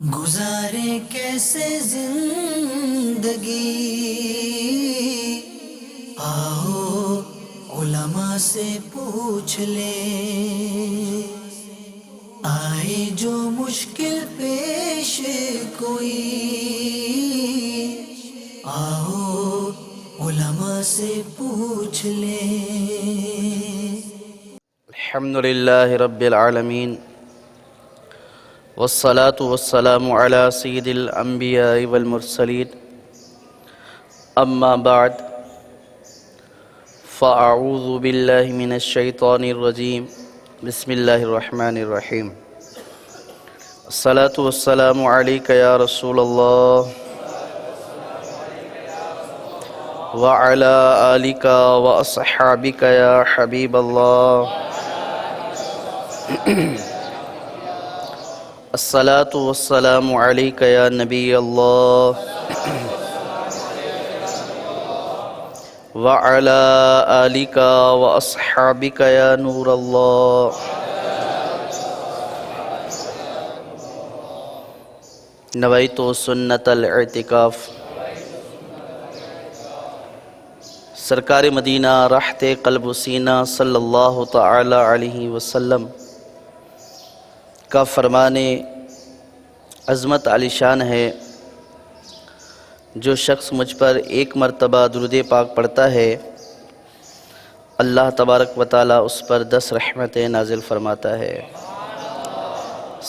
گزارے کیسے زندگی، آؤ علماء سے پوچھ لیں، آئے جو مشکل پیش کوئی، آؤ علماء سے پوچھ لیں۔ الحمدللہ رب العالمین والصلاة والسلام على سید الانبیاء والمرسلین، اما بعد فاعوذ باللہ من الشیطان الرجیم، بسم اللہ الرحمن الرحیم۔ الصلاة والسلام علیک یا رسول اللہ وعلی آلک واصحابک یا حبیب اللہ۔ الصلاة والسلام علیک یا نبی اللہ وعلی آلک واصحابک یا نور اللہ۔ نویت سنت الاعتکاف۔ سرکار مدینہ راحت قلب و سینہ صلی اللہ تعالی علیہ وسلم کا فرمان عظمت علی شان ہے، جو شخص مجھ پر ایک مرتبہ درود پاک پڑھتا ہے، اللہ تبارک و تعالی اس پر 10 رحمتیں نازل فرماتا ہے۔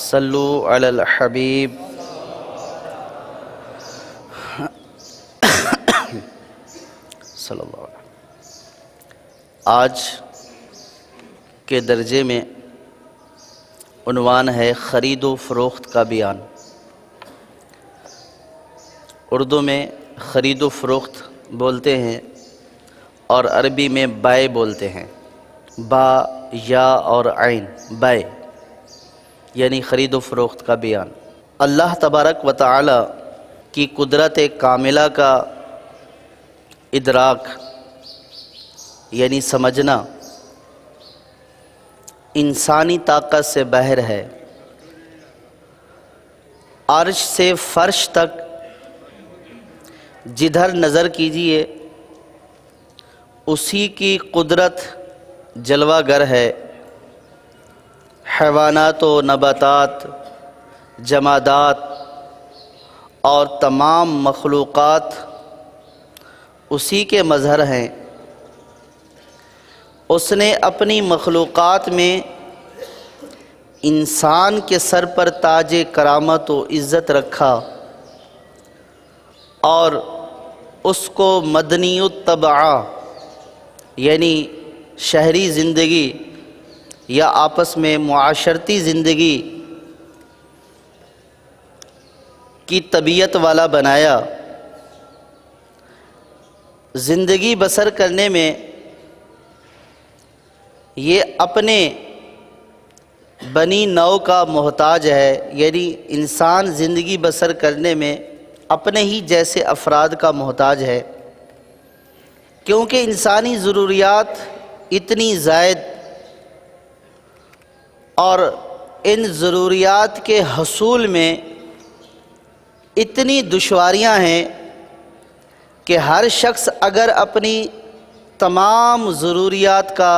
صلو علی الحبیب صلی اللہ علیہ وسلم۔ آج کے درجے میں عنوان ہے خرید و فروخت کا بیان۔ اردو میں خرید و فروخت بولتے ہیں اور عربی میں بائع بولتے ہیں، با یا اور عین، بائع یعنی خرید و فروخت کا بیان۔ اللہ تبارک و تعالی کی قدرت کاملہ کا ادراک یعنی سمجھنا انسانی طاقت سے باہر ہے۔ عرش سے فرش تک جدھر نظر کیجئے اسی کی قدرت جلوہ گر ہے۔ حیوانات و نباتات، جمادات اور تمام مخلوقات اسی کے مظہر ہیں۔ اس نے اپنی مخلوقات میں انسان کے سر پر تاج کرامت و عزت رکھا اور اس کو مدنی الطبع یعنی شہری زندگی یا آپس میں معاشرتی زندگی کی طبیعت والا بنایا۔ زندگی بسر کرنے میں یہ اپنے بنی نوع کا محتاج ہے، یعنی انسان زندگی بسر کرنے میں اپنے ہی جیسے افراد کا محتاج ہے، کیونکہ انسانی ضروریات اتنی زائد اور ان ضروریات کے حصول میں اتنی دشواریاں ہیں کہ ہر شخص اگر اپنی تمام ضروریات کا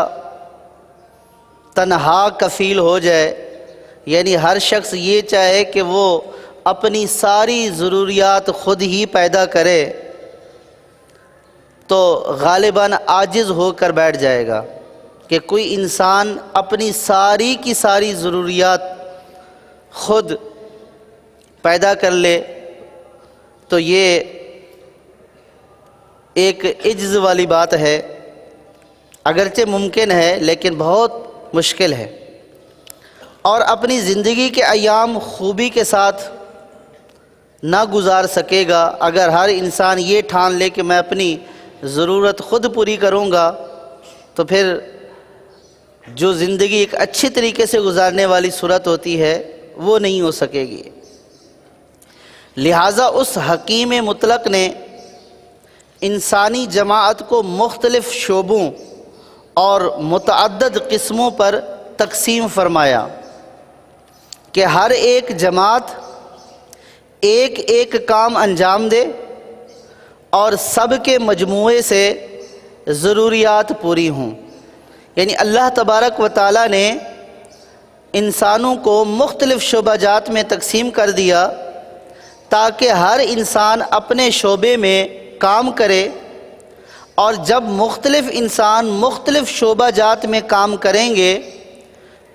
تنہا کفیل ہو جائے، یعنی ہر شخص یہ چاہے کہ وہ اپنی ساری ضروریات خود ہی پیدا کرے، تو غالباً عاجز ہو کر بیٹھ جائے گا۔ کہ کوئی انسان اپنی ساری کی ساری ضروریات خود پیدا کر لے تو یہ ایک عجز والی بات ہے، اگرچہ ممکن ہے لیکن بہت مشکل ہے، اور اپنی زندگی کے ایام خوبی کے ساتھ نہ گزار سکے گا۔ اگر ہر انسان یہ ٹھان لے کہ میں اپنی ضرورت خود پوری کروں گا تو پھر جو زندگی ایک اچھی طریقے سے گزارنے والی صورت ہوتی ہے وہ نہیں ہو سکے گی۔ لہٰذا اس حکیم مطلق نے انسانی جماعت کو مختلف شعبوں اور متعدد قسموں پر تقسیم فرمایا کہ ہر ایک جماعت ایک ایک کام انجام دے اور سب کے مجموعے سے ضروریات پوری ہوں۔ یعنی اللہ تبارک و تعالیٰ نے انسانوں کو مختلف شعبہ جات میں تقسیم کر دیا تاکہ ہر انسان اپنے شعبے میں کام کرے، اور جب مختلف انسان مختلف شعبہ جات میں کام کریں گے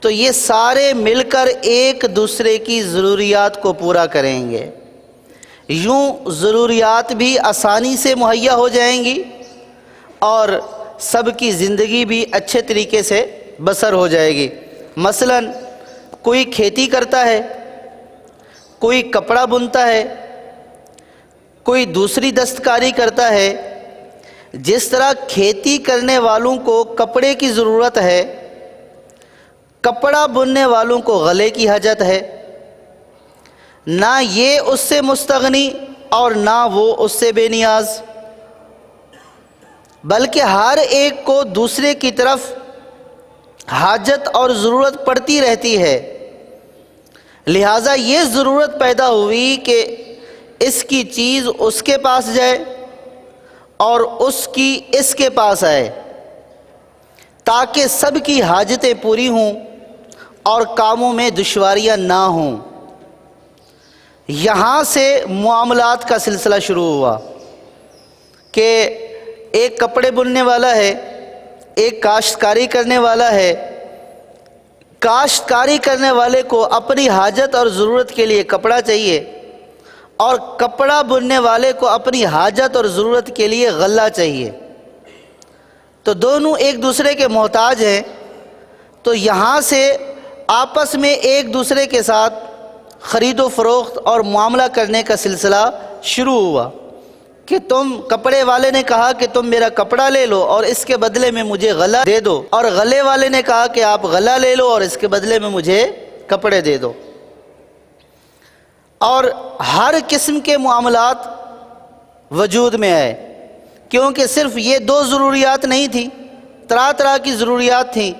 تو یہ سارے مل کر ایک دوسرے کی ضروریات کو پورا کریں گے۔ یوں ضروریات بھی آسانی سے مہیا ہو جائیں گی اور سب کی زندگی بھی اچھے طریقے سے بسر ہو جائے گی۔ مثلا کوئی کھیتی کرتا ہے، کوئی کپڑا بنتا ہے، کوئی دوسری دستکاری کرتا ہے۔ جس طرح کھیتی کرنے والوں کو کپڑے کی ضرورت ہے، کپڑا بننے والوں کو غلے کی حاجت ہے، نہ یہ اس سے مستغنی اور نہ وہ اس سے بے نیاز، بلکہ ہر ایک کو دوسرے کی طرف حاجت اور ضرورت پڑتی رہتی ہے۔ لہٰذا یہ ضرورت پیدا ہوئی کہ اس کی چیز اس کے پاس جائے اور اس کی اس کے پاس آئے، تاکہ سب کی حاجتیں پوری ہوں اور کاموں میں دشواریاں نہ ہوں۔ یہاں سے معاملات کا سلسلہ شروع ہوا کہ ایک کپڑے بننے والا ہے، ایک کاشتکاری کرنے والا ہے۔ کاشتکاری کرنے والے کو اپنی حاجت اور ضرورت کے لیے کپڑا چاہیے، اور کپڑا بننے والے کو اپنی حاجت اور ضرورت کے لیے غلہ چاہیے۔ تو دونوں ایک دوسرے کے محتاج ہیں۔ تو یہاں سے آپس میں ایک دوسرے کے ساتھ خرید و فروخت اور معاملہ کرنے کا سلسلہ شروع ہوا کہ تم کپڑے والے نے کہا کہ تم میرا کپڑا لے لو اور اس کے بدلے میں مجھے غلہ دے دو، اور غلے والے نے کہا کہ آپ غلہ لے لو اور اس کے بدلے میں مجھے کپڑے دے دو۔ اور ہر قسم کے معاملات وجود میں آئے، کیونکہ صرف یہ دو ضروریات نہیں تھیں، طرح طرح کی ضروریات تھیں۔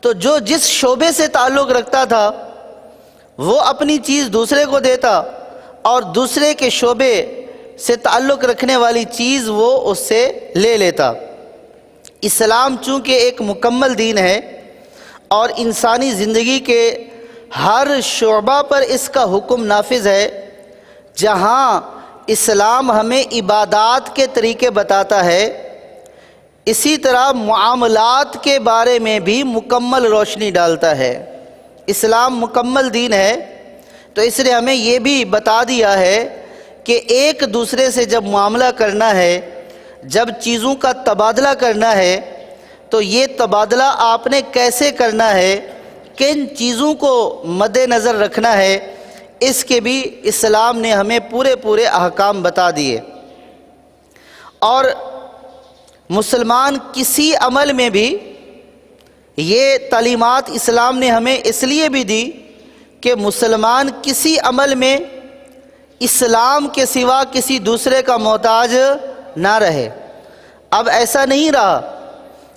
تو جو جس شعبے سے تعلق رکھتا تھا وہ اپنی چیز دوسرے کو دیتا، اور دوسرے کے شعبے سے تعلق رکھنے والی چیز وہ اس سے لے لیتا۔ اسلام چونکہ ایک مکمل دین ہے اور انسانی زندگی کے ہر شعبہ پر اس کا حکم نافذ ہے، جہاں اسلام ہمیں عبادات کے طریقے بتاتا ہے، اسی طرح معاملات کے بارے میں بھی مکمل روشنی ڈالتا ہے۔ اسلام مکمل دین ہے، تو اس لیے ہمیں یہ بھی بتا دیا ہے کہ ایک دوسرے سے جب معاملہ کرنا ہے، جب چیزوں کا تبادلہ کرنا ہے، تو یہ تبادلہ آپ نے کیسے کرنا ہے، کن چیزوں کو مد نظر رکھنا ہے، اس کے بھی اسلام نے ہمیں پورے احکام بتا دیے۔ اور مسلمان کسی عمل میں بھی یہ تعلیمات اسلام نے ہمیں اس لیے بھی دی کہ مسلمان کسی عمل میں اسلام کے سوا کسی دوسرے کا محتاج نہ رہے۔ اب ایسا نہیں رہا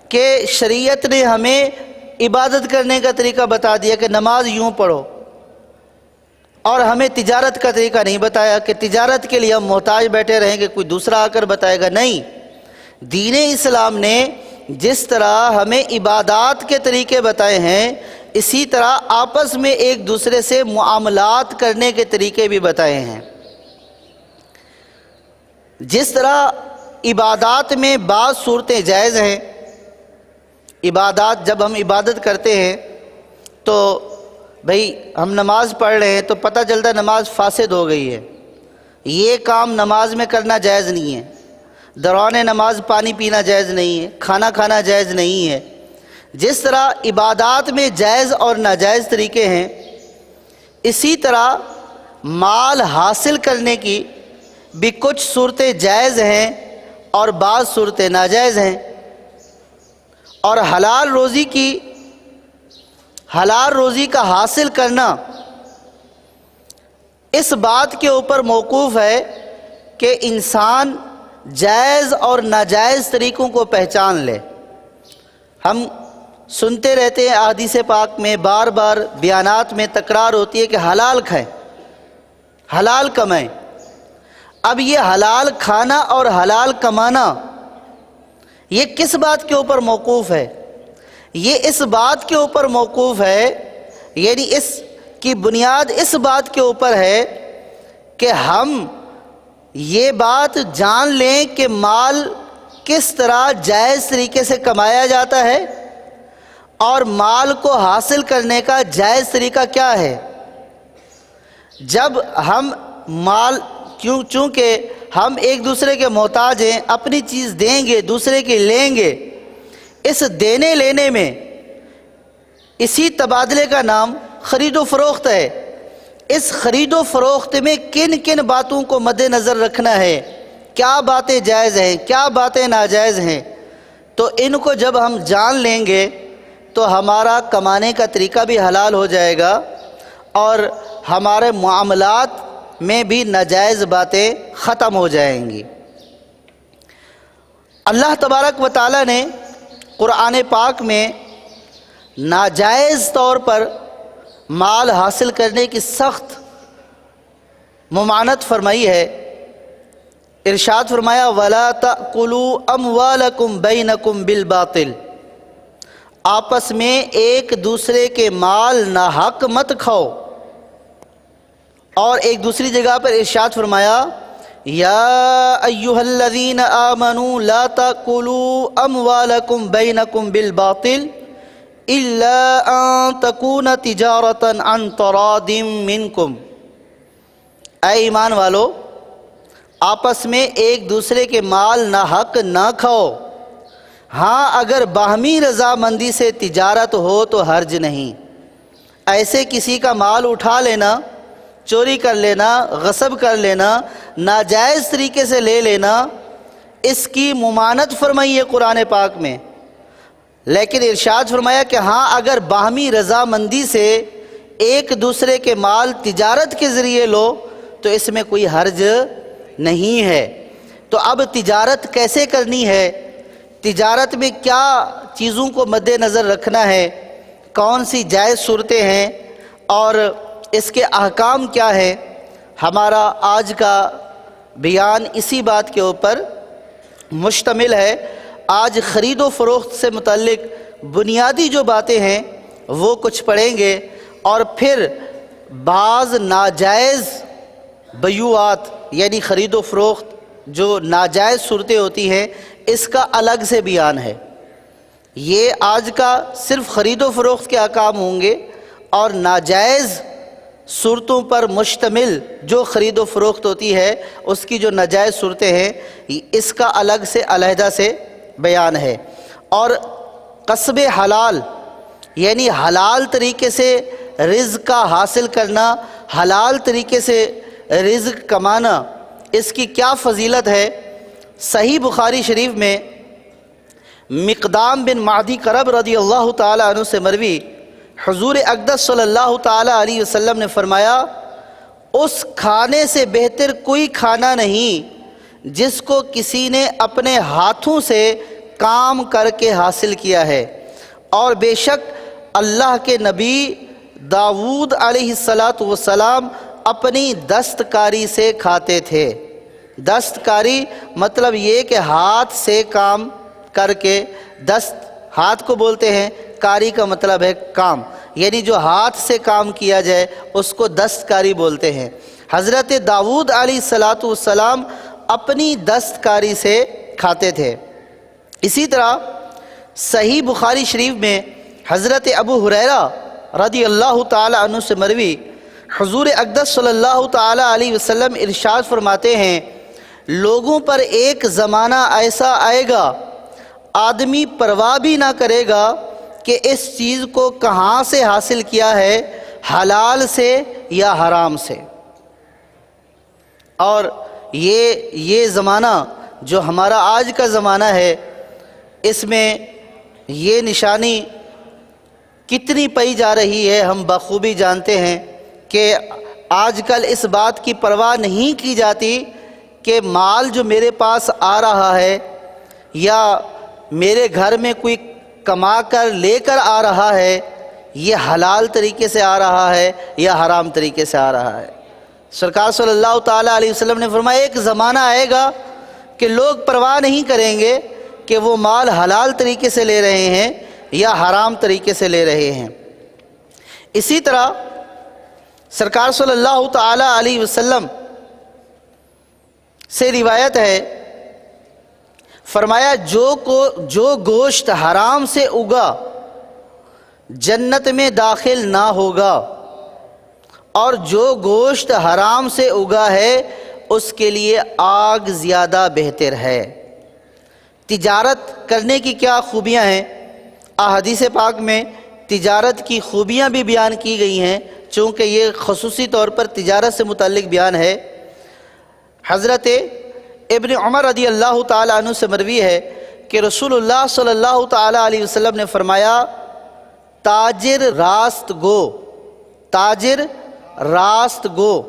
کہ شریعت نے ہمیں عبادت کرنے کا طریقہ بتا دیا کہ نماز یوں پڑھو، اور ہمیں تجارت کا طریقہ نہیں بتایا کہ تجارت کے لیے ہم محتاج بیٹھے رہیں گے، کوئی دوسرا آ کر بتائے گا۔ نہیں، دین اسلام نے جس طرح ہمیں عبادات کے طریقے بتائے ہیں، اسی طرح آپس میں ایک دوسرے سے معاملات کرنے کے طریقے بھی بتائے ہیں۔ جس طرح عبادات میں بعض صورتیں جائز ہیں، عبادات جب ہم عبادت کرتے ہیں تو بھئی ہم نماز پڑھ رہے ہیں تو پتہ چلتا ہے نماز فاسد ہو گئی ہے، یہ کام نماز میں کرنا جائز نہیں ہے۔ دوران نماز پانی پینا جائز نہیں ہے، کھانا کھانا جائز نہیں ہے۔ جس طرح عبادات میں جائز اور ناجائز طریقے ہیں، اسی طرح مال حاصل کرنے کی بھی کچھ صورتیں جائز ہیں اور بعض صورتیں ناجائز ہیں۔ اور حلال روزی کا حاصل کرنا اس بات کے اوپر موقوف ہے کہ انسان جائز اور ناجائز طریقوں کو پہچان لے۔ ہم سنتے رہتے ہیں، احادیث پاک میں بار بار بیانات میں تکرار ہوتی ہے کہ حلال کھائیں، حلال کمائیں۔ اب یہ حلال کھانا اور حلال کمانا یہ کس بات کے اوپر موقوف ہے؟ یہ اس بات کے اوپر موقوف ہے، یعنی اس کی بنیاد اس بات کے اوپر ہے کہ ہم یہ بات جان لیں کہ مال کس طرح جائز طریقے سے کمایا جاتا ہے اور مال کو حاصل کرنے کا جائز طریقہ کیا ہے۔ جب ہم مال چونکہ ہم ایک دوسرے کے محتاج ہیں، اپنی چیز دیں گے دوسرے کی لیں گے، اس دینے لینے میں اسی تبادلے کا نام خرید و فروخت ہے۔ اس خرید و فروخت میں کن کن باتوں کو مد نظر رکھنا ہے، کیا باتیں جائز ہیں کیا باتیں ناجائز ہیں، تو ان کو جب ہم جان لیں گے تو ہمارا کمانے کا طریقہ بھی حلال ہو جائے گا اور ہمارے معاملات میں بھی ناجائز باتیں ختم ہو جائیں گی۔ اللہ تبارک و تعالیٰ نے قرآن پاک میں ناجائز طور پر مال حاصل کرنے کی سخت ممانعت فرمائی ہے۔ ارشاد فرمایا وَلَا تَأْكُلُوا أَمْوَالَكُمْ بَيْنَكُمْ بِالْبَاطِلِ، آپس میں ایک دوسرے کے مال ناحق مت کھاؤ۔ اور ایک دوسری جگہ پر ارشاد فرمایا یا ایھا الذین آمنوا لا تأکلوا اموالکم بینکم بالباطل الا ان تکون تجارۃ عن تراض منکم، اے ایمان والو آپس میں ایک دوسرے کے مال ناحق نہ کھاؤ، ہاں اگر باہمی رضامندی سے تجارت ہو تو حرج نہیں۔ ایسے کسی کا مال اٹھا لینا، چوری کر لینا، غصب کر لینا، ناجائز طریقے سے لے لینا، اس کی ممانعت فرمائی ہے قرآن پاک میں۔ لیکن ارشاد فرمایا کہ ہاں اگر باہمی رضامندی سے ایک دوسرے کے مال تجارت کے ذریعے لو تو اس میں کوئی حرج نہیں ہے۔ تو اب تجارت کیسے کرنی ہے، تجارت میں کیا چیزوں کو مد نظر رکھنا ہے، کون سی جائز صورتیں ہیں اور اس کے احکام کیا ہے، ہمارا آج کا بیان اسی بات کے اوپر مشتمل ہے۔ آج خرید و فروخت سے متعلق بنیادی جو باتیں ہیں وہ کچھ پڑھیں گے اور پھر بعض ناجائز بیوعات یعنی خرید و فروخت جو ناجائز صورتیں ہوتی ہیں اس کا الگ سے بیان ہے۔ یہ آج کا صرف خرید و فروخت کے احکام ہوں گے اور ناجائز صورتوں پر مشتمل جو خرید و فروخت ہوتی ہے اس کی جو ناجائز صورتیں ہیں اس کا الگ سے علیحدہ سے بیان ہے۔ اور کسب حلال یعنی حلال طریقے سے رزق کا حاصل کرنا، حلال طریقے سے رزق کمانا، اس کی کیا فضیلت ہے۔ صحیح بخاری شریف میں مقدام بن معدی کرب رضی اللہ تعالی عنہ سے مروی حضور اقدس صلی اللہ تعالی علیہ وسلم نے فرمایا اس کھانے سے بہتر کوئی کھانا نہیں جس کو کسی نے اپنے ہاتھوں سے کام کر کے حاصل کیا ہے، اور بے شک اللہ کے نبی داؤد علیہ السلام اپنی دستکاری سے کھاتے تھے۔ دستکاری مطلب یہ کہ ہاتھ سے کام کر کے، ہاتھ کو بولتے ہیں، کاری کا مطلب ہے کام، یعنی جو ہاتھ سے کام کیا جائے اس کو دستکاری بولتے ہیں۔ حضرت داؤد علیہ السلام اپنی دستکاری سے کھاتے تھے۔ اسی طرح صحیح بخاری شریف میں حضرت ابو ہریرہ رضی اللہ تعالی عنہ سے مروی حضور اقدس صلی اللہ تعالی علیہ وسلم ارشاد فرماتے ہیں لوگوں پر ایک زمانہ ایسا آئے گا آدمی پرواہ بھی نہ کرے گا کہ اس چیز کو کہاں سے حاصل کیا ہے، حلال سے یا حرام سے۔ اور یہ زمانہ جو ہمارا آج کا زمانہ ہے اس میں یہ نشانی کتنی پائی جا رہی ہے ہم بخوبی جانتے ہیں کہ آج کل اس بات کی پرواہ نہیں کی جاتی کہ مال جو میرے پاس آ رہا ہے یا میرے گھر میں کوئی کما کر لے کر آ رہا ہے یہ حلال طریقے سے آ رہا ہے یا حرام طریقے سے آ رہا ہے۔ سرکار صلی اللہ تعالیٰ علیہ وسلم نے فرمایا ایک زمانہ آئے گا کہ لوگ پرواہ نہیں کریں گے کہ وہ مال حلال طریقے سے لے رہے ہیں یا حرام طریقے سے لے رہے ہیں۔ اسی طرح سرکار صلی اللہ تعالیٰ علیہ وسلم سے روایت ہے، فرمایا جو گوشت حرام سے اگا جنت میں داخل نہ ہوگا، اور جو گوشت حرام سے اگا ہے اس کے لیے آگ زیادہ بہتر ہے۔ تجارت کرنے کی کیا خوبیاں ہیں؟ احادیث پاک میں تجارت کی خوبیاں بھی بیان کی گئی ہیں، چونکہ یہ خصوصی طور پر تجارت سے متعلق بیان ہے۔ حضرت ابن عمر رضی اللہ تعالیٰ عنہ سے مروی ہے کہ رسول اللہ صلی اللہ تعالیٰ علیہ وسلم نے فرمایا، تاجر راست گو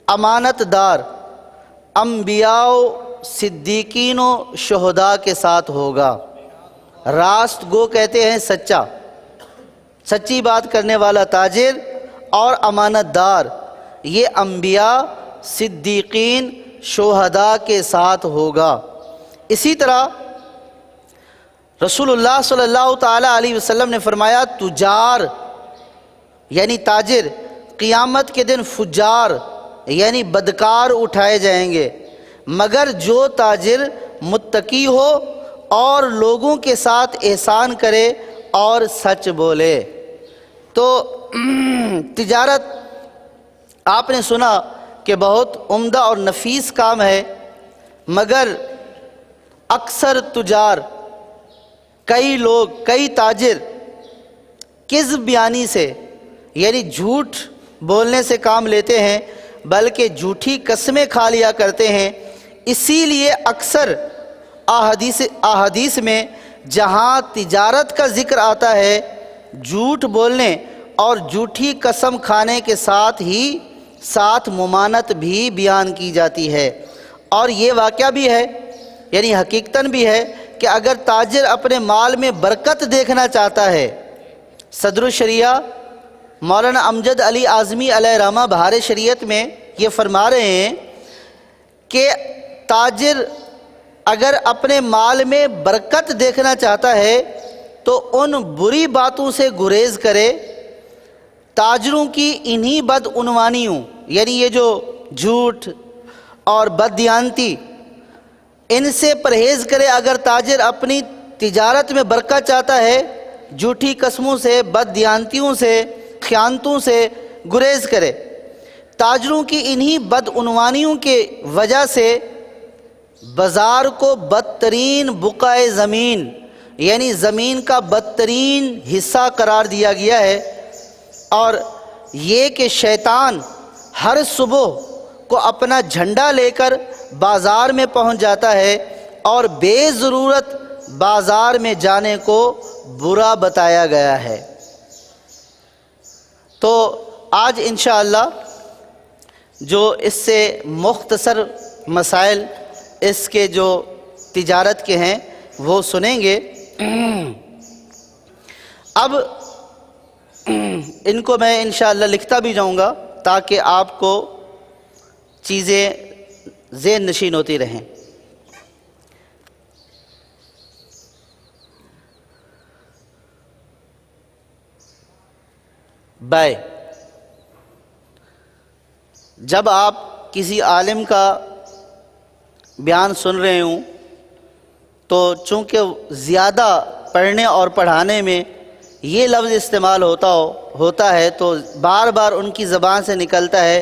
امانت دار انبیاء و صدیقین و شہداء کے ساتھ ہوگا۔ راست گو کہتے ہیں سچی بات کرنے والا تاجر اور امانت دار، یہ انبیاء، صدیقین، شہداء کے ساتھ ہوگا۔ اسی طرح رسول اللہ صلی اللہ تعالیٰ علیہ وسلم نے فرمایا، تجار یعنی تاجر قیامت کے دن فجار یعنی بدکار اٹھائے جائیں گے، مگر جو تاجر متقی ہو اور لوگوں کے ساتھ احسان کرے اور سچ بولے۔ تو تجارت آپ نے سنا کہ بہت عمدہ اور نفیس کام ہے، مگر اکثر تجار، کئی تاجر کذب بیانی سے یعنی جھوٹ بولنے سے کام لیتے ہیں، بلکہ جھوٹی قسمیں کھا لیا کرتے ہیں۔ اسی لیے اکثر احادیث میں جہاں تجارت کا ذکر آتا ہے، جھوٹ بولنے اور جھوٹی قسم کھانے کے ساتھ ممانت بھی بیان کی جاتی ہے۔ اور یہ واقعہ بھی ہے، یعنی حقیقتاً بھی ہے کہ اگر تاجر اپنے مال میں برکت دیکھنا چاہتا ہے، صدر الشریعہ مولانا امجد علی اعظمی علیہ رحمہ بہار شریعت میں یہ فرما رہے ہیں کہ تاجر اگر اپنے مال میں برکت دیکھنا چاہتا ہے تو ان بری باتوں سے گریز کرے، تاجروں کی انہی بدعنوانیوں یعنی یہ جو جھوٹ اور بددیانتی، ان سے پرہیز کرے۔ اگر تاجر اپنی تجارت میں برکت چاہتا ہے، جھوٹی قسموں سے، بددیانتیوں سے، خیانتوں سے گریز کرے۔ تاجروں کی انہی بدعنوانیوں کے وجہ سے بازار کو بدترین بقعہ زمین یعنی زمین کا بدترین حصہ قرار دیا گیا ہے، اور یہ کہ شیطان ہر صبح کو اپنا جھنڈا لے کر بازار میں پہنچ جاتا ہے اور بے ضرورت بازار میں جانے کو برا بتایا گیا ہے۔ تو آج انشاءاللہ جو اس سے مختصر مسائل اس کے جو تجارت کے ہیں وہ سنیں گے۔ اب ان کو میں انشاءاللہ لکھتا بھی جاؤں گا تاکہ آپ کو چیزیں ذہن نشین ہوتی رہیں۔ بائے، جب آپ کسی عالم کا بیان سن رہے ہوں تو چونکہ زیادہ پڑھنے اور پڑھانے میں یہ لفظ استعمال ہوتا ہے تو بار بار ان کی زبان سے نکلتا ہے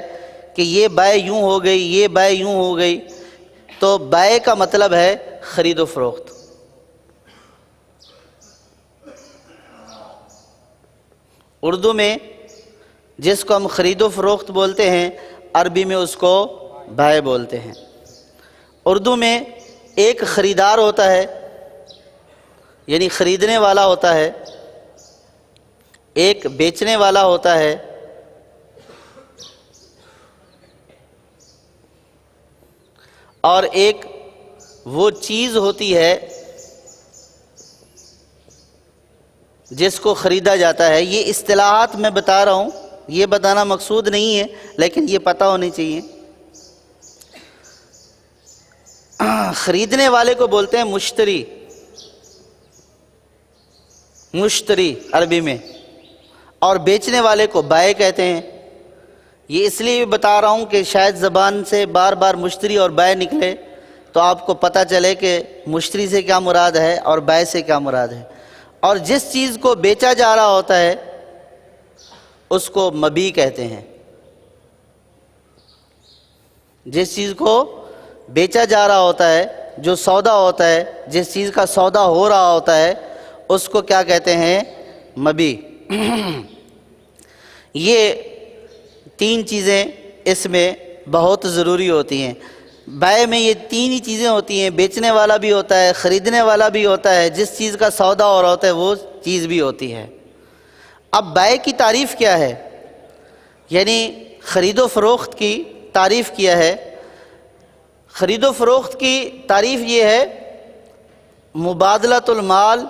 کہ یہ بائے یوں ہو گئی، یہ بائے یوں ہو گئی۔ تو بائے کا مطلب ہے خرید و فروخت۔ اردو میں جس کو ہم خرید و فروخت بولتے ہیں، عربی میں اس کو بائے بولتے ہیں۔ اردو میں ایک خریدار ہوتا ہے یعنی خریدنے والا ہوتا ہے، ایک بیچنے والا ہوتا ہے، اور ایک وہ چیز ہوتی ہے جس کو خریدا جاتا ہے۔ یہ اصطلاحات میں بتا رہا ہوں یہ بتانا مقصود نہیں ہے، لیکن یہ پتہ ہونی چاہیے۔ خریدنے والے کو بولتے ہیں مشتری، مشتری عربی میں، اور بیچنے والے کو بائع کہتے ہیں۔ یہ اس لیے بھی بتا رہا ہوں کہ شاید زبان سے بار بار مشتری اور بائع نکلے تو آپ کو پتہ چلے کہ مشتری سے کیا مراد ہے اور بائع سے کیا مراد ہے۔ اور جس چیز کو بیچا جا رہا ہوتا ہے اس کو مبیع کہتے ہیں۔ جس چیز کو بیچا جا رہا ہوتا ہے، جو سودا ہوتا ہے، جس چیز کا سودا ہو رہا ہوتا ہے، اس کو کیا کہتے ہیں؟ مبیع۔ یہ تین چیزیں اس میں بہت ضروری ہوتی ہیں۔ بائع میں یہ تین ہی چیزیں ہوتی ہیں، بیچنے والا بھی ہوتا ہے، خریدنے والا بھی ہوتا ہے، جس چیز کا سودا ہو رہا ہوتا ہے وہ چیز بھی ہوتی ہے۔ اب بائع کی تعریف کیا ہے؟ یعنی خرید و فروخت کی تعریف کیا ہے۔ خرید و فروخت کی تعریف یہ ہے مبادلۃ المال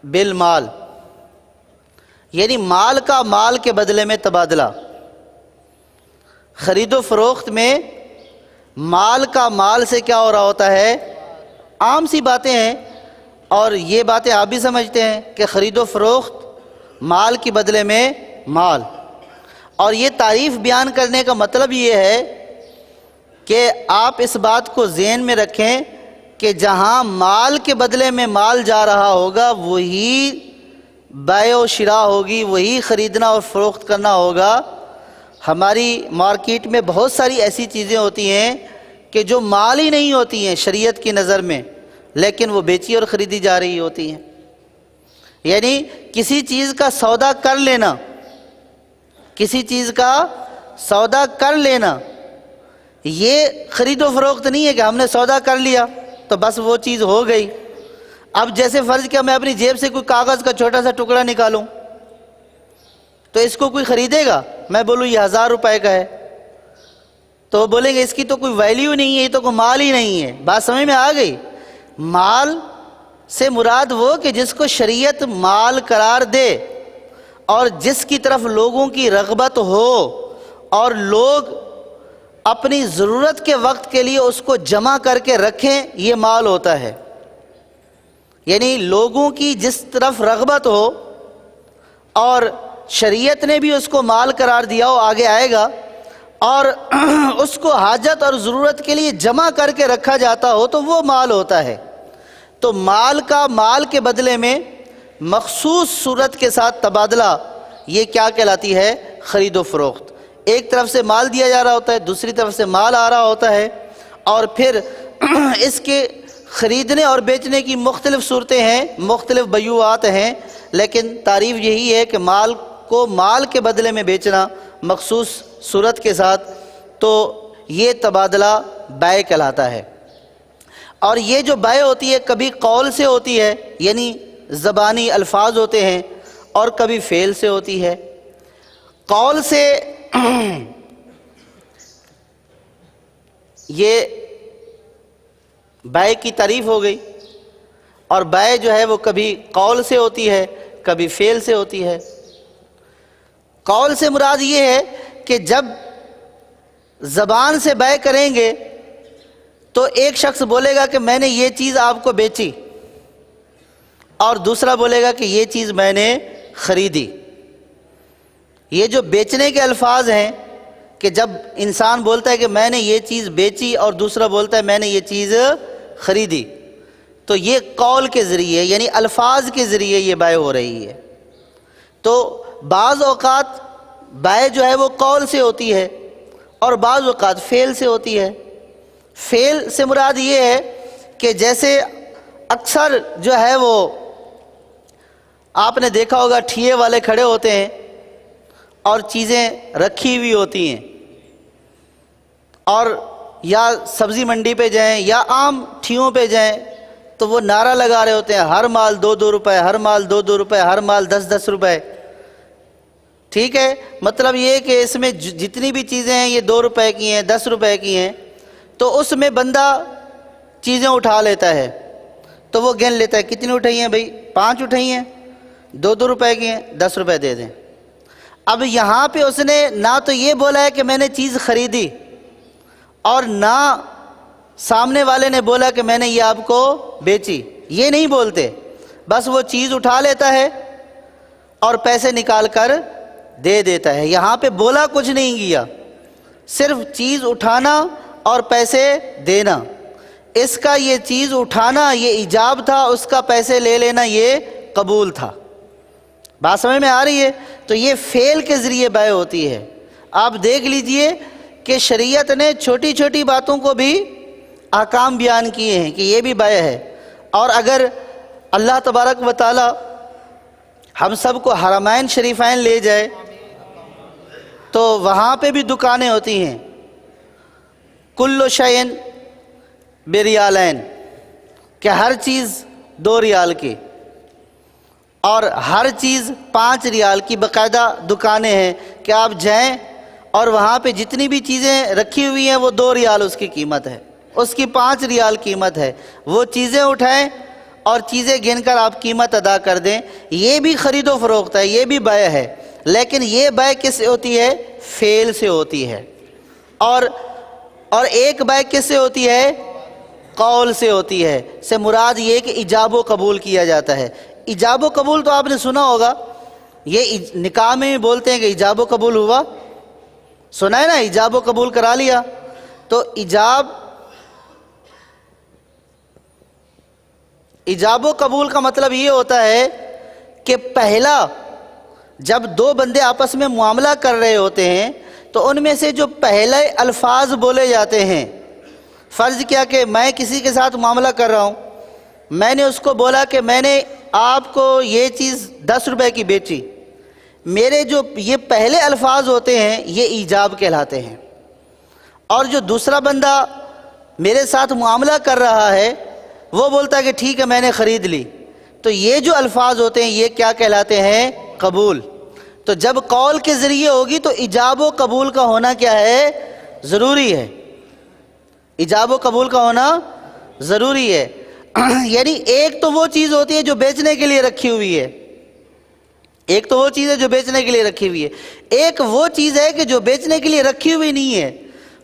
بالمال، یعنی مال کا مال کے بدلے میں تبادلہ۔ خرید و فروخت میں مال کا مال سے کیا ہو رہا ہوتا ہے؟ عام سی باتیں ہیں، اور یہ باتیں آپ بھی سمجھتے ہیں کہ خرید و فروخت مال کے بدلے میں مال۔ اور یہ تعریف بیان کرنے کا مطلب یہ ہے کہ آپ اس بات کو ذہن میں رکھیں کہ جہاں مال کے بدلے میں مال جا رہا ہوگا وہی بیع و شراء ہوگی، وہی خریدنا اور فروخت کرنا ہوگا۔ ہماری مارکیٹ میں بہت ساری ایسی چیزیں ہوتی ہیں کہ جو مال ہی نہیں ہوتی ہیں شریعت کی نظر میں، لیکن وہ بیچی اور خریدی جا رہی ہوتی ہیں۔ یعنی کسی چیز کا سودا کر لینا، کسی چیز کا سودا کر لینا، یہ خرید و فروخت نہیں ہے کہ ہم نے سودا کر لیا تو بس وہ چیز ہو گئی۔ اب جیسے فرض کیا میں اپنی جیب سے کوئی کاغذ کا چھوٹا سا ٹکڑا نکالوں تو اس کو کوئی خریدے گا؟ میں بولوں یہ 1000 روپے کا ہے تو وہ بولیں گے اس کی تو کوئی ویلیو نہیں ہے، یہ تو کوئی مال ہی نہیں ہے۔ بات سمجھ میں آ گئی؟ مال سے مراد وہ کہ جس کو شریعت مال قرار دے اور جس کی طرف لوگوں کی رغبت ہو اور لوگ اپنی ضرورت کے وقت کے لیے اس کو جمع کر کے رکھیں، یہ مال ہوتا ہے۔ یعنی لوگوں کی جس طرف رغبت ہو اور شریعت نے بھی اس کو مال قرار دیا ہو، آگے آئے گا، اور اس کو حاجت اور ضرورت کے لیے جمع کر کے رکھا جاتا ہو تو وہ مال ہوتا ہے۔ تو مال کا مال کے بدلے میں مخصوص صورت کے ساتھ تبادلہ، یہ کیا کہلاتی ہے؟ خرید و فروخت۔ ایک طرف سے مال دیا جا رہا ہوتا ہے، دوسری طرف سے مال آ رہا ہوتا ہے، اور پھر اس کے خریدنے اور بیچنے کی مختلف صورتیں ہیں، مختلف بیوعات ہیں، لیکن تعریف یہی ہے کہ مال کو مال کے بدلے میں بیچنا مخصوص صورت کے ساتھ، تو یہ تبادلہ بیع کہلاتا ہے۔ اور یہ جو بیع ہوتی ہے کبھی قول سے ہوتی ہے، یعنی زبانی الفاظ ہوتے ہیں، اور کبھی فعل سے ہوتی ہے۔ قول سے یہ بیع کی تعریف ہو گئی، اور بیع جو ہے وہ کبھی قول سے ہوتی ہے، کبھی فعل سے ہوتی ہے۔ قول سے مراد یہ ہے کہ جب زبان سے بیع کریں گے تو ایک شخص بولے گا کہ میں نے یہ چیز آپ کو بیچی، اور دوسرا بولے گا کہ یہ چیز میں نے خریدی۔ یہ جو بیچنے کے الفاظ ہیں کہ جب انسان بولتا ہے کہ میں نے یہ چیز بیچی اور دوسرا بولتا ہے میں نے یہ چیز خریدی، تو یہ قول کے ذریعے یعنی الفاظ کے ذریعے یہ بیع ہو رہی ہے۔ تو بعض اوقات بیع جو ہے وہ قول سے ہوتی ہے اور بعض اوقات فعل سے ہوتی ہے۔ فعل سے مراد یہ ہے کہ جیسے اکثر جو ہے وہ آپ نے دیکھا ہوگا ٹھیے والے کھڑے ہوتے ہیں اور چیزیں رکھی ہوئی ہوتی ہیں، اور یا سبزی منڈی پہ جائیں یا عام ٹھیوں پہ جائیں تو وہ نعرہ لگا رہے ہوتے ہیں ہر مال 2 روپے، ہر مال 2 روپے، ہر مال 10 روپے۔ ٹھیک ہے، مطلب یہ کہ اس میں جتنی بھی چیزیں ہیں یہ 2 روپے کی ہیں، 10 روپے کی ہیں، تو اس میں بندہ چیزیں اٹھا لیتا ہے تو وہ گن لیتا ہے کتنی اٹھائی ہیں بھائی؟ 5 اٹھائی ہیں، 2 روپے کی ہیں، 10 روپے دے دیں۔ اب یہاں پہ اس نے نہ تو یہ بولا ہے کہ میں نے چیز خریدی، اور نہ سامنے والے نے بولا کہ میں نے یہ آپ کو بیچی، یہ نہیں بولتے، بس وہ چیز اٹھا لیتا ہے اور پیسے نکال کر دے دیتا ہے۔ یہاں پہ بولا کچھ نہیں گیا، صرف چیز اٹھانا اور پیسے دینا۔ اس کا یہ چیز اٹھانا یہ ایجاب تھا، اس کا پیسے لے لینا یہ قبول تھا۔ بات سمجھ میں آ رہی ہے؟ تو یہ فعل کے ذریعے بیع ہوتی ہے۔ آپ دیکھ لیجئے کہ شریعت نے چھوٹی چھوٹی باتوں کو بھی احکام بیان کیے ہیں کہ یہ بھی بیع ہے۔ اور اگر اللہ تبارک و تعالی ہم سب کو حرمین شریفین لے جائے تو وہاں پہ بھی دکانیں ہوتی ہیں، کل شیء بریالین، کہ ہر چیز 2 ریال کی، اور ہر چیز 5 ریال کی باقاعدہ دکانیں ہیں کہ آپ جائیں اور وہاں پہ جتنی بھی چیزیں رکھی ہوئی ہیں وہ 2 ریال اس کی قیمت ہے، اس کی 5 ریال قیمت ہے، وہ چیزیں اٹھائیں اور چیزیں گن کر آپ قیمت ادا کر دیں۔ یہ بھی خرید و فروخت ہے، یہ بھی بیع ہے، لیکن یہ بیع کس سے ہوتی ہے؟ فعل سے ہوتی ہے۔ اور ایک بیع کس سے ہوتی ہے؟ قول سے ہوتی ہے۔ سے مراد یہ کہ ایجاب و قبول کیا جاتا ہے۔ ایجاب و قبول تو آپ نے سنا ہوگا، یہ نکاح میں بھی بولتے ہیں کہ ایجاب و قبول ہوا، سنا ہے نا، ایجاب و قبول کرا لیا۔ تو ایجاب و قبول کا مطلب یہ ہوتا ہے کہ پہلا جب 2 بندے آپس میں معاملہ کر رہے ہوتے ہیں تو ان میں سے جو پہلے الفاظ بولے جاتے ہیں، فرض کیا کہ میں کسی کے ساتھ معاملہ کر رہا ہوں، میں نے اس کو بولا کہ میں نے آپ کو یہ چیز 10 روپے کی بیچی، میرے جو یہ پہلے الفاظ ہوتے ہیں یہ ایجاب کہلاتے ہیں۔ اور جو دوسرا بندہ میرے ساتھ معاملہ کر رہا ہے وہ بولتا ہے کہ ٹھیک ہے میں نے خرید لی، تو یہ جو الفاظ ہوتے ہیں یہ کیا کہلاتے ہیں؟ قبول۔ تو جب قول کے ذریعے ہوگی تو ایجاب و قبول کا ہونا کیا ہے؟ ضروری ہے۔ ایجاب و قبول کا ہونا ضروری ہے۔ یعنی ایک تو وہ چیز ہوتی ہے جو بیچنے کے لیے رکھی ہوئی ہے، ایک تو وہ چیز ہے جو بیچنے کے لیے رکھی ہوئی ہے، ایک وہ چیز ہے کہ جو بیچنے کے لیے رکھی ہوئی نہیں ہے۔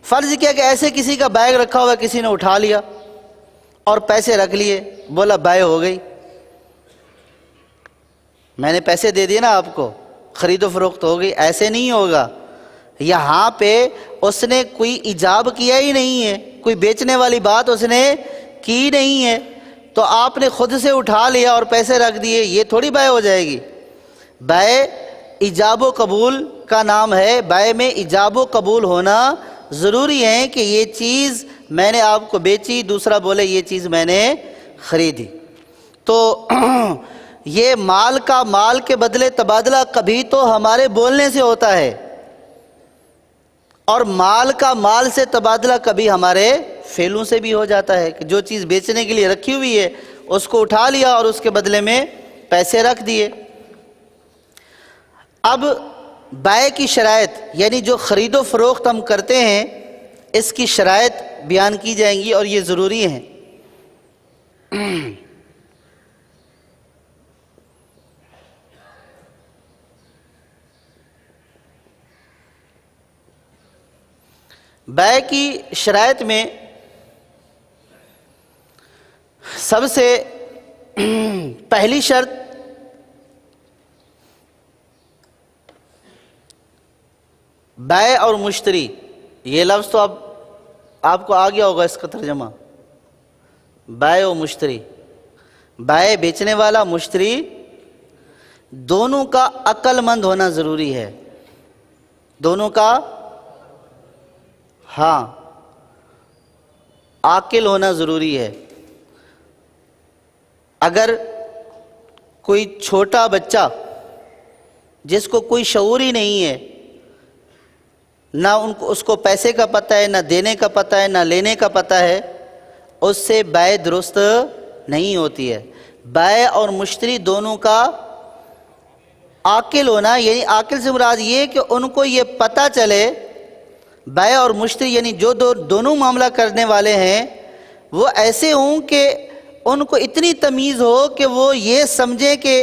فرض کیا کہ ایسے کسی کا بیگ رکھا ہوا کسی نے اٹھا لیا اور پیسے رکھ لیے، بولا بیع ہو گئی، میں نے پیسے دے دیے نا آپ کو، خرید و فروخت ہو گئی۔ ایسے نہیں ہوگا، یہاں پہ اس نے کوئی ایجاب کیا ہی نہیں ہے، کوئی بیچنے والی بات اس نے کی نہیں ہے، تو آپ نے خود سے اٹھا لیا اور پیسے رکھ دیے، یہ تھوڑی بیع ہو جائے گی۔ بیع ایجاب و قبول کا نام ہے، بیع میں ایجاب و قبول ہونا ضروری ہے کہ یہ چیز میں نے آپ کو بیچی، دوسرا بولے یہ چیز میں نے خریدی۔ تو یہ مال کا مال کے بدلے تبادلہ کبھی تو ہمارے بولنے سے ہوتا ہے، اور مال کا مال سے تبادلہ کبھی ہمارے فعلوں سے بھی ہو جاتا ہے کہ جو چیز بیچنے کے لیے رکھی ہوئی ہے اس کو اٹھا لیا اور اس کے بدلے میں پیسے رکھ دیے۔ اب بیع کی شرائط، یعنی جو خرید و فروخت ہم کرتے ہیں اس کی شرائط بیان کی جائیں گی اور یہ ضروری ہیں۔ بیع کی شرائط میں سب سے پہلی شرط بیع اور مشتری، یہ لفظ تو اب آپ کو آ گیا ہوگا اس کا ترجمہ، بیع و مشتری، بیع بیچنے والا، مشتری، دونوں کا عقل مند ہونا ضروری ہے، دونوں کا عاقل ہونا ضروری ہے۔ اگر کوئی چھوٹا بچہ جس کو کوئی شعور ہی نہیں ہے، نہ اس کو پیسے کا پتہ ہے، نہ دینے کا پتہ ہے، نہ لینے کا پتہ ہے، اس سے بیع درست نہیں ہوتی ہے۔ بیع اور مشتری دونوں کا عاقل ہونا، یعنی عاقل سے مراد یہ کہ ان کو یہ پتہ چلے، بیع اور مشتری یعنی جو دونوں معاملہ کرنے والے ہیں وہ ایسے ہوں کہ ان کو اتنی تمیز ہو کہ وہ یہ سمجھیں کہ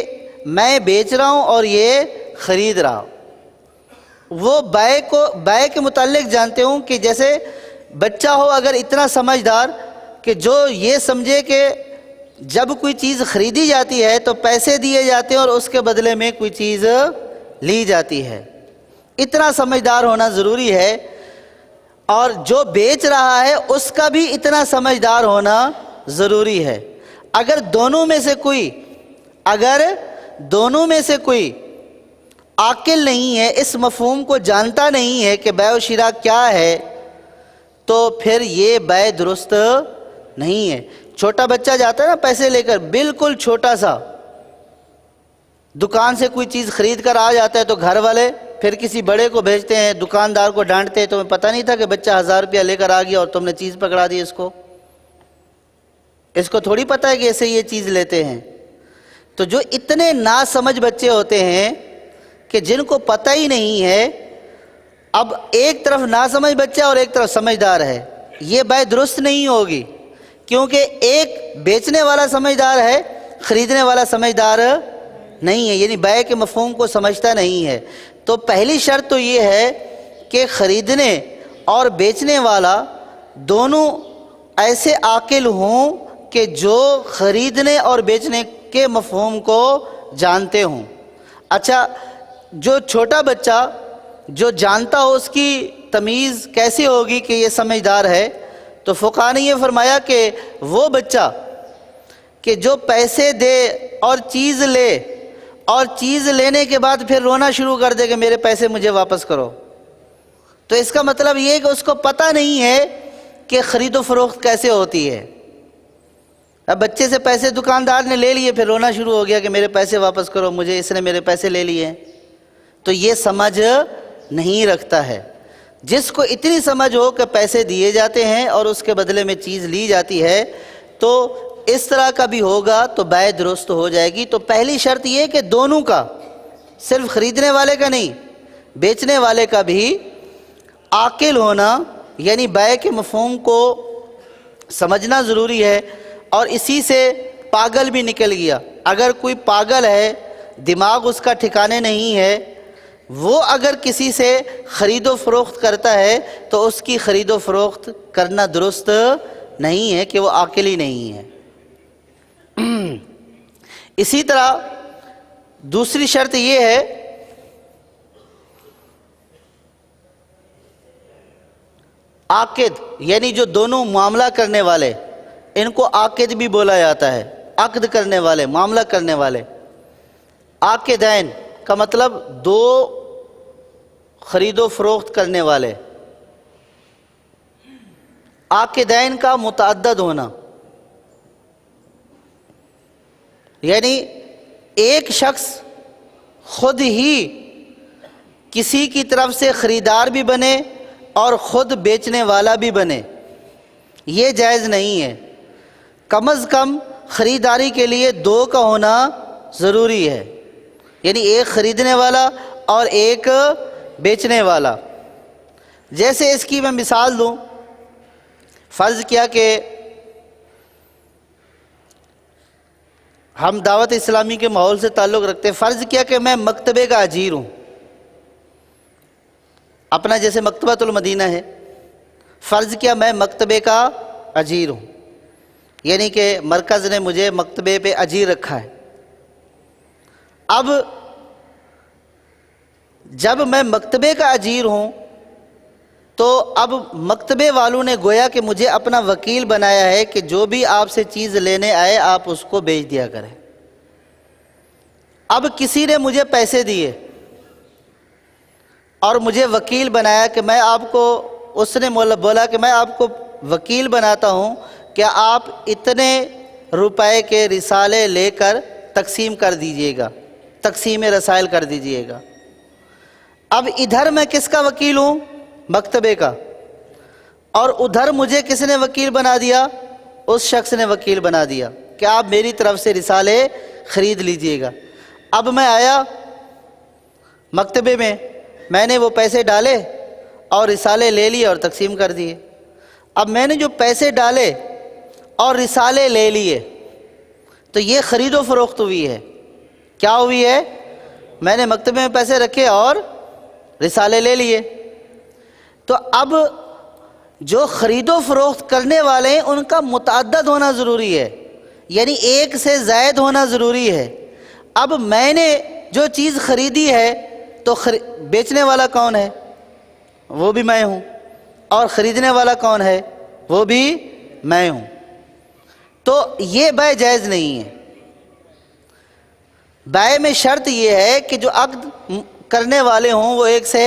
میں بیچ رہا ہوں اور یہ خرید رہا ہوں۔ وہ بے کے متعلق جانتے ہوں کہ جیسے بچہ ہو اگر اتنا سمجھدار کہ جو یہ سمجھے کہ جب کوئی چیز خریدی جاتی ہے تو پیسے دیے جاتے ہیں اور اس کے بدلے میں کوئی چیز لی جاتی ہے، اتنا سمجھدار ہونا ضروری ہے، اور جو بیچ رہا ہے اس کا بھی اتنا سمجھدار ہونا ضروری ہے۔ اگر دونوں میں سے کوئی عاقل نہیں ہے، اس مفہوم کو جانتا نہیں ہے کہ بیع و شراء کیا ہے، تو پھر یہ بیع درست نہیں ہے۔ چھوٹا بچہ جاتا ہے نا پیسے لے کر، بالکل چھوٹا سا، دکان سے کوئی چیز خرید کر آ جاتا ہے تو گھر والے پھر کسی بڑے کو بھیجتے ہیں، دکاندار کو ڈانٹتے ہیں، تمہیں پتہ نہیں تھا کہ بچہ 1000 روپیہ لے کر آ گیا اور تم نے چیز پکڑا دی اس کو تھوڑی پتہ ہے کہ ایسے یہ چیز لیتے ہیں۔ تو جو اتنے ناسمجھ بچے ہوتے ہیں کہ جن کو پتہ ہی نہیں ہے، اب ایک طرف ناسمجھ بچہ اور ایک طرف سمجھدار ہے، یہ بیع درست نہیں ہوگی، کیونکہ ایک بیچنے والا سمجھدار ہے، خریدنے والا سمجھدار نہیں ہے، یعنی بیع کے مفہوم کو سمجھتا نہیں ہے۔ تو پہلی شرط تو یہ ہے کہ خریدنے اور بیچنے والا دونوں ایسے عاقل ہوں کہ جو خریدنے اور بیچنے کے مفہوم کو جانتے ہوں۔ اچھا، جو چھوٹا بچہ جو جانتا ہو اس کی تمیز کیسے ہوگی کہ یہ سمجھدار ہے؟ تو فقہاء نے یہ فرمایا کہ وہ بچہ کہ جو پیسے دے اور چیز لے اور چیز لینے کے بعد پھر رونا شروع کر دے کہ میرے پیسے مجھے واپس کرو، تو اس کا مطلب یہ ہے کہ اس کو پتہ نہیں ہے کہ خرید و فروخت کیسے ہوتی ہے۔ اب بچے سے پیسے دکاندار نے لے لیے، پھر رونا شروع ہو گیا کہ میرے پیسے واپس کرو، مجھے اس نے میرے پیسے لے لیے، تو یہ سمجھ نہیں رکھتا ہے۔ جس کو اتنی سمجھ ہو کہ پیسے دیے جاتے ہیں اور اس کے بدلے میں چیز لی جاتی ہے، تو اس طرح کا بھی ہوگا تو بیع درست ہو جائے گی۔ تو پہلی شرط یہ کہ دونوں کا، صرف خریدنے والے کا نہیں، بیچنے والے کا بھی عاقل ہونا، یعنی بیع کے مفہوم کو سمجھنا ضروری ہے، اور اسی سے پاگل بھی نکل گیا۔ اگر کوئی پاگل ہے، دماغ اس کا ٹھکانے نہیں ہے، وہ اگر کسی سے خرید و فروخت کرتا ہے تو اس کی خرید و فروخت کرنا درست نہیں ہے، کہ وہ عاقل ہی نہیں ہے۔ اسی طرح دوسری شرط یہ ہے عاقد، یعنی جو دونوں معاملہ کرنے والے، ان کو عاقد بھی بولا جاتا ہے، عقد کرنے والے، معاملہ کرنے والے۔ عاقدین کا مطلب دو خرید و فروخت کرنے والے، عاقدین کا متعدد ہونا، یعنی ایک شخص خود ہی کسی کی طرف سے خریدار بھی بنے اور خود بیچنے والا بھی بنے، یہ جائز نہیں ہے۔ کم از کم خریداری کے لیے دو کا ہونا ضروری ہے، یعنی ایک خریدنے والا اور ایک بیچنے والا۔ جیسے اس کی میں مثال دوں، فرض کیا کہ ہم دعوت اسلامی کے ماحول سے تعلق رکھتے ہیں، فرض کیا کہ میں مکتبے کا اجیر ہوں، اپنا جیسے مکتبۃ المدینہ ہے، فرض کیا میں مکتبے کا اجیر ہوں، یعنی کہ مرکز نے مجھے مکتبے پہ اجیر رکھا ہے۔ اب جب میں مکتبے کا اجیر ہوں تو اب مکتبے والوں نے گویا کہ مجھے اپنا وکیل بنایا ہے کہ جو بھی آپ سے چیز لینے آئے آپ اس کو بیچ دیا کریں۔ اب کسی نے مجھے پیسے دیے اور مجھے وکیل بنایا کہ میں آپ کو، اس نے بولا کہ میں آپ کو وکیل بناتا ہوں کہ آپ اتنے روپے کے رسالے لے کر تقسیم کر دیجئے گا، تقسیم رسائل کر دیجئے گا۔ اب ادھر میں کس کا وکیل ہوں؟ مکتبے کا، اور ادھر مجھے کس نے وکیل بنا دیا؟ اس شخص نے وکیل بنا دیا کہ آپ میری طرف سے رسالے خرید لیجئے گا۔ اب میں آیا مکتبے میں نے وہ پیسے ڈالے اور رسالے لے لیے اور تقسیم کر دیے۔ اب میں نے جو پیسے ڈالے اور رسالے لے لیے تو یہ خرید و فروخت ہوئی ہے۔ کیا ہوئی ہے؟ میں نے مکتبے میں پیسے رکھے اور رسالے لے لیے. تو اب جو خرید و فروخت کرنے والے ہیں ان کا متعدد ہونا ضروری ہے، یعنی ایک سے زائد ہونا ضروری ہے. اب میں نے جو چیز خریدی ہے تو بیچنے والا کون ہے؟ وہ بھی میں ہوں. اور خریدنے والا کون ہے؟ وہ بھی میں ہوں. تو یہ بیع جائز نہیں ہے. بیع میں شرط یہ ہے کہ جو عقد کرنے والے ہوں وہ ایک سے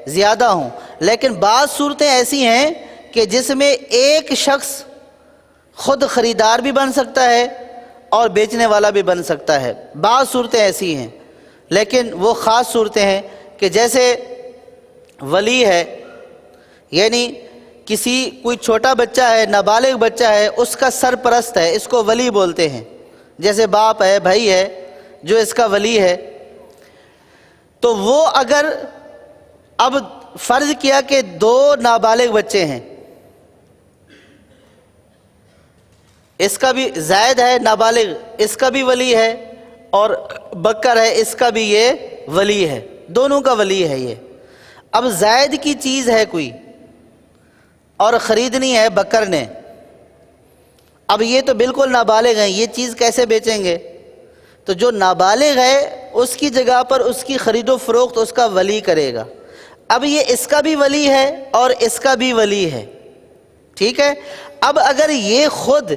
زیادہ ہوں. لیکن بعض صورتیں ایسی ہیں کہ جس میں ایک شخص خود خریدار بھی بن سکتا ہے اور بیچنے والا بھی بن سکتا ہے. بعض صورتیں ایسی ہیں، لیکن وہ خاص صورتیں ہیں کہ جیسے ولی ہے، یعنی کوئی چھوٹا بچہ ہے، نابالغ بچہ ہے، اس کا سرپرست ہے، اس کو ولی بولتے ہیں. جیسے باپ ہے، بھائی ہے جو اس کا ولی ہے. تو وہ اگر اب فرض کیا کہ 2 نابالغ بچے ہیں، اس کا بھی زائد ہے نابالغ، اس کا بھی ولی ہے، اور بکر ہے، اس کا بھی یہ ولی ہے، دونوں کا ولی ہے یہ. اب زائد کی چیز ہے کوئی اور خریدنی ہے بکر نے. اب یہ تو بالکل نابالغ ہیں، یہ چیز کیسے بیچیں گے؟ تو جو نابالغ ہے اس کی جگہ پر اس کی خرید و فروخت اس کا ولی کرے گا. اب یہ اس کا بھی ولی ہے اور اس کا بھی ولی ہے، ٹھیک ہے. اب اگر یہ خود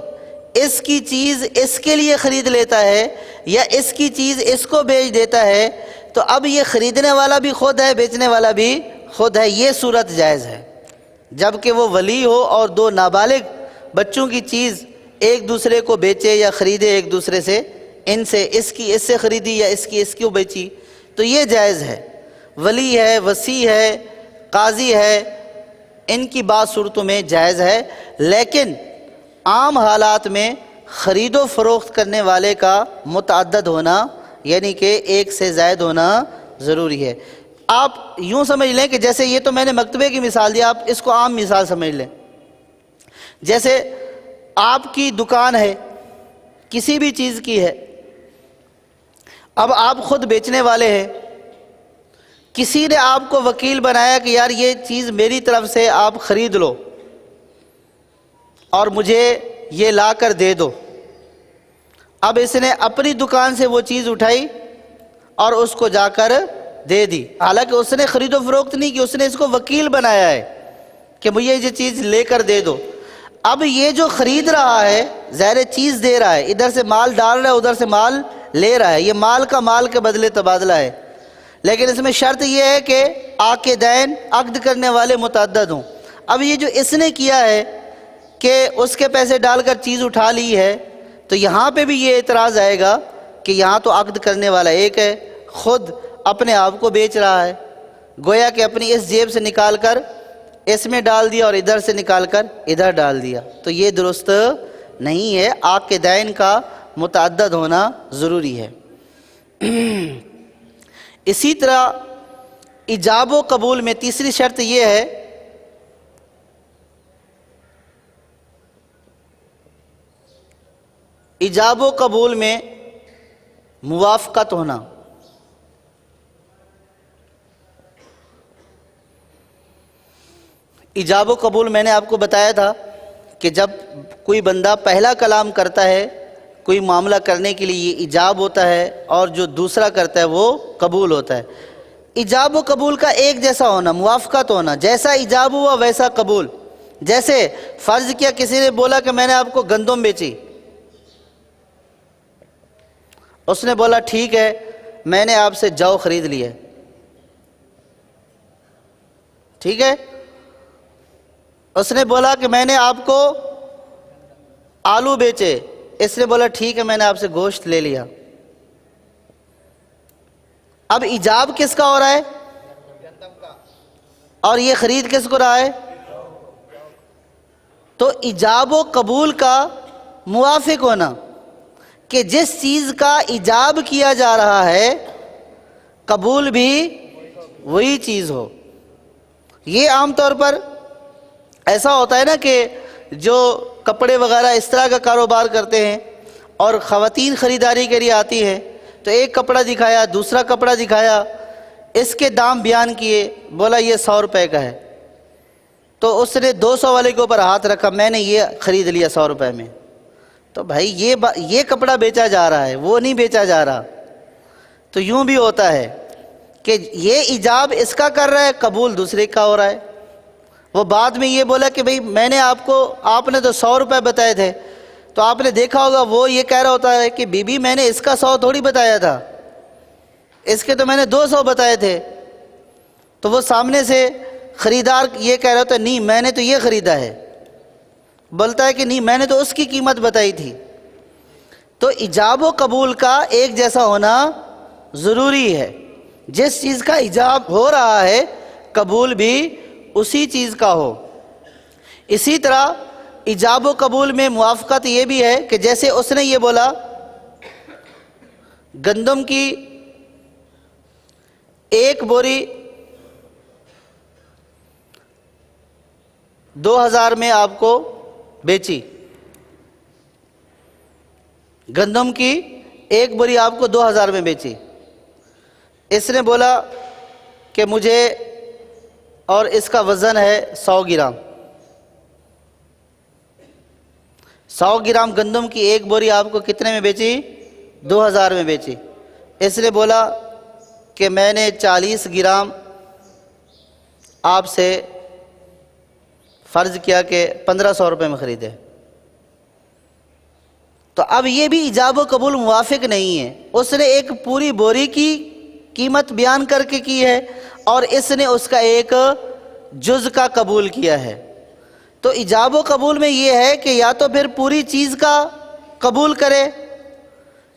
اس کی چیز اس کے لیے خرید لیتا ہے یا اس کی چیز اس کو بیچ دیتا ہے تو اب یہ خریدنے والا بھی خود ہے، بیچنے والا بھی خود ہے. یہ صورت جائز ہے جبکہ وہ ولی ہو اور 2 نابالغ بچوں کی چیز ایک دوسرے کو بیچے یا خریدے ایک دوسرے سے، ان سے اس کی اس سے خریدی یا اس کی اس کو بیچی، تو یہ جائز ہے. ولی ہے، وصی ہے، قاضی ہے، ان کی بعض صورتوں میں جائز ہے. لیکن عام حالات میں خرید و فروخت کرنے والے کا متعدد ہونا، یعنی کہ ایک سے زائد ہونا ضروری ہے. آپ یوں سمجھ لیں کہ جیسے یہ تو میں نے مکتبے کی مثال دی، آپ اس کو عام مثال سمجھ لیں. جیسے آپ کی دکان ہے، کسی بھی چیز کی ہے، اب آپ خود بیچنے والے ہیں، کسی نے آپ کو وکیل بنایا کہ یار یہ چیز میری طرف سے آپ خرید لو اور مجھے یہ لا کر دے دو. اب اس نے اپنی دکان سے وہ چیز اٹھائی اور اس کو جا کر دے دی، حالانکہ اس نے خرید و فروخت نہیں کی، اس نے اس کو وکیل بنایا ہے کہ مجھے یہ چیز لے کر دے دو. اب یہ جو خرید رہا ہے ظاہر چیز دے رہا ہے، ادھر سے مال ڈال رہا ہے ادھر سے مال لے رہا ہے، یہ مال کا مال کے بدلے تبادلہ ہے. لیکن اس میں شرط یہ ہے کہ عاقدین عقد کرنے والے متعدد ہوں. اب یہ جو اس نے کیا ہے کہ اس کے پیسے ڈال کر چیز اٹھا لی ہے، تو یہاں پہ بھی یہ اعتراض آئے گا کہ یہاں تو عقد کرنے والا ایک ہے، خود اپنے آپ کو بیچ رہا ہے، گویا کہ اپنی اس جیب سے نکال کر اس میں ڈال دیا اور ادھر سے نکال کر ادھر ڈال دیا. تو یہ درست نہیں ہے، عاقدین کا متعدد ہونا ضروری ہے. اسی طرح ایجاب و قبول میں تیسری شرط یہ ہے ایجاب و قبول میں موافقت ہونا. ایجاب و قبول میں نے آپ کو بتایا تھا کہ جب کوئی بندہ پہلا کلام کرتا ہے کوئی معاملہ کرنے کے لیے یہ ایجاب ہوتا ہے اور جو دوسرا کرتا ہے وہ قبول ہوتا ہے. ایجاب و قبول کا ایک جیسا ہونا، موافقت ہونا، جیسا ایجاب ہوا ویسا قبول. جیسے فرض کیا کسی نے بولا کہ میں نے آپ کو گندم بیچی، اس نے بولا ٹھیک ہے میں نے آپ سے جو خرید لیا، ٹھیک ہے. اس نے بولا کہ میں نے آپ کو آلو بیچے، اس نے بولا ٹھیک ہے میں نے آپ سے گوشت لے لیا. اب ایجاب کس کا ہو رہا ہے اور یہ خرید کس کو رہا ہے؟ تو ایجاب و قبول کا موافق ہونا کہ جس چیز کا ایجاب کیا جا رہا ہے قبول بھی وہی چیز ہو. یہ عام طور پر ایسا ہوتا ہے نا کہ جو کپڑے وغیرہ اس طرح کا کاروبار کرتے ہیں اور خواتین خریداری کے لیے آتی ہیں تو ایک کپڑا دکھایا، دوسرا کپڑا دکھایا، اس کے دام بیان کیے، بولا یہ 100 روپے کا ہے، تو اس نے 200 والے کے اوپر ہاتھ رکھا، میں نے یہ خرید لیا 100 روپے میں۔ تو بھائی یہ کپڑا بیچا جا رہا ہے، وہ نہیں بیچا جا رہا۔ تو یوں بھی ہوتا ہے کہ یہ ایجاب اس کا کر رہا ہے، قبول دوسرے کا ہو رہا ہے۔ وہ بعد میں یہ بولا کہ بھئی میں نے آپ نے تو 100 روپے بتائے تھے، تو آپ نے دیکھا ہوگا وہ یہ کہہ رہا ہوتا ہے کہ بی بی میں نے اس کا 100 تھوڑی بتایا تھا، اس کے تو میں نے 200 بتائے تھے۔ تو وہ سامنے سے خریدار یہ کہہ رہا ہوتا ہے نہیں میں نے تو یہ خریدا ہے، بولتا ہے کہ نہیں میں نے تو اس کی قیمت بتائی تھی۔ تو ایجاب و قبول کا ایک جیسا ہونا ضروری ہے، جس چیز کا ایجاب ہو رہا ہے قبول بھی اسی چیز کا ہو۔ اسی طرح ایجاب و قبول میں موافقت یہ بھی ہے کہ جیسے اس نے یہ بولا گندم کی 1 بوری 2000 میں آپ کو بیچی، گندم کی 1 بوری آپ کو 2000 میں بیچی۔ اس نے بولا کہ مجھے اور اس کا وزن ہے 100 گرام، 100 گرام گندم کی 1 بوری آپ کو کتنے میں بیچی؟ 2000 میں بیچی۔ اس نے بولا کہ میں نے 40 گرام آپ سے فرض کیا کہ 1500 روپے میں خریدے۔ تو اب یہ بھی ایجاب و قبول موافق نہیں ہے، اس نے ایک پوری بوری کی قیمت بیان کر کے کی ہے اور اس نے اس کا ایک جز کا قبول کیا ہے۔ تو ایجاب و قبول میں یہ ہے کہ یا تو پھر پوری چیز کا قبول کرے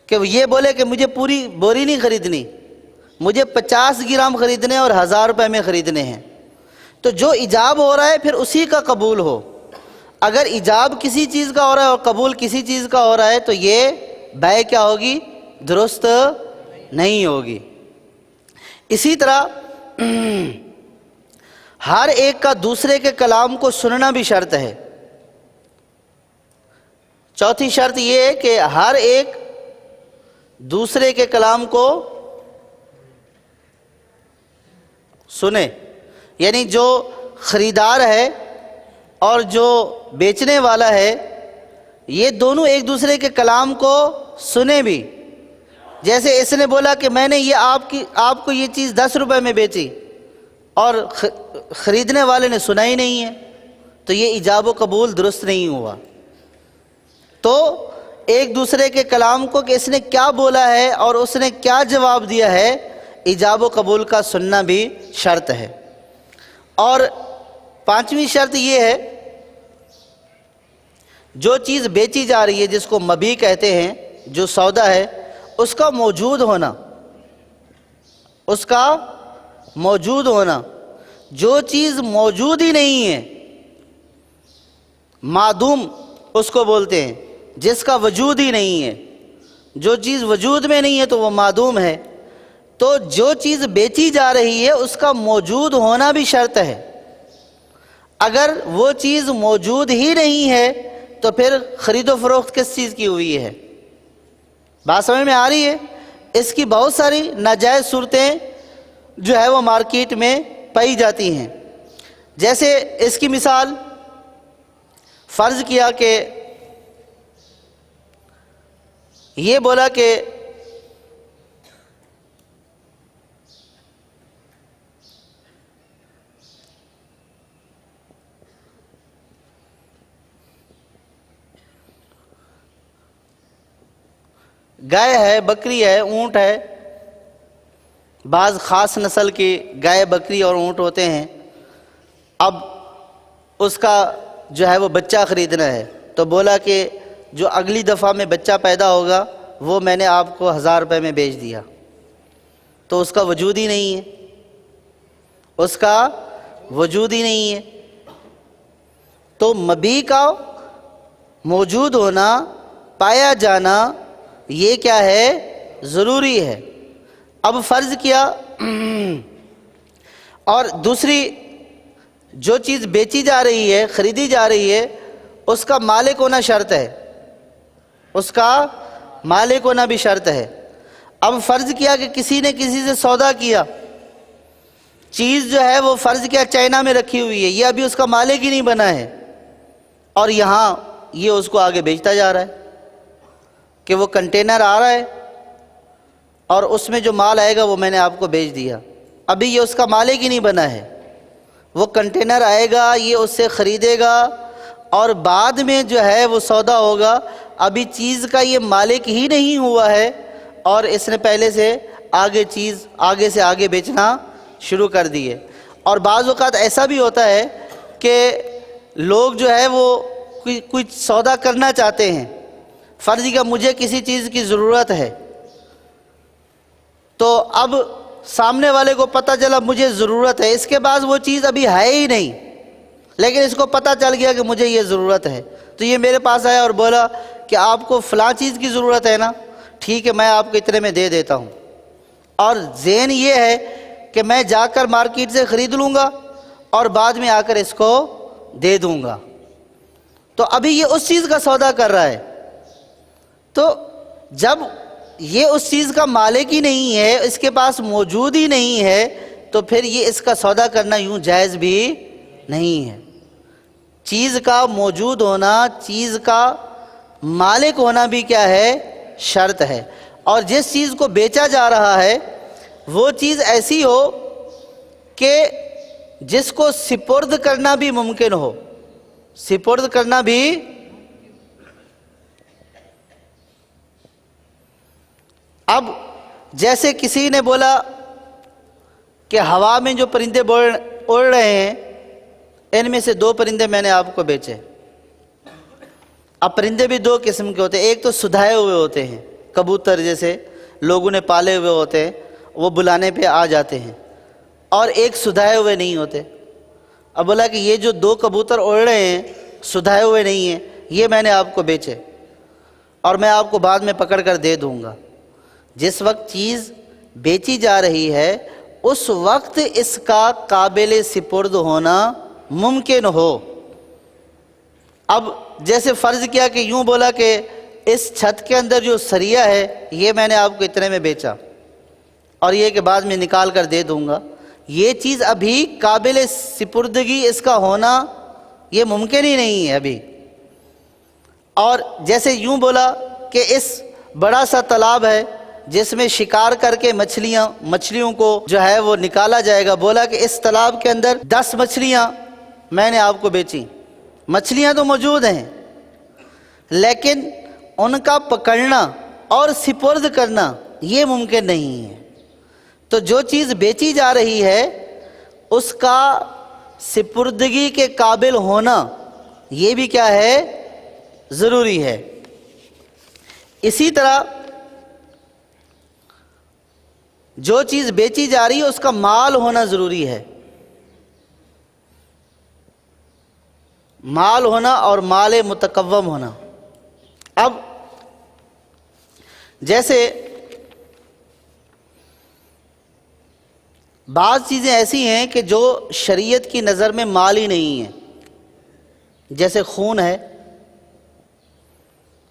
کہ یہ بولے کہ مجھے پوری بوری نہیں خریدنی، مجھے 50 گرام خریدنے اور 1000 روپے میں خریدنے ہیں، تو جو ایجاب ہو رہا ہے پھر اسی کا قبول ہو۔ اگر ایجاب کسی چیز کا ہو رہا ہے اور قبول کسی چیز کا ہو رہا ہے تو یہ بیع کیا ہوگی؟ درست نہیں ہوگی۔ اسی طرح ہر ایک کا دوسرے کے کلام کو سننا بھی شرط ہے۔ چوتھی شرط یہ ہے کہ ہر ایک دوسرے کے کلام کو سنے، یعنی جو خریدار ہے اور جو بیچنے والا ہے یہ دونوں ایک دوسرے کے کلام کو سنے بھی۔ جیسے اس نے بولا کہ میں نے یہ آپ کو یہ چیز 10 روپے میں بیچی اور خریدنے والے نے سنا ہی نہیں ہے، تو یہ ایجاب و قبول درست نہیں ہوا۔ تو ایک دوسرے کے کلام کو کہ اس نے کیا بولا ہے اور اس نے کیا جواب دیا ہے، ایجاب و قبول کا سننا بھی شرط ہے۔ اور 5ویں شرط یہ ہے جو چیز بیچی جا رہی ہے جس کو مبیع کہتے ہیں، جو سودا ہے اس کا موجود ہونا، اس کا موجود ہونا۔ جو چیز موجود ہی نہیں ہے معدوم اس کو بولتے ہیں، جس کا وجود ہی نہیں ہے۔ جو چیز وجود میں نہیں ہے تو وہ معدوم ہے۔ تو جو چیز بیچی جا رہی ہے اس کا موجود ہونا بھی شرط ہے۔ اگر وہ چیز موجود ہی نہیں ہے تو پھر خرید و فروخت کس چیز کی ہوئی ہے؟ بات سمجھ میں آ رہی ہے؟ اس کی بہت ساری ناجائز صورتیں جو ہے وہ مارکیٹ میں پائی جاتی ہیں۔ جیسے اس کی مثال فرض کیا کہ یہ بولا کہ گائے ہے، بکری ہے، اونٹ ہے، بعض خاص نسل کی گائے، بکری اور اونٹ ہوتے ہیں۔ اب اس کا جو ہے وہ بچہ خریدنا ہے، تو بولا کہ جو اگلی دفعہ میں بچہ پیدا ہوگا وہ میں نے آپ کو 1000 روپے میں بیچ دیا، تو اس کا وجود ہی نہیں ہے، اس کا وجود ہی نہیں ہے۔ تو مبیع کا موجود ہونا، پایا جانا، یہ کیا ہے؟ ضروری ہے۔ اب فرض کیا اور دوسری جو چیز بیچی جا رہی ہے، خریدی جا رہی ہے، اس کا مالک ہونا شرط ہے، اس کا مالک ہونا بھی شرط ہے۔ اب فرض کیا کہ کسی نے کسی سے سودا کیا چیز جو ہے وہ فرض کیا چائنا میں رکھی ہوئی ہے، یہ ابھی اس کا مالک ہی نہیں بنا ہے، اور یہاں یہ اس کو آگے بیچتا جا رہا ہے کہ وہ کنٹینر آ رہا ہے اور اس میں جو مال آئے گا وہ میں نے آپ کو بیچ دیا، ابھی یہ اس کا مالک ہی نہیں بنا ہے، وہ کنٹینر آئے گا، یہ اس سے خریدے گا اور بعد میں جو ہے وہ سودا ہوگا، ابھی چیز کا یہ مالک ہی نہیں ہوا ہے اور اس نے پہلے سے چیز آگے سے آگے بیچنا شروع کر دی ہے۔ اور بعض اوقات ایسا بھی ہوتا ہے کہ لوگ جو ہے وہ کچھ سودا کرنا چاہتے ہیں، فرض کہ مجھے کسی چیز کی ضرورت ہے، تو اب سامنے والے کو پتہ چلا مجھے ضرورت ہے، اس کے بعد وہ چیز ابھی ہے ہی نہیں، لیکن اس کو پتہ چل گیا کہ مجھے یہ ضرورت ہے، تو یہ میرے پاس آیا اور بولا کہ آپ کو فلاں چیز کی ضرورت ہے نا، ٹھیک ہے میں آپ کو اتنے میں دے دیتا ہوں، اور ذہن یہ ہے کہ میں جا کر مارکیٹ سے خرید لوں گا اور بعد میں آ کر اس کو دے دوں گا، تو ابھی یہ اس چیز کا سودا کر رہا ہے، تو جب یہ اس چیز کا مالک ہی نہیں ہے، اس کے پاس موجود ہی نہیں ہے، تو پھر یہ اس کا سودا کرنا یوں جائز بھی نہیں ہے۔ چیز کا موجود ہونا، چیز کا مالک ہونا بھی کیا ہے؟ شرط ہے، اور جس چیز کو بیچا جا رہا ہے وہ چیز ایسی ہو کہ جس کو سپرد کرنا بھی ممکن ہو، سپرد کرنا بھی اب جیسے کسی نے بولا کہ ہوا میں جو پرندے اڑ رہے ہیں ان میں سے 2 پرندے میں نے آپ کو بیچے۔ اب پرندے بھی 2 قسم کے ہوتے ہیں، ایک تو سدھائے ہوئے ہوتے ہیں، کبوتر جیسے لوگوں نے پالے ہوئے ہوتے ہیں، وہ بلانے پہ آ جاتے ہیں، اور ایک سدھائے ہوئے نہیں ہوتے۔ اب بولا کہ یہ جو 2 کبوتر اڑ رہے ہیں سدھائے ہوئے نہیں ہیں، یہ میں نے آپ کو بیچے اور میں آپ کو بعد میں پکڑ کر دے دوں گا۔ جس وقت چیز بیچی جا رہی ہے اس وقت اس کا قابل سپرد ہونا ممکن ہو۔ اب جیسے فرض کیا کہ یوں بولا کہ اس چھت کے اندر جو سریا ہے یہ میں نے آپ کو اتنے میں بیچا اور یہ کہ بعد میں نکال کر دے دوں گا، یہ چیز ابھی قابل سپردگی اس کا ہونا یہ ممکن ہی نہیں ہے ابھی۔ اور جیسے یوں بولا کہ اس بڑا سا تالاب ہے جس میں شکار کر کے مچھلیوں کو جو ہے وہ نکالا جائے گا، بولا کہ اس تالاب کے اندر 10 مچھلیاں میں نے آپ کو بیچی، مچھلیاں تو موجود ہیں لیکن ان کا پکڑنا اور سپرد کرنا یہ ممکن نہیں ہے۔ تو جو چیز بیچی جا رہی ہے اس کا سپردگی کے قابل ہونا یہ بھی کیا ہے؟ ضروری ہے۔ اسی طرح جو چیز بیچی جا رہی ہے اس کا مال ہونا ضروری ہے، مال ہونا اور مال متقوم ہونا۔ اب جیسے بعض چیزیں ایسی ہیں کہ جو شریعت کی نظر میں مال ہی نہیں ہیں، جیسے خون ہے،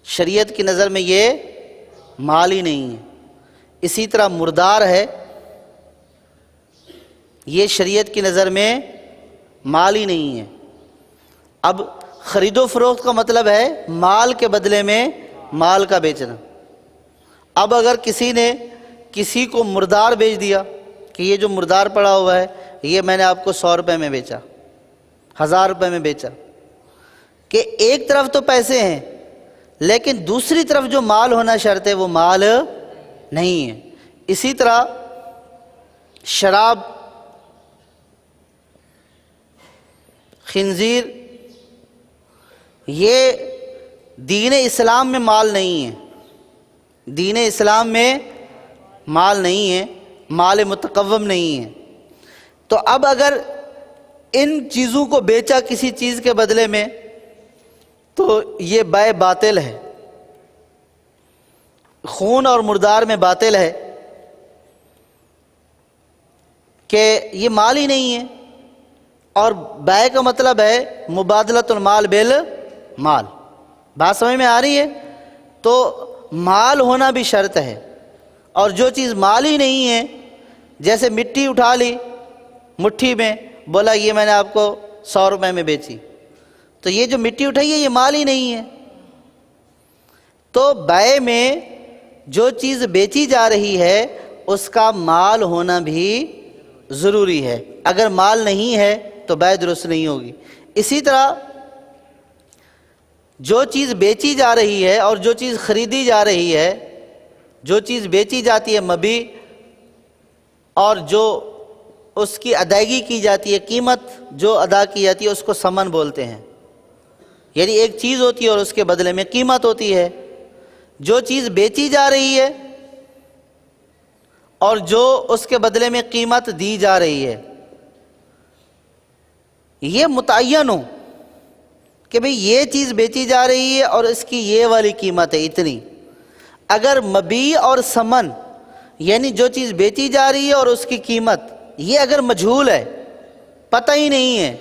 شریعت کی نظر میں یہ مال ہی نہیں ہے۔ اسی طرح مردار ہے، یہ شریعت کی نظر میں مال ہی نہیں ہے۔ اب خرید و فروخت کا مطلب ہے مال کے بدلے میں مال کا بیچنا۔ اب اگر کسی نے کسی کو مردار بیچ دیا کہ یہ جو مردار پڑا ہوا ہے یہ میں نے آپ کو 100 روپے میں بیچا، 1000 روپے میں بیچا، کہ ایک طرف تو پیسے ہیں لیکن دوسری طرف جو مال ہونا شرط ہے وہ مال نہیں ہے۔ اسی طرح شراب، خنزیر، یہ دین اسلام میں مال نہیں ہے، دین اسلام میں مال نہیں ہے، مال متقوم نہیں ہے۔ تو اب اگر ان چیزوں کو بیچا کسی چیز کے بدلے میں تو یہ بے باطل ہے، خون اور مردار میں باطل ہے کہ یہ مال ہی نہیں ہے، اور بے کا مطلب ہے مبادلۃ المال بالمال۔ بات سمجھ میں آ رہی ہے؟ تو مال ہونا بھی شرط ہے، اور جو چیز مال ہی نہیں ہے، جیسے مٹی اٹھا لی مٹھی میں، بولا یہ میں نے آپ کو 100 روپے میں بیچی، تو یہ جو مٹی اٹھائی ہے یہ مال ہی نہیں ہے۔ تو بیع میں جو چیز بیچی جا رہی ہے اس کا مال ہونا بھی ضروری ہے، اگر مال نہیں ہے تو بیع درست نہیں ہوگی۔ اسی طرح جو چیز بیچی جا رہی ہے اور جو چیز خریدی جا رہی ہے، جو چیز بیچی جاتی ہے مبیع، اور جو اس کی ادائیگی کی جاتی ہے، قیمت جو ادا کی جاتی ہے اس کو ثمن بولتے ہیں، یعنی ایک چیز ہوتی ہے اور اس کے بدلے میں قیمت ہوتی ہے۔ جو چیز بیچی جا رہی ہے اور جو اس کے بدلے میں قیمت دی جا رہی ہے، یہ متعین ہو کہ بھئی یہ چیز بیچی جا رہی ہے اور اس کی یہ والی قیمت ہے اتنی۔ اگر مبیع اور ثمن یعنی جو چیز بیچی جا رہی ہے اور اس کی قیمت یہ اگر مجہول ہے، پتہ ہی نہیں ہے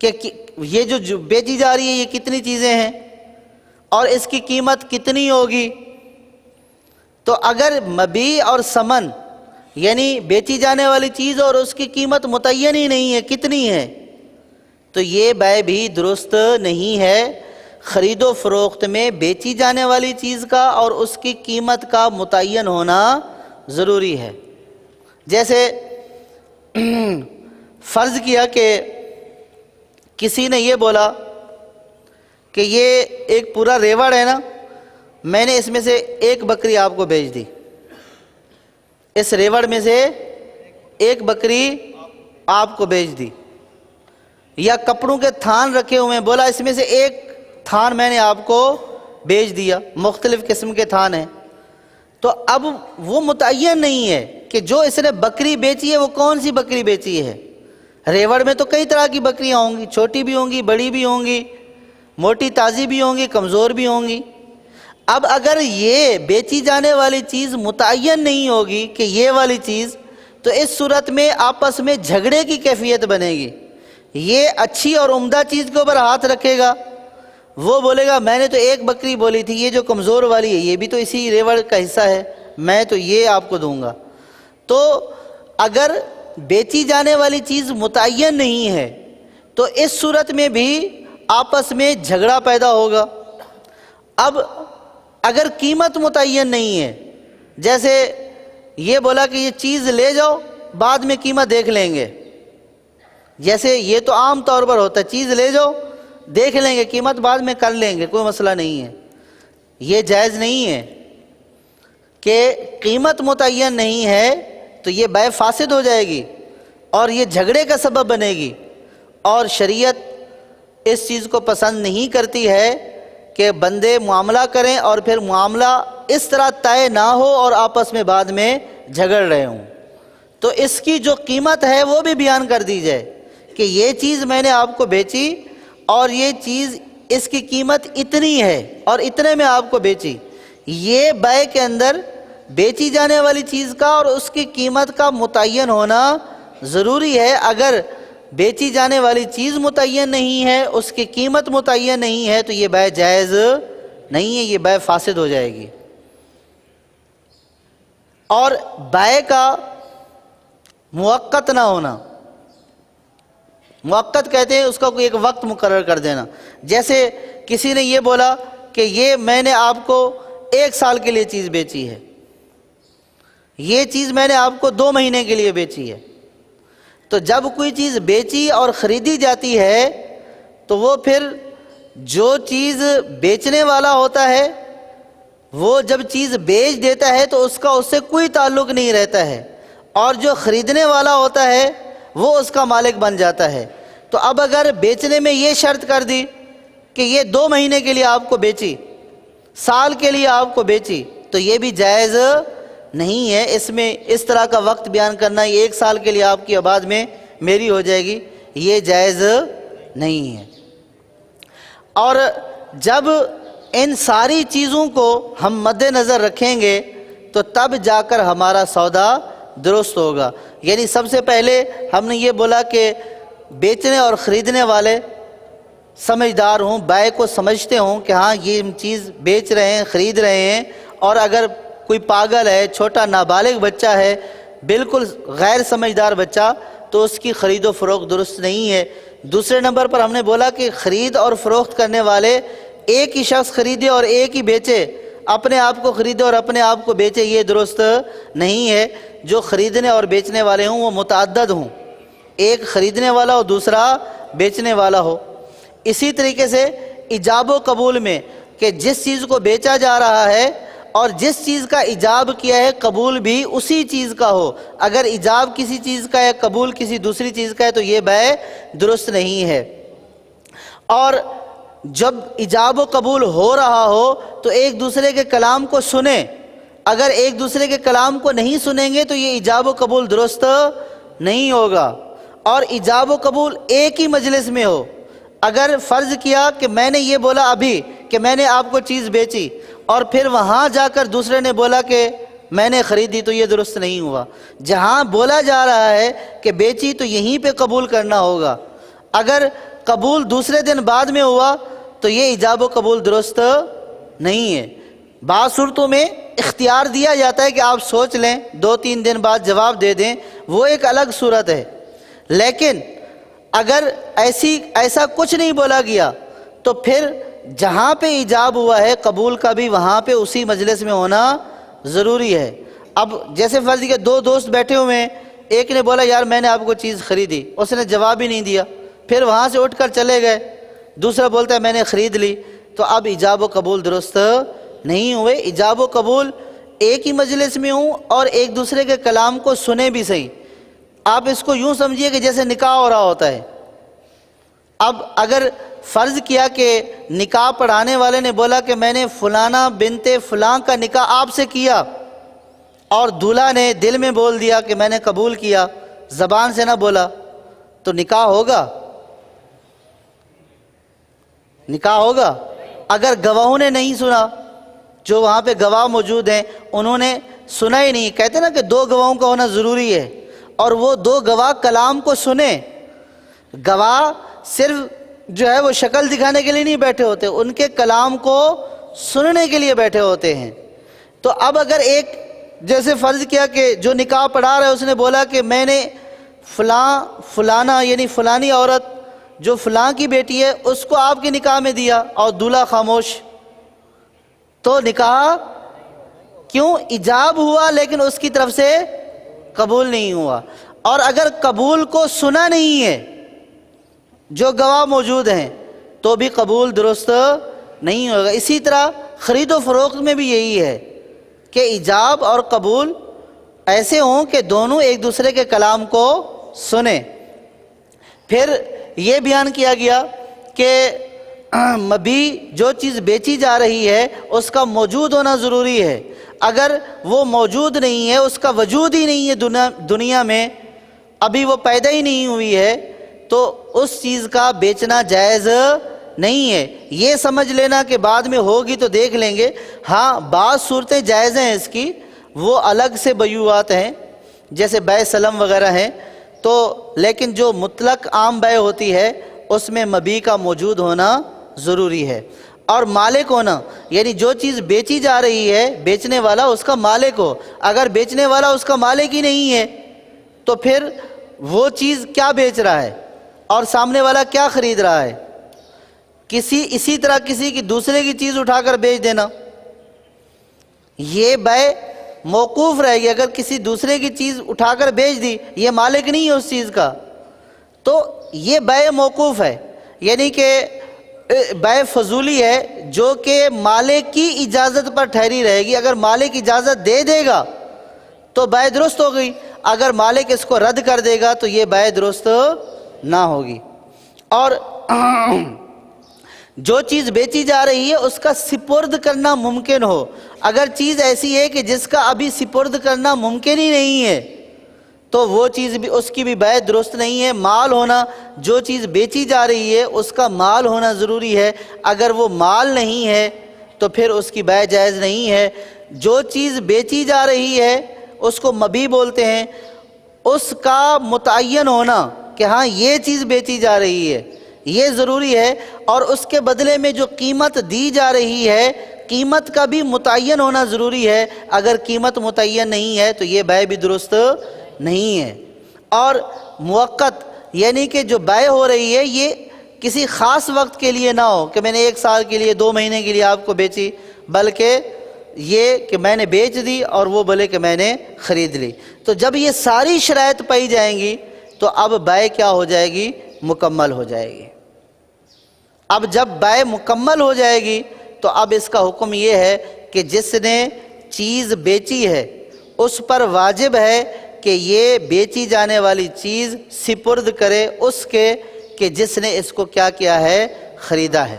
کہ یہ جو بیچی جا رہی ہے یہ کتنی چیزیں ہیں اور اس کی قیمت کتنی ہوگی، تو اگر مبیع اور ثمن یعنی بیچی جانے والی چیز اور اس کی قیمت متعین ہی نہیں ہے کتنی ہے، تو یہ بیع بھی درست نہیں ہے۔ خرید و فروخت میں بیچی جانے والی چیز کا اور اس کی قیمت کا متعین ہونا ضروری ہے۔ جیسے فرض کیا کہ کسی نے یہ بولا کہ یہ ایک پورا ریوڑ ہے نا، میں نے اس میں سے ایک بکری آپ کو بیچ دی، اس ریوڑ میں سے ایک بکری آپ کو بیچ دی، یا کپڑوں کے تھان رکھے ہوئے ہیں، بولا اس میں سے ایک تھان میں نے آپ کو بیچ دیا، مختلف قسم کے تھان ہیں، تو اب وہ متعین نہیں ہے کہ جو اس نے بکری بیچی ہے وہ کون سی بکری بیچی ہے۔ ریوڑ میں تو کئی طرح کی بکریاں ہوں گی، چھوٹی بھی ہوں گی، بڑی بھی ہوں گی، موٹی تازی بھی ہوں گی، کمزور بھی ہوں گی۔ اب اگر یہ بیچی جانے والی چیز متعین نہیں ہوگی کہ یہ والی چیز، تو اس صورت میں آپس میں جھگڑے کی کیفیت بنے گی۔ یہ اچھی اور عمدہ چیز کے اوپر ہاتھ رکھے گا، وہ بولے گا میں نے تو ایک بکری بولی تھی، یہ جو کمزور والی ہے یہ بھی تو اسی ریوڑ کا حصہ ہے، میں تو یہ آپ کو دوں گا۔ تو اگر بیچی جانے والی چیز متعین نہیں ہے تو اس صورت میں بھی آپس میں جھگڑا پیدا ہوگا۔ اب اگر قیمت متعین نہیں ہے، جیسے یہ بولا کہ یہ چیز لے جاؤ بعد میں قیمت دیکھ لیں گے، جیسے یہ تو عام طور پر ہوتا ہے، چیز لے جاؤ دیکھ لیں گے قیمت بعد میں کر لیں گے، کوئی مسئلہ نہیں ہے، یہ جائز نہیں ہے کہ قیمت متعین نہیں ہے تو یہ بیع فاسد ہو جائے گی اور یہ جھگڑے کا سبب بنے گی، اور شریعت اس چیز کو پسند نہیں کرتی ہے کہ بندے معاملہ کریں اور پھر معاملہ اس طرح طے نہ ہو اور آپس میں بعد میں جھگڑ رہے ہوں۔ تو اس کی جو قیمت ہے وہ بھی بیان کر دی جائے کہ یہ چیز میں نے آپ کو بیچی اور یہ چیز اس کی قیمت اتنی ہے اور اتنے میں آپ کو بیچی۔ یہ بیع کے اندر بیچی جانے والی چیز کا اور اس کی قیمت کا متعین ہونا ضروری ہے۔ اگر بیچی جانے والی چیز متعین نہیں ہے، اس کی قیمت متعین نہیں ہے، تو یہ بیع جائز نہیں ہے، یہ بیع فاسد ہو جائے گی۔ اور بیع کا موقت نہ ہونا، موقت کہتے ہیں اس کا کوئی ایک وقت مقرر کر دینا۔ جیسے کسی نے یہ بولا کہ یہ میں نے آپ کو 1 سال کے لیے چیز بیچی ہے، یہ چیز میں نے آپ کو 2 مہینے کے لیے بیچی ہے، تو جب کوئی چیز بیچی اور خریدی جاتی ہے تو وہ پھر جو چیز بیچنے والا ہوتا ہے وہ جب چیز بیچ دیتا ہے تو اس کا اس سے کوئی تعلق نہیں رہتا ہے، اور جو خریدنے والا ہوتا ہے وہ اس کا مالک بن جاتا ہے۔ تو اب اگر بیچنے میں یہ شرط کر دی کہ یہ 2 مہینے کے لیے آپ کو بیچی، سال کے لیے آپ کو بیچی، تو یہ بھی جائز نہیں ہے۔ اس میں اس طرح کا وقت بیان کرنا، یہ 1 سال کے لیے آپ کی بعد میں میری ہو جائے گی، یہ جائز نہیں ہے۔ اور جب ان ساری چیزوں کو ہم مد نظر رکھیں گے تو تب جا کر ہمارا سودا درست ہوگا۔ یعنی سب سے پہلے ہم نے یہ بولا کہ بیچنے اور خریدنے والے سمجھدار ہوں، بیع کو سمجھتے ہوں کہ ہاں یہ چیز بیچ رہے ہیں، خرید رہے ہیں، اور اگر کوئی پاگل ہے، چھوٹا نابالغ بچہ ہے، بالکل غیر سمجھدار بچہ، تو اس کی خرید و فروخت درست نہیں ہے۔ دوسرے نمبر پر ہم نے بولا کہ خرید اور فروخت کرنے والے ایک ہی شخص خریدے اور ایک ہی بیچے، اپنے آپ کو خریدے اور اپنے آپ کو بیچے، یہ درست نہیں ہے۔ جو خریدنے اور بیچنے والے ہوں وہ متعدد ہوں، ایک خریدنے والا اور دوسرا بیچنے والا ہو۔ اسی طریقے سے ایجاب و قبول میں کہ جس چیز کو بیچا جا رہا ہے اور جس چیز کا ایجاب کیا ہے قبول بھی اسی چیز کا ہو۔ اگر ایجاب کسی چیز کا ہے، قبول کسی دوسری چیز کا ہے، تو یہ بیع درست نہیں ہے۔ اور جب ایجاب و قبول ہو رہا ہو تو ایک دوسرے کے کلام کو سنیں، اگر ایک دوسرے کے کلام کو نہیں سنیں گے تو یہ ایجاب و قبول درست نہیں ہوگا۔ اور ایجاب و قبول ایک ہی مجلس میں ہو، اگر فرض کیا کہ میں نے یہ بولا ابھی کہ میں نے آپ کو چیز بیچی اور پھر وہاں جا کر دوسرے نے بولا کہ میں نے خریدی، تو یہ درست نہیں ہوا۔ جہاں بولا جا رہا ہے کہ بیچی تو یہیں پہ قبول کرنا ہوگا، اگر قبول دوسرے دن بعد میں ہوا تو یہ ایجاب و قبول درست نہیں ہے۔ بعض صورتوں میں اختیار دیا جاتا ہے کہ آپ سوچ لیں، 2-3 دن بعد جواب دے دیں، وہ ایک الگ صورت ہے۔ لیکن اگر ایسا کچھ نہیں بولا گیا تو پھر جہاں پہ ایجاب ہوا ہے قبول کا بھی وہاں پہ اسی مجلس میں ہونا ضروری ہے۔ اب جیسے فرض کہ 2 دوست بیٹھے ہوئے ہیں، ایک نے بولا یار میں نے آپ کو چیز خریدی، اس نے جواب ہی نہیں دیا، پھر وہاں سے اٹھ کر چلے گئے، دوسرا بولتا ہے میں نے خرید لی، تو اب ایجاب و قبول درست نہیں ہوئے۔ ایجاب و قبول ایک ہی مجلس میں ہوں اور ایک دوسرے کے کلام کو سنیں بھی صحیح۔ آپ اس کو یوں سمجھیے کہ جیسے نکاح ہو رہا ہوتا ہے۔ اب اگر فرض کیا کہ نکاح پڑھانے والے نے بولا کہ میں نے فلانا بنت فلاں کا نکاح آپ سے کیا، اور دولہا نے دل میں بول دیا کہ میں نے قبول کیا، زبان سے نہ بولا، تو نکاح ہوگا؟ نکاح ہوگا؟ اگر گواہوں نے نہیں سنا، جو وہاں پہ گواہ موجود ہیں انہوں نے سنا ہی نہیں، کہتے نا کہ 2 گواہوں کا ہونا ضروری ہے، اور وہ 2 گواہ کلام کو سنیں۔ گواہ صرف جو ہے وہ شکل دکھانے کے لیے نہیں بیٹھے ہوتے، ان کے کلام کو سننے کے لیے بیٹھے ہوتے ہیں۔ تو اب اگر ایک جیسے فرض کیا کہ جو نکاح پڑھا رہا ہے اس نے بولا کہ میں نے فلانا یعنی فلانی عورت جو فلاں کی بیٹی ہے اس کو آپ کے نکاح میں دیا، اور دولہا خاموش، تو نکاح کیوں؟ ایجاب ہوا لیکن اس کی طرف سے قبول نہیں ہوا۔ اور اگر قبول کو سنا نہیں ہے جو گواہ موجود ہیں تو بھی قبول درست نہیں ہوگا۔ اسی طرح خرید و فروخت میں بھی یہی ہے کہ ایجاب اور قبول ایسے ہوں کہ دونوں ایک دوسرے کے کلام کو سنیں۔ پھر یہ بیان کیا گیا کہ مبی جو چیز بیچی جا رہی ہے اس کا موجود ہونا ضروری ہے۔ اگر وہ موجود نہیں ہے، اس کا وجود ہی نہیں ہے دنیا میں، ابھی وہ پیدا ہی نہیں ہوئی ہے، تو اس چیز کا بیچنا جائز نہیں ہے۔ یہ سمجھ لینا کہ بعد میں ہوگی تو دیکھ لیں گے، ہاں بعض صورتیں جائز ہیں اس کی، وہ الگ سے بیوعات ہیں جیسے بیع سلم وغیرہ ہیں، تو لیکن جو مطلق عام بیع ہوتی ہے اس میں مبیع کا موجود ہونا ضروری ہے۔ اور مالک ہونا، یعنی جو چیز بیچی جا رہی ہے بیچنے والا اس کا مالک ہو۔ اگر بیچنے والا اس کا مالک ہی نہیں ہے تو پھر وہ چیز کیا بیچ رہا ہے اور سامنے والا کیا خرید رہا ہے؟ اسی طرح کسی کی دوسرے کی چیز اٹھا کر بیچ دینا، یہ بیع موقوف رہے گی۔ اگر کسی دوسرے کی چیز اٹھا کر بیچ دی، یہ مالک نہیں ہے اس چیز کا، تو یہ بیع موقوف ہے، یعنی کہ بیع فضولی ہے جو کہ مالک کی اجازت پر ٹھہری رہے گی۔ اگر مالک اجازت دے دے گا تو بیع درست ہو گئی، اگر مالک اس کو رد کر دے گا تو یہ بیع درست نہ ہوگی۔ اور جو چیز بیچی جا رہی ہے اس کا سپرد کرنا ممکن ہو، اگر چیز ایسی ہے کہ جس کا ابھی سپرد کرنا ممکن ہی نہیں ہے تو وہ چیز بھی، اس کی بھی بیع درست نہیں ہے۔ مال ہونا، جو چیز بیچی جا رہی ہے اس کا مال ہونا ضروری ہے، اگر وہ مال نہیں ہے تو پھر اس کی بیع جائز نہیں ہے۔ جو چیز بیچی جا رہی ہے اس کو مبیع بولتے ہیں، اس کا متعین ہونا کہ ہاں یہ چیز بیچی جا رہی ہے یہ ضروری ہے، اور اس کے بدلے میں جو قیمت دی جا رہی ہے قیمت کا بھی متعین ہونا ضروری ہے۔ اگر قیمت متعین نہیں ہے تو یہ بیع بھی درست نہیں ہے۔ اور موقت یعنی کہ جو بائع ہو رہی ہے یہ کسی خاص وقت کے لیے نہ ہو کہ میں نے 1 سال کے لیے 2 مہینے کے لیے آپ کو بیچی، بلکہ یہ کہ میں نے بیچ دی اور وہ بولے کہ میں نے خرید لی۔ تو جب یہ ساری شرائط پائی جائیں گی تو اب بائع کیا ہو جائے گی؟ مکمل ہو جائے گی۔ اب جب بائع مکمل ہو جائے گی تو اب اس کا حکم یہ ہے کہ جس نے چیز بیچی ہے اس پر واجب ہے کہ یہ بیچی جانے والی چیز سپرد کرے اس کے کہ جس نے اس کو کیا کیا ہے؟ خریدا ہے،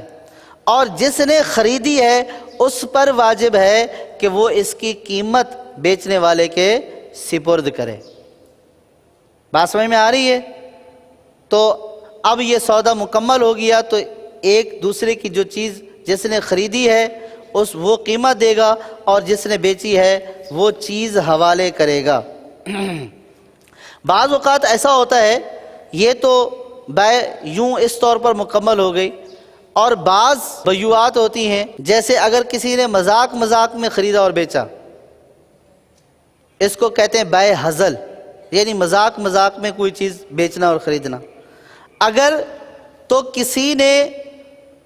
اور جس نے خریدی ہے اس پر واجب ہے کہ وہ اس کی قیمت بیچنے والے کے سپرد کرے۔ بات سمجھ میں آ رہی ہے؟ تو اب یہ سودا مکمل ہو گیا تو ایک دوسرے کی جو چیز جس نے خریدی ہے وہ قیمت دے گا اور جس نے بیچی ہے وہ چیز حوالے کرے گا۔ بعض اوقات ایسا ہوتا ہے یہ تو بائع یوں اس طور پر مکمل ہو گئی، اور بعض بیعات ہوتی ہیں جیسے اگر کسی نے مذاق میں خریدا اور بیچا، اس کو کہتے ہیں بائع ہزل، یعنی مذاق میں کوئی چیز بیچنا اور خریدنا۔ اگر تو کسی نے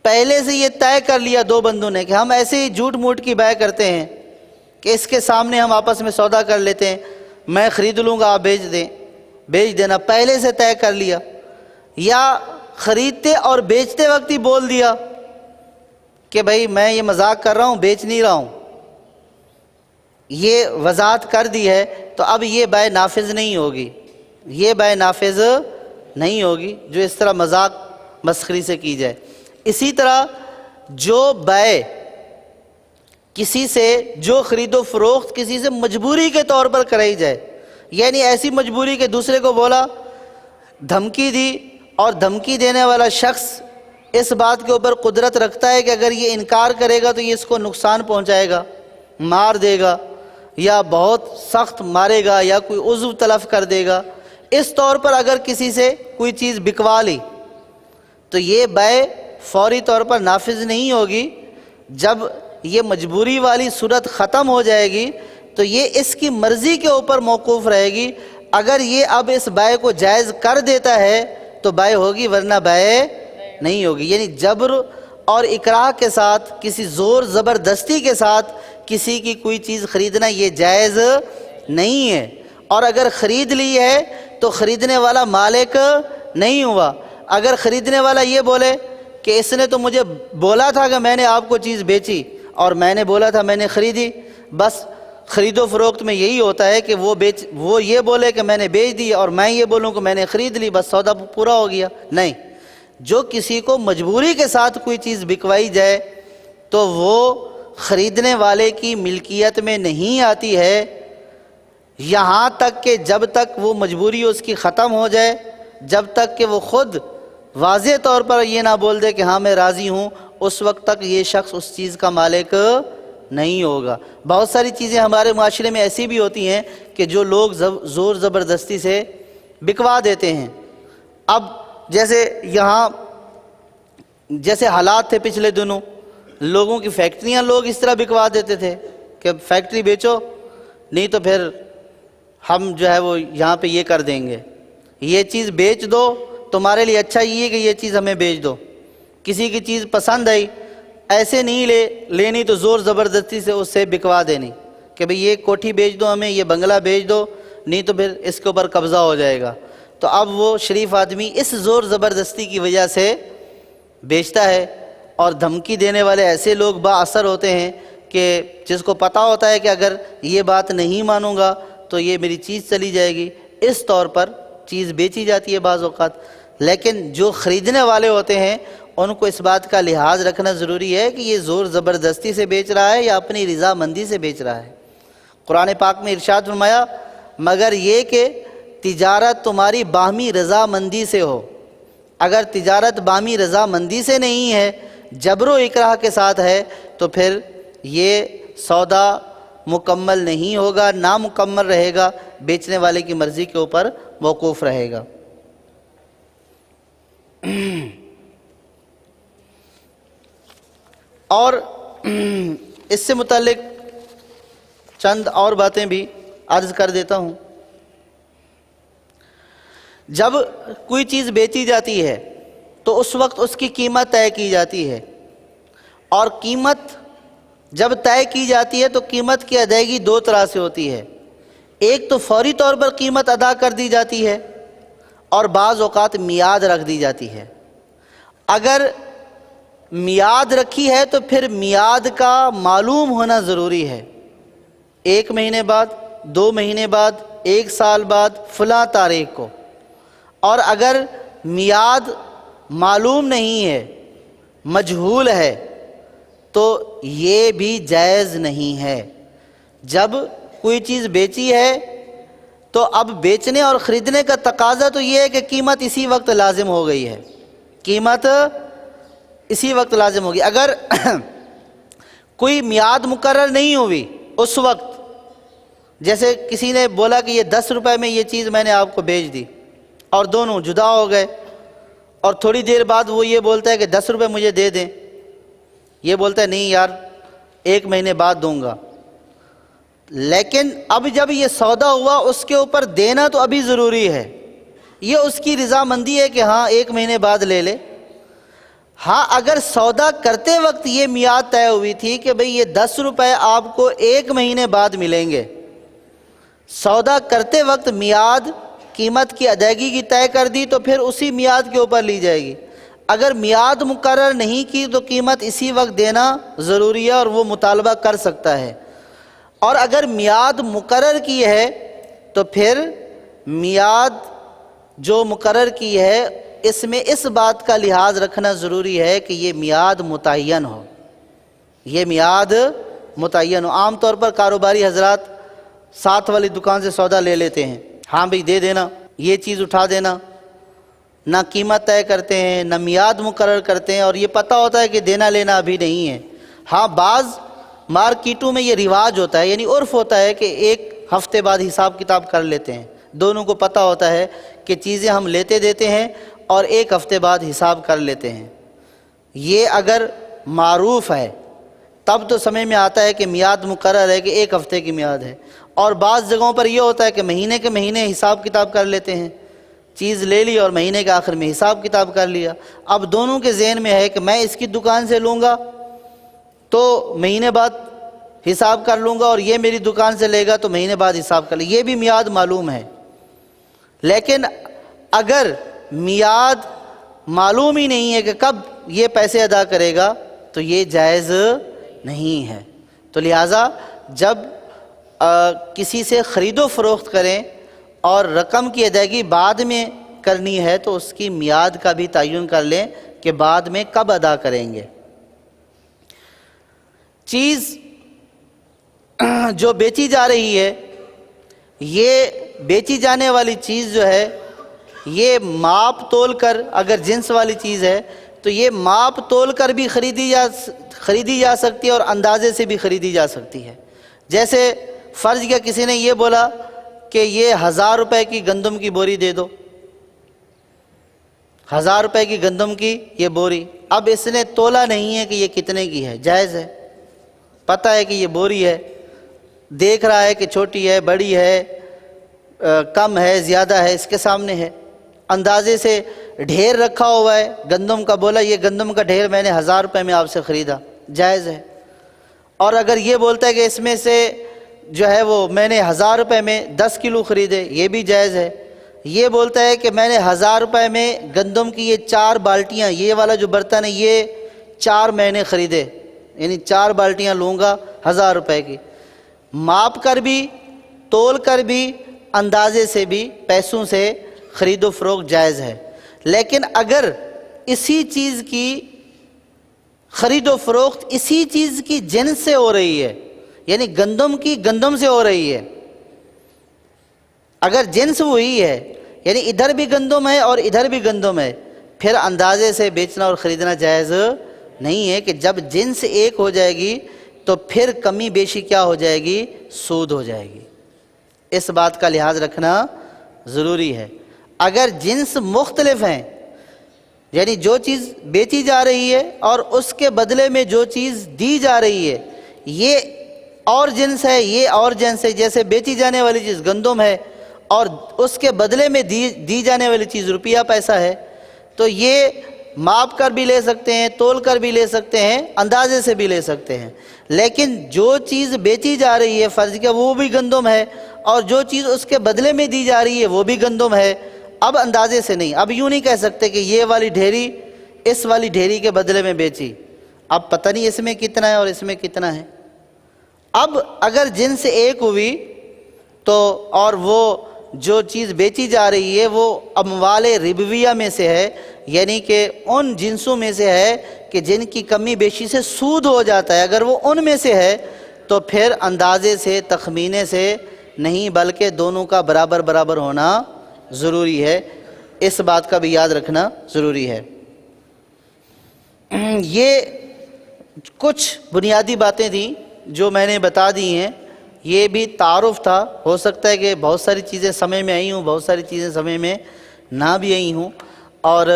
پہلے سے یہ طے کر لیا 2 بندوں نے کہ ہم ایسے ہی جھوٹ موٹ کی بائع کرتے ہیں کہ اس کے سامنے ہم آپس میں سودا کر لیتے ہیں، میں خرید لوں گا آپ بیچ دینا، پہلے سے طے کر لیا، یا خریدتے اور بیچتے وقت ہی بول دیا کہ بھائی میں یہ مذاق کر رہا ہوں، بیچ نہیں رہا ہوں، یہ وضاحت کر دی ہے، تو اب یہ بائع نافذ نہیں ہوگی، یہ بائع نافذ نہیں ہوگی جو اس طرح مذاق مسخری سے کی جائے۔ اسی طرح جو بائع کسی سے جو خرید و فروخت کسی سے مجبوری کے طور پر کرائی جائے، یعنی ایسی مجبوری کہ دوسرے کو بولا، دھمکی دی، اور دھمکی دینے والا شخص اس بات کے اوپر قدرت رکھتا ہے کہ اگر یہ انکار کرے گا تو یہ اس کو نقصان پہنچائے گا، مار دے گا یا بہت سخت مارے گا یا کوئی عضو تلف کر دے گا، اس طور پر اگر کسی سے کوئی چیز بکوا لی تو یہ بائع فوری طور پر نافذ نہیں ہوگی۔ جب یہ مجبوری والی صورت ختم ہو جائے گی تو یہ اس کی مرضی کے اوپر موقوف رہے گی، اگر یہ اب اس بائع کو جائز کر دیتا ہے تو بائع ہوگی، ورنہ بائع نہیں ہوگی۔ یعنی جبر اور اکراہ کے ساتھ، کسی زور زبردستی کے ساتھ کسی کی کوئی چیز خریدنا یہ جائز نہیں ہے، اور اگر خرید لی ہے تو خریدنے والا مالک نہیں ہوا۔ اگر خریدنے والا یہ بولے کہ اس نے تو مجھے بولا تھا کہ میں نے آپ کو چیز بیچی اور میں نے بولا تھا میں نے خریدی، بس خرید و فروخت میں یہی ہوتا ہے کہ وہ یہ بولے کہ میں نے بیچ دی اور میں یہ بولوں کہ میں نے خرید لی، بس سودا پورا ہو گیا۔ نہیں، جو کسی کو مجبوری کے ساتھ کوئی چیز بکوائی جائے تو وہ خریدنے والے کی ملکیت میں نہیں آتی ہے، یہاں تک کہ جب تک وہ مجبوری اس کی ختم ہو جائے، جب تک کہ وہ خود واضح طور پر یہ نہ بول دے کہ ہاں میں راضی ہوں، اس وقت تک یہ شخص اس چیز کا مالک نہیں ہوگا۔ بہت ساری چیزیں ہمارے معاشرے میں ایسی بھی ہوتی ہیں کہ جو لوگ زور زبردستی سے بکوا دیتے ہیں۔ اب جیسے حالات تھے پچھلے دنوں، لوگوں کی فیکٹریاں لوگ اس طرح بکوا دیتے تھے کہ فیکٹری بیچو، نہیں تو پھر ہم جو ہے وہ یہاں پہ یہ کر دیں گے، یہ چیز بیچ دو، تمہارے لیے اچھا یہ ہے کہ یہ چیز ہمیں بیچ دو۔ کسی کی چیز پسند آئی، ایسے نہیں لینی تو زور زبردستی سے اس سے بکوا دینی کہ بھئی یہ کوٹھی بیچ دو ہمیں، یہ بنگلہ بیچ دو، نہیں تو پھر اس کے اوپر قبضہ ہو جائے گا۔ تو اب وہ شریف آدمی اس زور زبردستی کی وجہ سے بیچتا ہے، اور دھمکی دینے والے ایسے لوگ با اثر ہوتے ہیں کہ جس کو پتہ ہوتا ہے کہ اگر یہ بات نہیں مانوں گا تو یہ میری چیز چلی جائے گی، اس طور پر چیز بیچی جاتی ہے بعض اوقات۔ لیکن جو خریدنے والے ہوتے ہیں ان کو اس بات کا لحاظ رکھنا ضروری ہے کہ یہ زور زبردستی سے بیچ رہا ہے یا اپنی رضامندی سے بیچ رہا ہے۔ قرآن پاک میں ارشاد فرمایا مگر یہ کہ تجارت تمہاری باہمی رضامندی سے ہو۔ اگر تجارت باہمی رضامندی سے نہیں ہے، جبر و اکراہ کے ساتھ ہے، تو پھر یہ سودا مکمل نہیں ہوگا، نامکمل رہے گا، بیچنے والے کی مرضی کے اوپر موقوف رہے گا۔ اور اس سے متعلق چند اور باتیں بھی عرض کر دیتا ہوں۔ جب کوئی چیز بیچی جاتی ہے تو اس وقت اس کی قیمت طے کی جاتی ہے، اور قیمت جب طے کی جاتی ہے تو قیمت کی ادائیگی دو طرح سے ہوتی ہے۔ ایک تو فوری طور پر قیمت ادا کر دی جاتی ہے، اور بعض اوقات میعاد رکھ دی جاتی ہے۔ اگر میعاد رکھی ہے تو پھر میعاد کا معلوم ہونا ضروری ہے، 1 مہینے بعد، 2 مہینے بعد، 1 سال بعد، فلاں تاریخ کو۔ اور اگر میعاد معلوم نہیں ہے، مجہول ہے، تو یہ بھی جائز نہیں ہے۔ جب کوئی چیز بیچی ہے تو اب بیچنے اور خریدنے کا تقاضا تو یہ ہے کہ قیمت اسی وقت لازم ہو گئی ہے، قیمت اسی وقت لازم ہوگی۔ اگر کوئی میعاد مقرر نہیں ہوئی اس وقت، جیسے کسی نے بولا کہ یہ 10 روپے میں یہ چیز میں نے آپ کو بیچ دی، اور دونوں جدا ہو گئے، اور تھوڑی دیر بعد وہ یہ بولتا ہے کہ 10 روپے مجھے دے دیں، یہ بولتا ہے نہیں یار 1 مہینے بعد دوں گا، لیکن اب جب یہ سودا ہوا اس کے اوپر دینا تو ابھی ضروری ہے، یہ اس کی رضامندی ہے کہ ہاں 1 مہینے بعد لے لے۔ ہاں اگر سودا کرتے وقت یہ میعاد طے ہوئی تھی کہ بھئی یہ 10 روپے آپ کو 1 مہینے بعد ملیں گے، سودا کرتے وقت میعاد قیمت کی ادائیگی کی طے کر دی تو پھر اسی میعاد کے اوپر لی جائے گی۔ اگر میعاد مقرر نہیں کی تو قیمت اسی وقت دینا ضروری ہے اور وہ مطالبہ کر سکتا ہے، اور اگر میعاد مقرر کی ہے تو پھر میعاد جو مقرر کی ہے اس میں اس بات کا لحاظ رکھنا ضروری ہے کہ یہ میعاد متعین ہو، یہ میعاد متعین ہو۔ عام طور پر کاروباری حضرات ساتھ والی دکان سے سودا لے لیتے ہیں، ہاں بھئی دے دینا، یہ چیز اٹھا دینا، نہ قیمت طے کرتے ہیں نہ میعاد مقرر کرتے ہیں، اور یہ پتہ ہوتا ہے کہ دینا لینا ابھی نہیں ہے۔ ہاں بعض مارکیٹوں میں یہ رواج ہوتا ہے، یعنی عرف ہوتا ہے کہ 1 ہفتے بعد حساب کتاب کر لیتے ہیں، دونوں کو پتہ ہوتا ہے کہ چیزیں ہم لیتے دیتے ہیں اور 1 ہفتے بعد حساب کر لیتے ہیں۔ یہ اگر معروف ہے تب تو سمجھ میں آتا ہے کہ میعاد مقرر ہے کہ 1 ہفتے کی میعاد ہے، اور بعض جگہوں پر یہ ہوتا ہے کہ مہینے کے مہینے حساب کتاب کر لیتے ہیں، چیز لے لی اور مہینے کے آخر میں حساب کتاب کر لیا۔ اب دونوں کے ذہن میں ہے کہ میں اس کی دکان سے لوں گا تو مہینے بعد حساب کر لوں گا، اور یہ میری دکان سے لے گا تو مہینے بعد حساب کر لے، یہ بھی میعاد معلوم ہے۔ لیکن اگر میعاد معلوم ہی نہیں ہے کہ کب یہ پیسے ادا کرے گا تو یہ جائز نہیں ہے۔ تو لہٰذا جب کسی سے خرید و فروخت کریں اور رقم کی ادائیگی بعد میں کرنی ہے تو اس کی میعاد کا بھی تعین کر لیں کہ بعد میں کب ادا کریں گے۔ چیز جو بیچی جا رہی ہے، یہ بیچی جانے والی چیز جو ہے یہ ماپ تول کر، اگر جنس والی چیز ہے تو یہ ماپ تول کر بھی خریدی جا سکتی ہے اور اندازے سے بھی خریدی جا سکتی ہے۔ جیسے فرض کیا کسی نے یہ بولا کہ یہ 1000 روپے کی گندم کی بوری دے دو، 1000 روپے کی گندم کی یہ بوری، اب اس نے تولا نہیں ہے کہ یہ کتنے کی ہے، جائز ہے، پتہ ہے کہ یہ بوری ہے، دیکھ رہا ہے کہ چھوٹی ہے، بڑی ہے، کم ہے، زیادہ ہے، اس کے سامنے ہے، اندازے سے ڈھیر رکھا ہوا ہے گندم کا، بولا یہ گندم کا ڈھیر میں نے 1000 روپے میں آپ سے خریدا، جائز ہے۔ اور اگر یہ بولتا ہے کہ اس میں سے جو ہے وہ میں نے 1000 روپے میں 10 کلو خریدے، یہ بھی جائز ہے۔ یہ بولتا ہے کہ میں نے 1000 روپے میں گندم کی یہ 4 بالٹیاں، یہ والا جو برتن ہے یہ 4 میں نے خریدے، یعنی 4 بالٹیاں لوں گا 1000 روپے کی، ماپ کر بھی تول کر بھی اندازے سے بھی پیسوں سے خرید و فروخت جائز ہے۔ لیکن اگر اسی چیز کی خرید و فروخت اسی چیز کی جنس سے ہو رہی ہے، یعنی گندم کی گندم سے ہو رہی ہے، اگر جنس وہی ہے، یعنی ادھر بھی گندم ہے اور ادھر بھی گندم ہے، پھر اندازے سے بیچنا اور خریدنا جائز نہیں ہے۔ کہ جب جنس ایک ہو جائے گی تو پھر کمی بیشی کیا ہو جائے گی؟ سود ہو جائے گی۔ اس بات کا لحاظ رکھنا ضروری ہے۔ اگر جنس مختلف ہیں، یعنی جو چیز بیچی جا رہی ہے اور اس کے بدلے میں جو چیز دی جا رہی ہے یہ اور جنس ہے، یہ اور جنس ہے، جیسے بیچی جانے والی چیز گندم ہے اور اس کے بدلے میں دی جانے والی چیز روپیہ پیسہ ہے، تو یہ ماپ کر بھی لے سکتے ہیں، تول کر بھی لے سکتے ہیں، اندازے سے بھی لے سکتے ہیں۔ لیکن جو چیز بیچی جا رہی ہے فرض کیا وہ بھی گندم ہے، اور جو چیز اس کے بدلے میں دی جا رہی ہے وہ بھی گندم ہے۔ اب اندازے سے نہیں، اب یوں نہیں کہہ سکتے کہ یہ والی ڈھیری اس والی ڈھیری کے بدلے میں بیچی، اب پتہ نہیں اس میں کتنا ہے اور اس میں کتنا ہے۔ اب اگر جنس ایک ہوئی تو اور وہ جو چیز بیچی جا رہی ہے وہ اموال ربویہ میں سے ہے، یعنی کہ ان جنسوں میں سے ہے کہ جن کی کمی بیشی سے سود ہو جاتا ہے، اگر وہ ان میں سے ہے تو پھر اندازے سے تخمینے سے نہیں بلکہ دونوں کا برابر برابر ہونا ضروری ہے۔ اس بات کا بھی یاد رکھنا ضروری ہے۔ یہ کچھ بنیادی باتیں تھیں جو میں نے بتا دی ہیں، یہ بھی تعارف تھا۔ ہو سکتا ہے کہ بہت ساری چیزیں سمجھ میں آئی ہوں، بہت ساری چیزیں سمجھ میں نہ بھی آئی ہوں، اور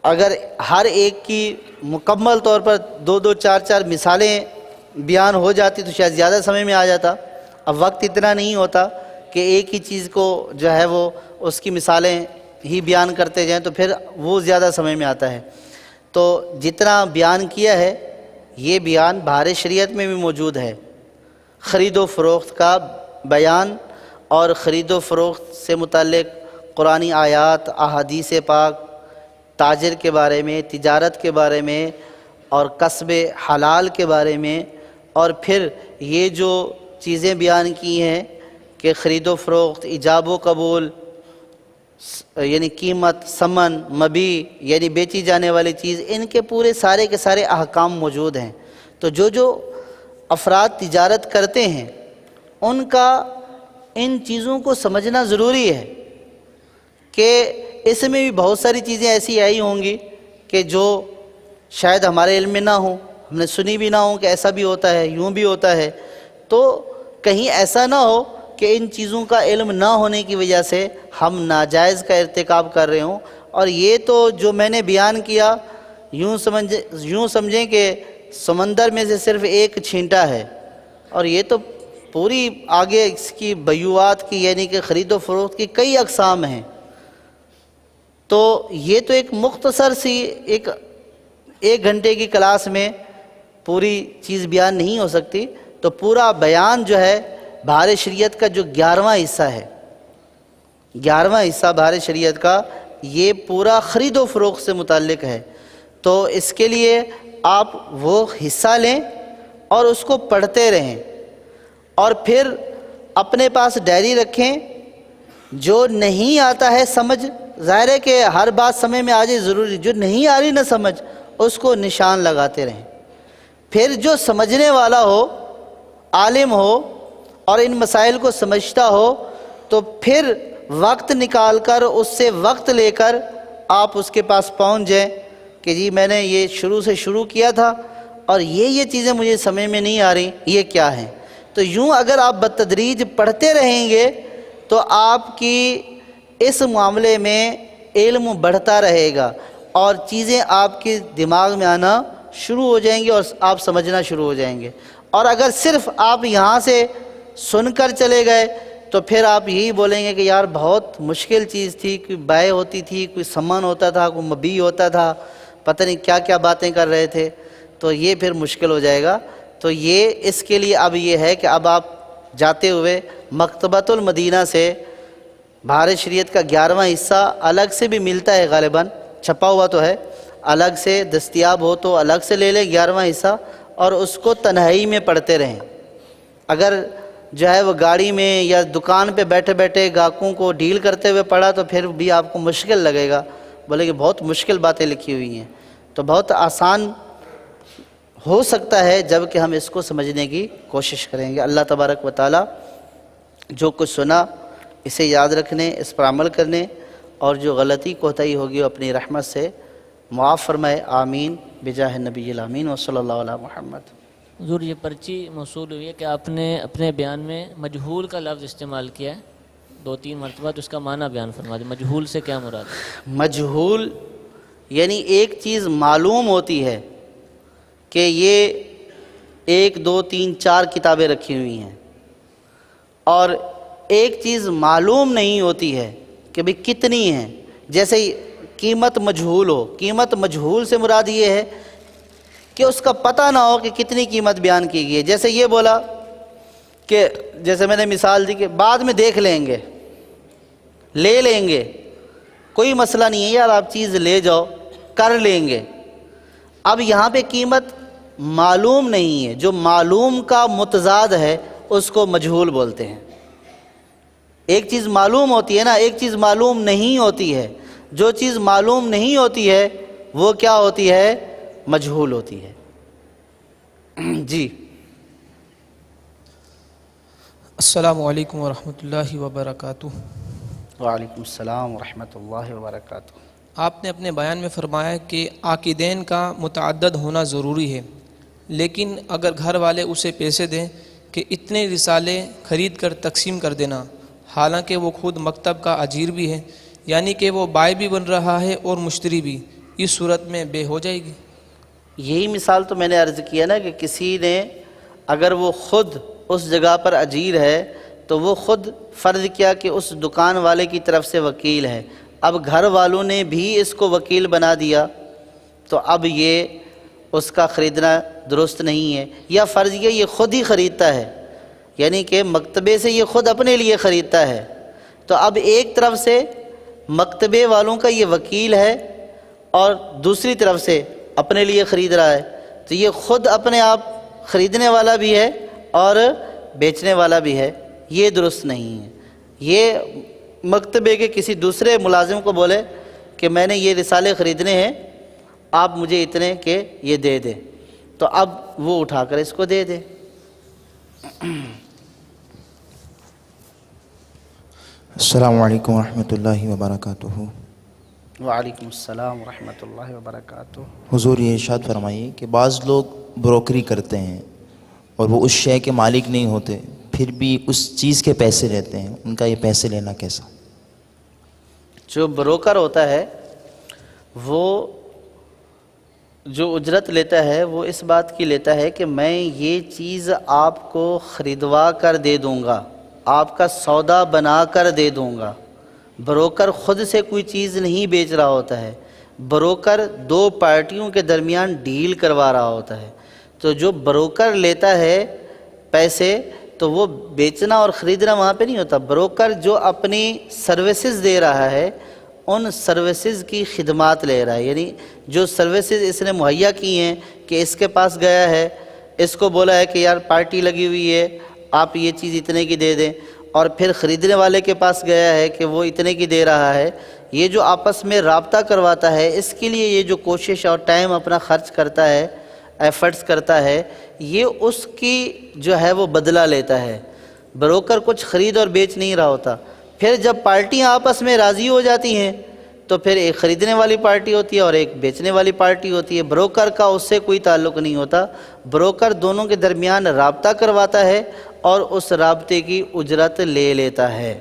اگر ہر ایک کی مکمل طور پر دو چار مثالیں بیان ہو جاتی تو شاید زیادہ سمجھ میں آ جاتا۔ اب وقت اتنا نہیں ہوتا کہ ایک ہی چیز کو جو ہے وہ اس کی مثالیں ہی بیان کرتے جائیں، تو پھر وہ زیادہ سمجھ میں آتا ہے۔ تو جتنا بیان کیا ہے یہ بیان بہار شریعت میں بھی موجود ہے، خرید و فروخت کا بیان اور خرید و فروخت سے متعلق قرآنی آیات، احادیث پاک، تاجر کے بارے میں، تجارت کے بارے میں اور کسب حلال کے بارے میں، اور پھر یہ جو چیزیں بیان کی ہیں کہ خرید و فروخت، ایجاب و قبول یعنی قیمت، ثمن، مبیع یعنی بیچی جانے والی چیز، ان کے پورے سارے کے سارے احکام موجود ہیں۔ تو جو افراد تجارت کرتے ہیں ان کا ان چیزوں کو سمجھنا ضروری ہے کہ اس میں بھی بہت ساری چیزیں ایسی آئی ہوں گی کہ جو شاید ہمارے علم میں نہ ہوں، ہم نے سنی بھی نہ ہوں کہ ایسا بھی ہوتا ہے، یوں بھی ہوتا ہے۔ تو کہیں ایسا نہ ہو کہ ان چیزوں کا علم نہ ہونے کی وجہ سے ہم ناجائز کا ارتکاب کر رہے ہوں۔ اور یہ تو جو میں نے بیان کیا یوں سمجھیں کہ سمندر میں سے صرف ایک چھینٹا ہے، اور یہ تو پوری آگے اس کی بیوعات کی یعنی کہ خرید و فروخت کی کئی اقسام ہیں۔ تو یہ تو ایک مختصر سی ایک گھنٹے کی کلاس میں پوری چیز بیان نہیں ہو سکتی۔ تو پورا بیان جو ہے بہار شریعت کا جو 11واں حصہ ہے، 11واں حصہ بہار شریعت کا، یہ پورا خرید و فروخت سے متعلق ہے۔ تو اس کے لیے آپ وہ حصہ لیں اور اس کو پڑھتے رہیں، اور پھر اپنے پاس ڈائری رکھیں۔ جو نہیں آتا ہے سمجھ، ظاہر ہے کہ ہر بات سمجھ میں آ جائے ضروری، جو نہیں آ رہی نہ سمجھ اس کو نشان لگاتے رہیں۔ پھر جو سمجھنے والا ہو، عالم ہو اور ان مسائل کو سمجھتا ہو، تو پھر وقت نکال کر اس سے وقت لے کر آپ اس کے پاس پہنچ جائیں کہ جی میں نے یہ شروع سے شروع کیا تھا اور یہ چیزیں مجھے سمجھ میں نہیں آ رہی، یہ کیا ہیں۔ تو یوں اگر آپ بتدریج پڑھتے رہیں گے تو آپ کی اس معاملے میں علم بڑھتا رہے گا اور چیزیں آپ کے دماغ میں آنا شروع ہو جائیں گی اور آپ سمجھنا شروع ہو جائیں گے۔ اور اگر صرف آپ یہاں سے سن کر چلے گئے تو پھر آپ یہی بولیں گے کہ یار بہت مشکل چیز تھی، کوئی بائع ہوتی تھی، کوئی سمن ہوتا تھا، کوئی مبیع ہوتا تھا، پتہ نہیں کیا کیا باتیں کر رہے تھے، تو یہ پھر مشکل ہو جائے گا۔ تو یہ اس کے لیے اب یہ ہے کہ اب آپ جاتے ہوئے مکتبۃ المدینہ سے بہار شریعت کا 11واں حصہ الگ سے بھی ملتا ہے، غالباً چھپا ہوا تو ہے، الگ سے دستیاب ہو تو الگ سے لے لیں 11واں حصہ، اور اس کو تنہائی میں پڑھتے رہیں۔ اگر جو ہے وہ گاڑی میں یا دکان پہ بیٹھے بیٹھے گاہکوں کو ڈیل کرتے ہوئے پڑھا تو پھر بھی آپ کو مشکل لگے گا، بولے کہ بہت مشکل باتیں لکھی ہوئی ہیں۔ تو بہت آسان ہو سکتا ہے جب کہ ہم اس کو سمجھنے کی کوشش کریں گے۔ اللہ تبارک و تعالی جو کچھ سنا اسے یاد رکھنے، اس پر عمل کرنے، اور جو غلطی کوتاہی ہوگی وہ اپنی رحمت سے معاف فرمائے۔ آمین بجاہ نبی الامین وصلی اللہ علی محمد۔ حضور یہ پرچی موصول ہوئی ہے کہ آپ نے اپنے بیان میں مجہول کا لفظ استعمال کیا ہے 2-3 مرتبہ، تو اس کا معنی بیان فرما دیں، مجہول سے کیا مراد ہے؟ مجہول یعنی ایک چیز معلوم ہوتی ہے کہ یہ 1 2 3 4 کتابیں رکھی ہوئی ہیں، اور ایک چیز معلوم نہیں ہوتی ہے کہ بھئی کتنی ہے، جیسے قیمت مجہول ہو، قیمت مجہول سے مراد یہ ہے کہ اس کا پتہ نہ ہو کہ کتنی قیمت بیان کی گئی ہے۔ جیسے یہ بولا کہ جیسے میں نے مثال دی کہ بعد میں دیکھ لیں گے، لے لیں گے، کوئی مسئلہ نہیں ہے یار، آپ چیز لے جاؤ، کر لیں گے۔ اب یہاں پہ قیمت معلوم نہیں ہے، جو معلوم کا متضاد ہے اس کو مجہول بولتے ہیں۔ ایک چیز معلوم ہوتی ہے نا، ایک چیز معلوم نہیں ہوتی ہے۔ جو چیز معلوم نہیں ہوتی ہے وہ کیا ہوتی ہے؟ مجہول ہوتی ہے۔ جی السلام علیکم ورحمۃ اللہ وبرکاتہ۔ وعلیکم السلام ورحمۃ اللہ وبرکاتہ۔ آپ نے اپنے بیان میں فرمایا کہ عاقدین کا متعدد ہونا ضروری ہے، لیکن اگر گھر والے اسے پیسے دیں کہ اتنے رسالے خرید کر تقسیم کر دینا، حالانکہ وہ خود مکتب کا اجیر بھی ہے، یعنی کہ وہ بائی بھی بن رہا ہے اور مشتری بھی، اس صورت میں بے ہو جائے گی؟ یہی مثال تو میں نے عرض کیا نا کہ کسی نے اگر وہ خود اس جگہ پر اجیر ہے تو وہ خود فرض کیا کہ اس دکان والے کی طرف سے وکیل ہے، اب گھر والوں نے بھی اس کو وکیل بنا دیا تو اب یہ اس کا خریدنا درست نہیں ہے۔ یا فرض یہ خود ہی خریدتا ہے، یعنی کہ مکتبے سے یہ خود اپنے لیے خریدتا ہے، تو اب ایک طرف سے مکتبے والوں کا یہ وکیل ہے اور دوسری طرف سے اپنے لیے خرید رہا ہے، تو یہ خود اپنے آپ خریدنے والا بھی ہے اور بیچنے والا بھی ہے، یہ درست نہیں ہے۔ یہ مکتبے کے کسی دوسرے ملازم کو بولے کہ میں نے یہ رسالے خریدنے ہیں، آپ مجھے اتنے کہ یہ دے دیں، تو اب وہ اٹھا کر اس کو دے دے۔ السلام علیکم ورحمۃ اللہ وبرکاتہ۔ وعلیکم السلام ورحمۃ اللہ وبرکاتہ۔ حضور یہ ارشاد فرمائیے کہ بعض لوگ بروکری کرتے ہیں اور وہ اس شے کے مالک نہیں ہوتے، پھر بھی اس چیز کے پیسے لیتے ہیں، ان کا یہ پیسے لینا کیسا؟ جو بروکر ہوتا ہے وہ جو اجرت لیتا ہے وہ اس بات کی لیتا ہے کہ میں یہ چیز آپ کو خریدوا کر دے دوں گا، آپ کا سودا بنا کر دے دوں گا۔ بروکر خود سے کوئی چیز نہیں بیچ رہا ہوتا ہے، بروکر دو پارٹیوں کے درمیان ڈیل کروا رہا ہوتا ہے۔ تو جو بروکر لیتا ہے پیسے تو وہ بیچنا اور خریدنا وہاں پہ نہیں ہوتا، بروکر جو اپنی سروسز دے رہا ہے ان سروسز کی خدمات لے رہا ہے، یعنی جو سروسز اس نے مہیا کی ہیں کہ اس کے پاس گیا ہے، اس کو بولا ہے کہ یار پارٹی لگی ہوئی ہے، آپ یہ چیز اتنے کی دے دیں، اور پھر خریدنے والے کے پاس گیا ہے کہ وہ اتنے کی دے رہا ہے، یہ جو آپس میں رابطہ کرواتا ہے، اس کے لیے یہ جو کوشش اور ٹائم اپنا خرچ کرتا ہے، ایفرٹس کرتا ہے، یہ اس کی جو ہے وہ بدلہ لیتا ہے۔ بروکر کچھ خرید اور بیچ نہیں رہا ہوتا۔ پھر جب پارٹیاں آپس میں راضی ہو جاتی ہیں تو پھر ایک خریدنے والی پارٹی ہوتی ہے اور ایک بیچنے والی پارٹی ہوتی ہے، بروکر کا اس سے کوئی تعلق نہیں ہوتا، بروکر دونوں کے درمیان رابطہ کرواتا ہے اور اس رابطے کی اجرت لے لیتا ہے۔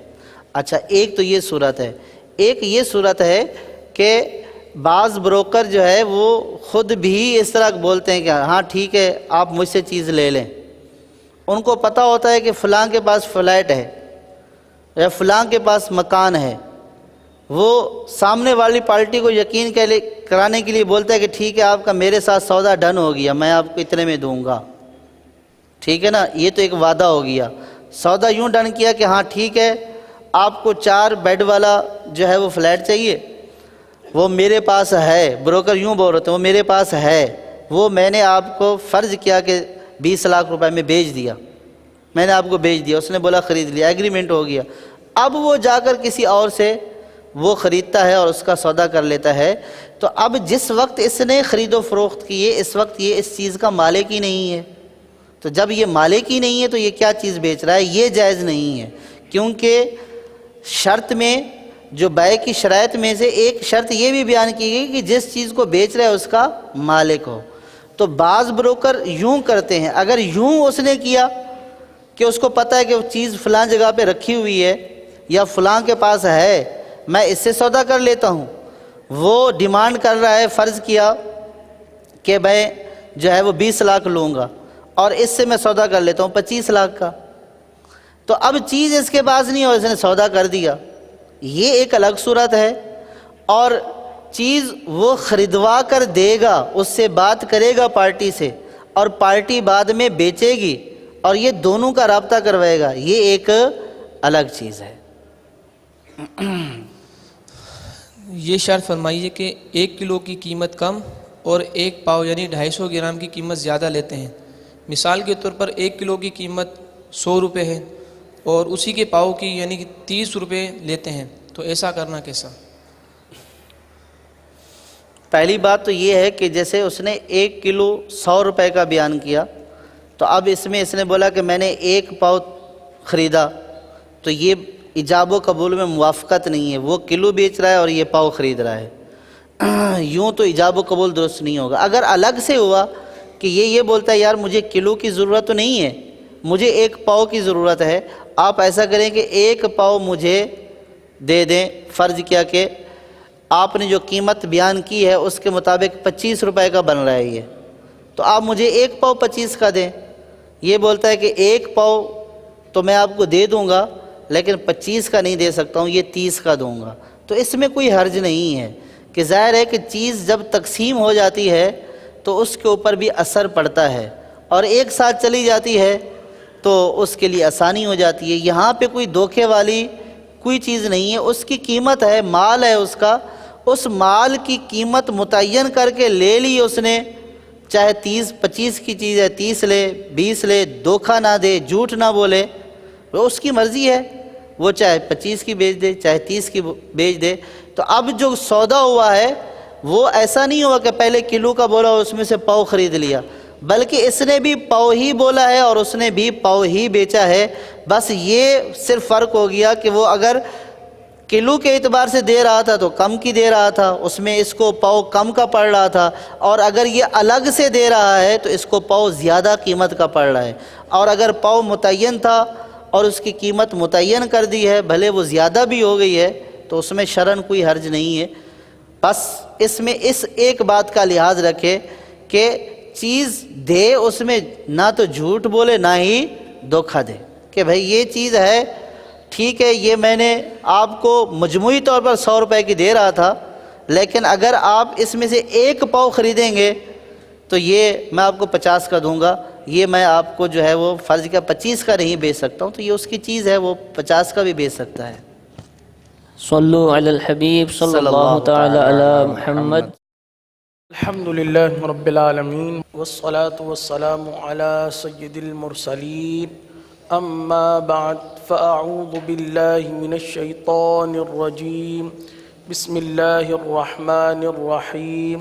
اچھا، ایک تو یہ صورت ہے، ایک یہ صورت ہے کہ بعض بروکر جو ہے وہ خود بھی اس طرح بولتے ہیں کہ ہاں ٹھیک ہے آپ مجھ سے چیز لے لیں، ان کو پتہ ہوتا ہے کہ فلاں کے پاس فلیٹ ہے یا فلاں کے پاس مکان ہے، وہ سامنے والی پارٹی کو یقین کرانے کے لیے بولتا ہے کہ ٹھیک ہے آپ کا میرے ساتھ سودا ڈن ہو گیا، میں آپ کو اتنے میں دوں گا، ٹھیک ہے نا، یہ تو ایک وعدہ ہو گیا۔ سودا یوں ڈن کیا کہ ہاں ٹھیک ہے آپ کو 4 بیڈ والا جو ہے وہ فلیٹ چاہیے، وہ میرے پاس ہے، بروکر یوں بول رہے تھے وہ میرے پاس ہے، وہ میں نے آپ کو فرض کیا کہ 20 لاکھ روپے میں بیچ دیا، میں نے آپ کو بیچ دیا، اس نے بولا خرید لیا، ایگریمنٹ ہو گیا۔ اب وہ جا کر کسی اور سے وہ خریدتا ہے اور اس کا سودا کر لیتا ہے، تو اب جس وقت اس نے خرید و فروخت کی ہے اس وقت یہ اس چیز کا مالک ہی نہیں ہے، تو جب یہ مالک ہی نہیں ہے تو یہ کیا چیز بیچ رہا ہے، یہ جائز نہیں ہے، کیونکہ شرط میں جو بیع کی شرائط میں سے ایک شرط یہ بھی بیان کی گئی کہ جس چیز کو بیچ رہا ہے اس کا مالک ہو۔ تو بعض بروکر یوں کرتے ہیں، اگر یوں اس نے کیا کہ اس کو پتہ ہے کہ وہ چیز فلاں جگہ پہ رکھی ہوئی ہے یا فلاں کے پاس ہے، میں اس سے سودا کر لیتا ہوں، وہ ڈیمانڈ کر رہا ہے، فرض کیا کہ میں جو ہے وہ 20 لاکھ لوں گا اور اس سے میں سودا کر لیتا ہوں 25 لاکھ کا، تو اب چیز اس کے پاس نہیں اور اس نے سودا کر دیا، یہ ایک الگ صورت ہے. اور چیز وہ خریدوا کر دے گا، اس سے بات کرے گا پارٹی سے، اور پارٹی بعد میں بیچے گی اور یہ دونوں کا رابطہ کروائے گا، یہ ایک الگ چیز ہے. یہ شرط فرمائیے کہ 1 کلو کی قیمت کم اور 1 پاؤ یعنی 250 گرام کی قیمت زیادہ لیتے ہیں. مثال کے طور پر 1 کلو کی قیمت 100 روپے ہے اور اسی کے پاؤ کی یعنی کہ 30 روپے لیتے ہیں، تو ایسا کرنا کیسا؟ پہلی بات تو یہ ہے کہ جیسے اس نے 1 کلو 100 روپے کا بیان کیا، تو اب اس میں اس نے بولا کہ میں نے 1 پاؤ خریدا، تو یہ ایجاب و قبول میں موافقت نہیں ہے. وہ کلو بیچ رہا ہے اور یہ پاؤ خرید رہا ہے، یوں تو ایجاب و قبول درست نہیں ہوگا. اگر الگ سے ہوا کہ یہ بولتا ہے یار مجھے کلو کی ضرورت تو نہیں ہے، مجھے 1 پاؤ کی ضرورت ہے، آپ ایسا کریں کہ 1 پاؤ مجھے دے دیں. فرض کیا کہ آپ نے جو قیمت بیان کی ہے اس کے مطابق 25 روپے کا بن رہا ہے یہ، تو آپ مجھے 1 پاؤ 25 کا دیں. یہ بولتا ہے کہ 1 پاؤ تو میں آپ کو دے دوں گا لیکن 25 کا نہیں دے سکتا ہوں، یہ 30 کا دوں گا. تو اس میں کوئی حرج نہیں ہے کہ ظاہر ہے کہ چیز جب تقسیم ہو جاتی ہے تو اس کے اوپر بھی اثر پڑتا ہے، اور ایک ساتھ چلی جاتی ہے تو اس کے لیے آسانی ہو جاتی ہے. یہاں پہ کوئی دھوکے والی کوئی چیز نہیں ہے، اس کی قیمت ہے، مال ہے اس کا، اس مال کی قیمت متعین کر کے لے لی اس نے، چاہے 25 کی چیز ہے 30 لے 20 لے، دھوکہ نہ دے، جھوٹ نہ بولے، وہ اس کی مرضی ہے، وہ چاہے 25 کی بیچ دے چاہے 30 کی بیچ دے. تو اب جو سودا ہوا ہے وہ ایسا نہیں ہوا کہ پہلے کلو کا بولا اور اس میں سے پاؤ خرید لیا، بلکہ اس نے بھی پاؤ ہی بولا ہے اور اس نے بھی پاؤ ہی بیچا ہے. بس یہ صرف فرق ہو گیا کہ وہ اگر کلو کے اعتبار سے دے رہا تھا تو کم کی دے رہا تھا، اس میں اس کو پاؤ کم کا پڑ رہا تھا، اور اگر یہ الگ سے دے رہا ہے تو اس کو پاؤ زیادہ قیمت کا پڑ رہا ہے. اور اگر پاؤ متعین تھا اور اس کی قیمت متعین کر دی ہے، بھلے وہ زیادہ بھی ہو گئی ہے، تو اس میں شرعاً کوئی حرج نہیں ہے. بس اس میں اس ایک بات کا لحاظ رکھے کہ چیز دے اس میں نہ تو جھوٹ بولے نہ ہی دھوکہ دے، کہ بھئی یہ چیز ہے ٹھیک ہے، یہ میں نے آپ کو مجموعی طور پر 100 روپے کی دے رہا تھا، لیکن اگر آپ اس میں سے 1 پاؤ خریدیں گے تو یہ میں آپ کو 50 کا دوں گا، یہ میں آپ کو جو ہے وہ فرض کا 25 کا نہیں بیچ سکتا ہوں. تو یہ اس کی چیز ہے، وہ 50 کا بھی بیچ سکتا ہے. صلو علی الحبیب صلی اللہ تعالی علی محمد. الحمد لله رب العالمين والصلاة والسلام على سيد المرسلين أما بعد فأعوذ بالله من الشيطان الرجيم بسم الله الرحمن الرحيم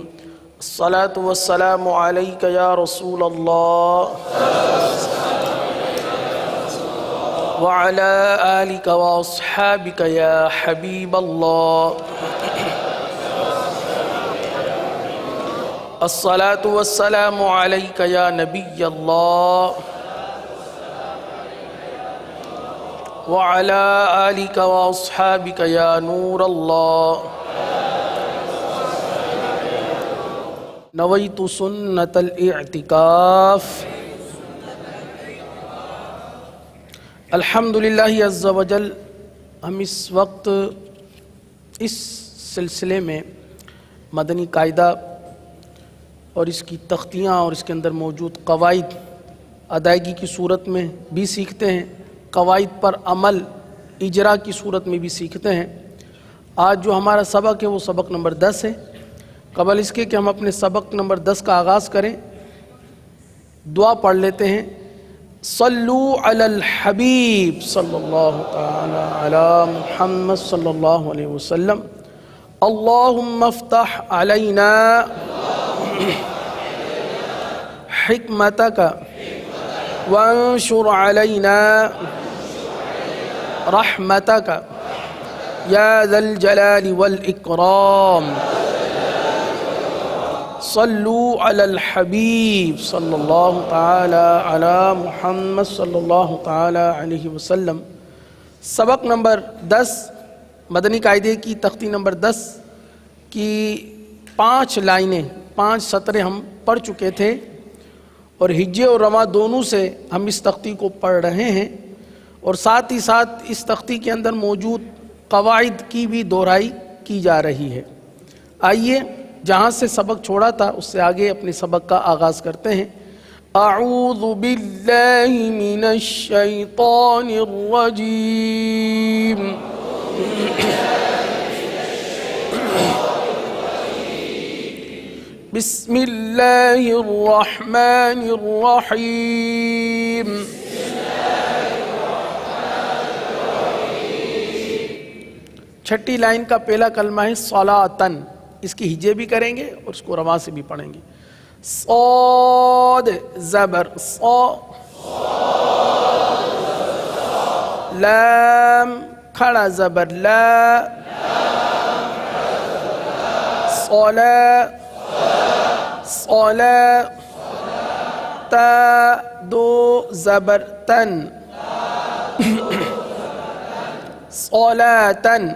الصلاة والسلام عليك يا رسول الله وعلى آلك وأصحابك يا حبيب الله الصلاة والسلام عليك يا نبي الله وعلى آلك وأصحابك يا نور الله نويت سنة الاعتكاف. الحمدللہ عز وجل ہم اس وقت اس سلسلے میں مدنی قاعدہ اور اس کی تختیاں اور اس کے اندر موجود قواعد ادائیگی کی صورت میں بھی سیکھتے ہیں، قواعد پر عمل اجرا کی صورت میں بھی سیکھتے ہیں. آج جو ہمارا سبق ہے وہ سبق نمبر 10 ہے. قبل اس کے کہ ہم اپنے سبق نمبر 10 کا آغاز کریں، دعا پڑھ لیتے ہیں. صلو علی الحبیب صلی اللہ تعالی علی محمد صلی اللہ علیہ وسلم. اللہم افتح علینا حکمتک وانشر علینا رحمتک یا ذا الجلال والاکرام. صلو علی الحبیب صلی اللہ تعالی علی محمد صلی اللہ تعالی علیہ وسلم. سبق نمبر 10 مدنی قاعدے کی تختی نمبر 10 کی 5 لائنیں 5 سطریں ہم پڑھ چکے تھے، اور ہجے اور رواں دونوں سے ہم اس تختی کو پڑھ رہے ہیں. اور ساتھ ہی ساتھ اس تختی کے اندر موجود قواعد کی بھی دہرائی کی جا رہی ہے۔ آئیے جہاں سے سبق چھوڑا تھا اس سے آگے اپنے سبق کا آغاز کرتے ہیں۔ اعوذ باللہ من الشیطان الرجیم، بسم اللہ الرحمن الرحیم۔ چھٹی لائن کا پہلا کلمہ ہے صلاۃً، اس کی ہجے بھی کریں گے اور اس کو رواں سے بھی پڑھیں گے۔ صاد زبر صا، لام کھڑا زبر لا، صلا صلا، تا دو زبر تن، صلاۃً۔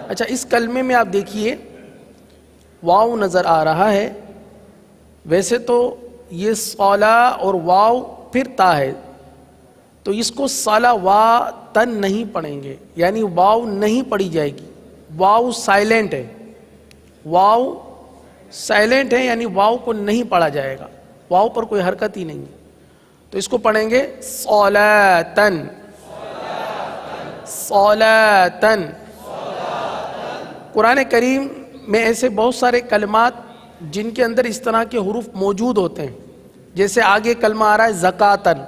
اچھا اس کلمے میں آپ دیکھیے واو نظر آ رہا ہے، ویسے تو یہ صلا اور واو پھر تا ہے، تو اس کو صلا وا تن نہیں پڑھیں گے، یعنی واو نہیں پڑھی جائے گی، واو سائلنٹ ہے، واو سائلنٹ ہے یعنی واو کو نہیں پڑھا جائے گا، واو پر کوئی حرکت ہی نہیں ہے، تو اس کو پڑھیں گے صلاۃً صلاۃً۔ قرآن کریم میں ایسے بہت سارے کلمات جن کے اندر اس طرح کے حروف موجود ہوتے ہیں، جیسے آگے کلمہ آ رہا ہے زکاتن،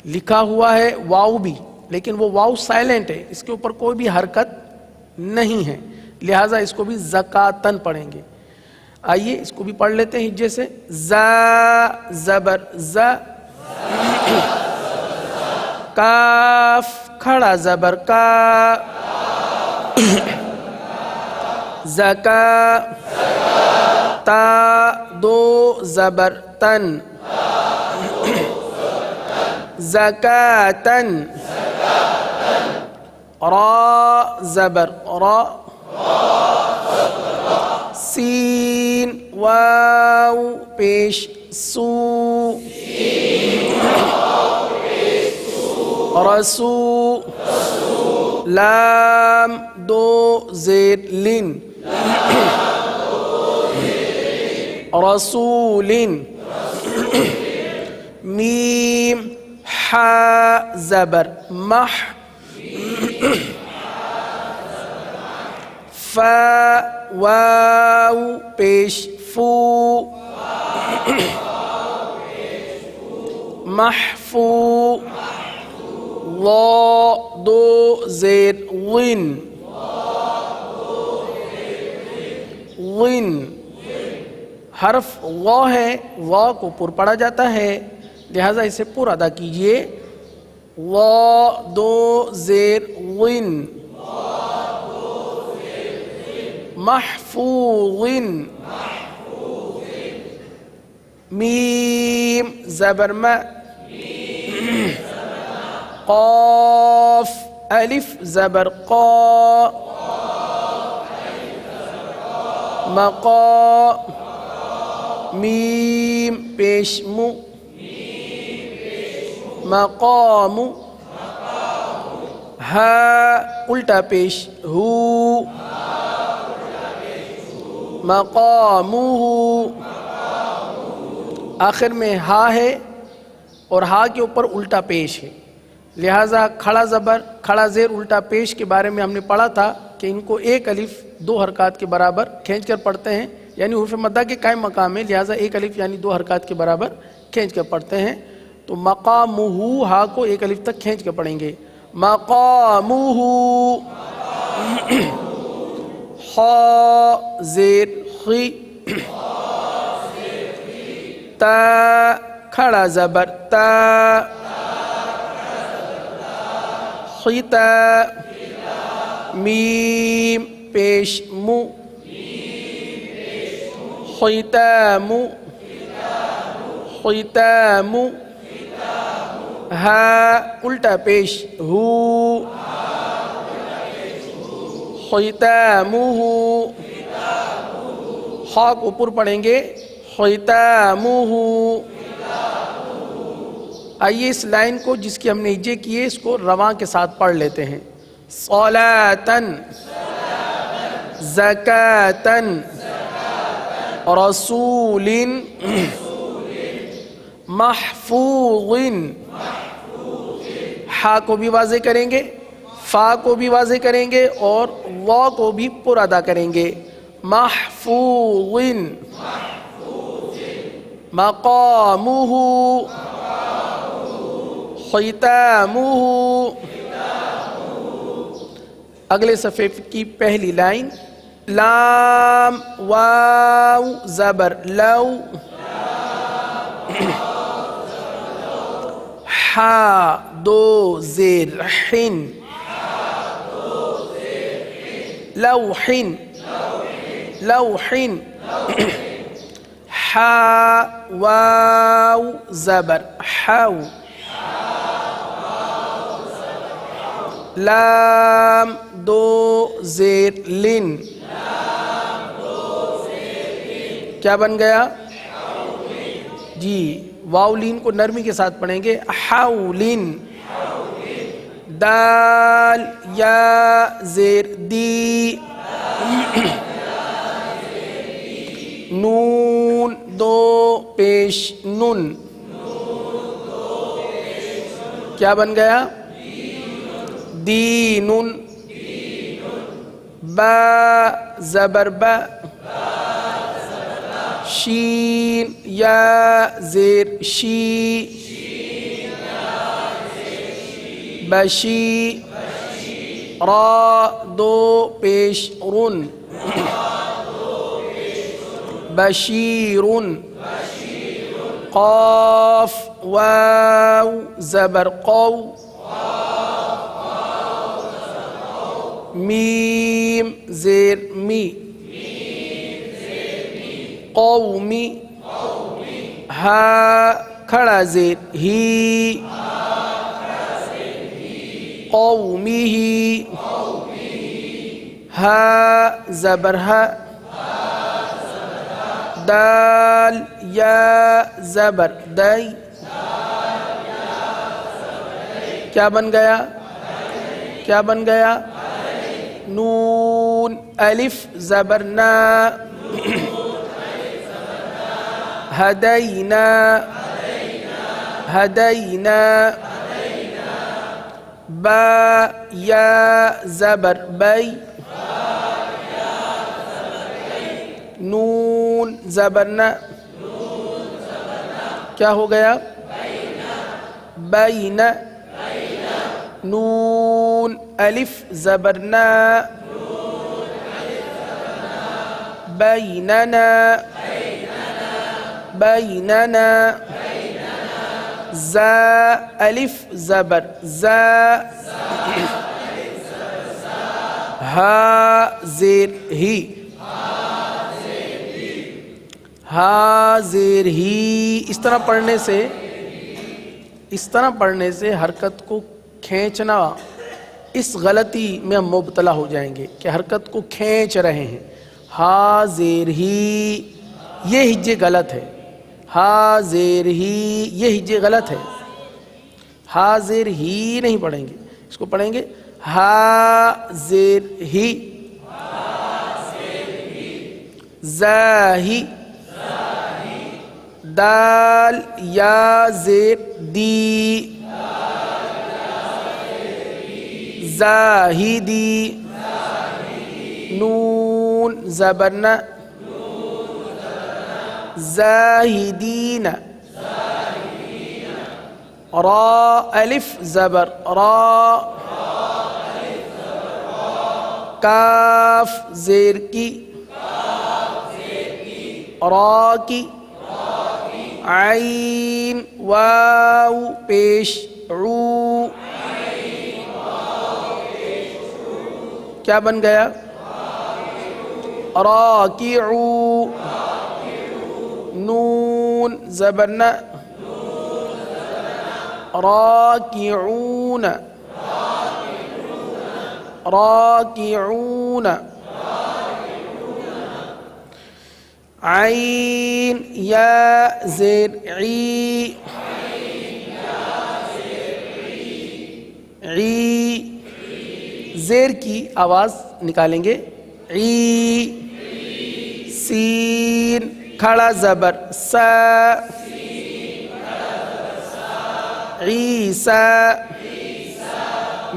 لکھا ہوا ہے واو بھی، لیکن وہ واو سائلنٹ ہے، اس کے اوپر کوئی بھی حرکت نہیں ہے، لہٰذا اس کو بھی زکاتن پڑھیں گے۔ آئیے اس کو بھی پڑھ لیتے ہیں ہجے سے۔ زا زبر ز، کاف کھڑا زبر کا، زکا، تا دو زبر تن، زکاتن، را زبر را، سین واو پیش سو، رسو، لام دو زیر لن، رسول، میم حا زبر مح، فا واو پیش فو، محفو، وا دو زیر ون، ون، حرف وا ہے، وا کو پر پڑھا جاتا ہے، لہذا اسے پر ادا کیجئے۔ وا دو زیر ون، محفوظ، میم زبر ما، قاف الف زبر قا، مقا، میم پیش مو، مقام، ہا الٹا پیش ہو، مقامہ، آخر میں ہا ہے اور ہا کے اوپر الٹا پیش ہے، لہٰذا کھڑا زبر کھڑا زیر الٹا پیش کے بارے میں ہم نے پڑھا تھا کہ ان کو ایک الف دو حرکات کے برابر کھینچ کر پڑھتے ہیں، یعنی حروف مدہ کے قائم مقام ہے، لہٰذا ایک الف یعنی دو حرکات کے برابر کھینچ کر پڑھتے ہیں، تو مقامہ ہا کو ایک الف تک کھینچ کر پڑھیں گے، مقامہ، خا زیر خی، تا کھڑا زبر تا، خیتا، میم پیش مو، خیتام، خیتام، ہا الٹا پیش ہو، خیتامہ، خا کو اوپر پڑھیں گے، خیتامہ، آئیے اس لائن کو جس کی ہم نے ہجے کی ہے اس کو رواں کے ساتھ پڑھ لیتے ہیں. صلاۃً زکاۃً رسول محفوظ. ہا کو بھی واضح کریں گے, فا کو بھی واضح کریں گے اور وا کو بھی پر ادا کریں گے. محفوظ مقامہ ختامہ. اگلے صفحے کی پہلی لائن لام واو زبر لو حا دو زیر حن لوحن لوحن حا واو زبر حو لام دو زیر لن کیا بن گیا جی واولین کو نرمی کے ساتھ پڑھیں گے حولن. دال یا زیر دی نون دو پیش نن کیا بن گیا دینن. با زبر با شین یا زیر شی بشی. را دو پیش رن بشیرن. قاف واو زبر قو میم زیر می قومی. ہا کھڑا زیر ہی قومی ہی. ہا زبر ہا دال یا زبر دئی کیا بن گیا کیا بن گیا نون الف زبر نا ہدینا ہدینا. با یا زبر بی نون زبر نا کیا ہو گیا بینا. نون الف زبر نا بیننا بیننا. زا الف زبر زا ہا زیر ہی ہا زیر ہی. اس طرح پڑھنے سے حرکت کو کھینچنا اس غلطی میں ہم مبتلا ہو جائیں گے کہ حرکت کو کھینچ رہے ہیں. ہا زیر ہی یہ ہجے غلط ہے. ہا زیر ہی یہ ہجے غلط ہے. ہا زیر ہی نہیں پڑھیں گے اس کو پڑھیں گے ہا زیر ہی زاہی. دال یا زیر دی زاہدی. نون زبر نا زاہدین. را الف زبر را کاف زیر کی را کی. عین واو پیش عو کیا بن گیا راکعو. نون زبر نا راکعون راکعون. عین یا زیر عی عی، زیر کی آواز نکالیں گے، عی. سین کھڑا زبر سا، عیسیٰ.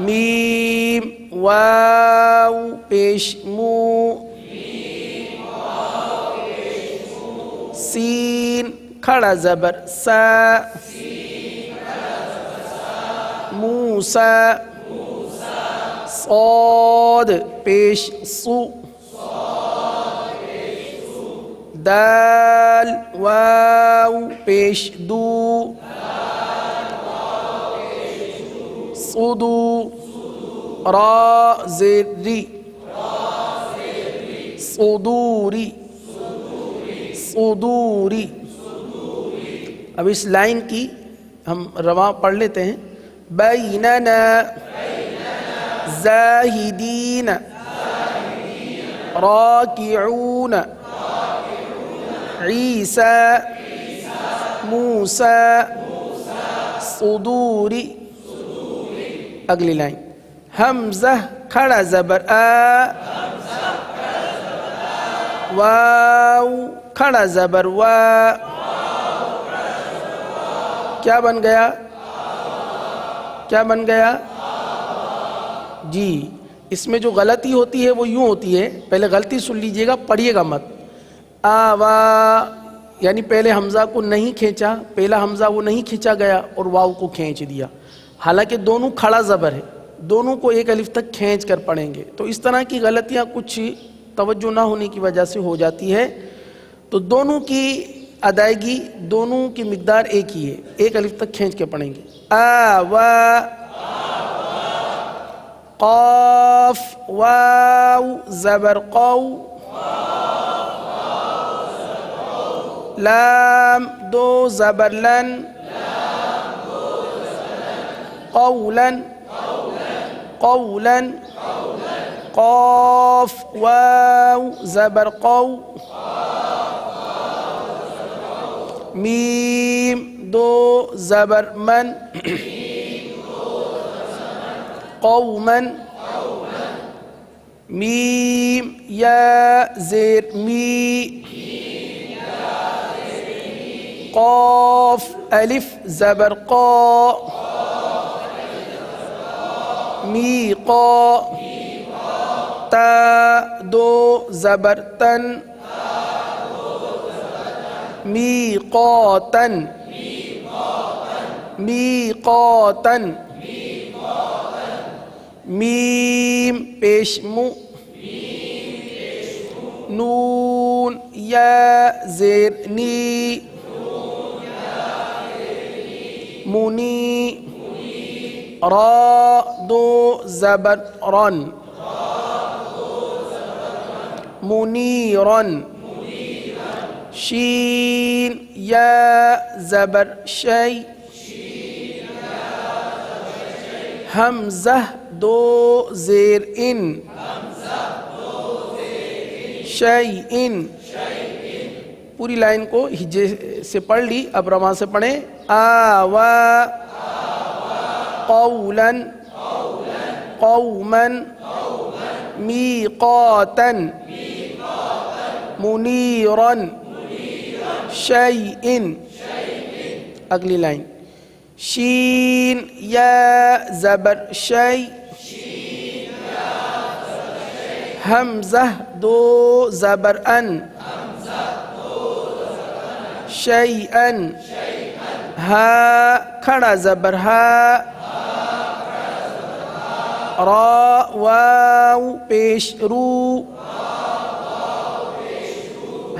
میم واو پیش مو، سین کھڑا زبر سا، موسیٰ. صاد پیش سو، دال واو پیش دو، صدو. را زیر ری، صدوری، صدوری. اب اس لائن کی ہم رواں پڑھ لیتے ہیں. بیننا زاہدین راکعون عیسیٰ موسیٰ صدوری. اگلی لائن حمزہ کھڑا زبر آ، واو کھڑا زبر وا. کیا بن گیا؟ کیا بن گیا؟ جی اس میں جو غلطی ہوتی ہے وہ یوں ہوتی ہے، پہلے غلطی سن لیجئے گا، پڑھیے گا مت. آوا یعنی پہلے حمزہ کو نہیں کھینچا، پہلا حمزہ وہ نہیں کھینچا گیا اور واو کو کھینچ دیا، حالانکہ دونوں کھڑا زبر ہے، دونوں کو ایک الف تک کھینچ کر پڑھیں گے. تو اس طرح کی غلطیاں کچھ توجہ نہ ہونے کی وجہ سے ہو جاتی ہے. تو دونوں کی ادائیگی، دونوں کی مقدار ایک ہی ہے، ایک الف تک کھینچ کے پڑھیں گے. آوا، قاف واو زبر قو، لام دو زبر لن، قولا قولا. قاف واو زبر قو، میم دو زبر من، قوما. میم یا زیر می، قاف الف زبر قا، می قا. تا دو زبر تن، می قاتن، می قاتن. میم پیش مو، نون یا زیر نی، منی. را دو زبر رن، منیرن. شین یا زبر شی، حمزہ دو زیر ان، شیئن. پوری لائن کو ہجے سے پڑھ لی، اب رواں سے پڑھیں. آوا، قولا قوما، میقاتا منیرا، شیئن. اگلی لائن شین یا زبر شی، حمزہ دو زبر ان، شیئن. ہا کھڑا زبر ہا، را واو پیش رو،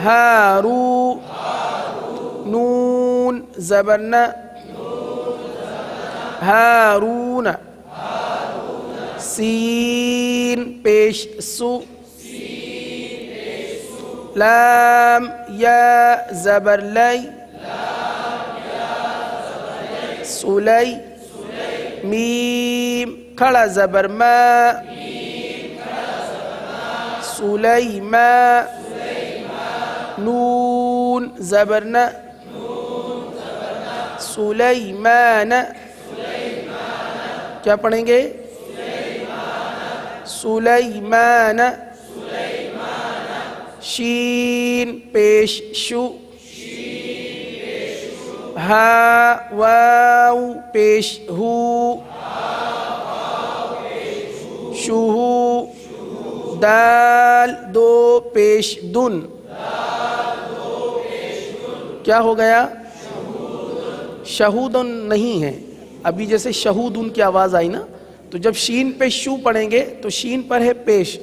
ہارو. نون زبر ن، ہارون. سین پیش سو، لام یا زبر لی، سلی. میم کھڑا زبر ما، سلیما. نون زبر ن، سلیمان. کیا پڑھیں گے؟ سلیمان. شین پیش شو. ہا واو پیش ہو. شہو. دال دو پیش دن. کیا ہو گیا؟ شہودن نہیں ہے. ابھی جیسے شہودن کی آواز آئی نا، تو جب شین پہ شو پڑھیں گے تو شین پر ہے پیش،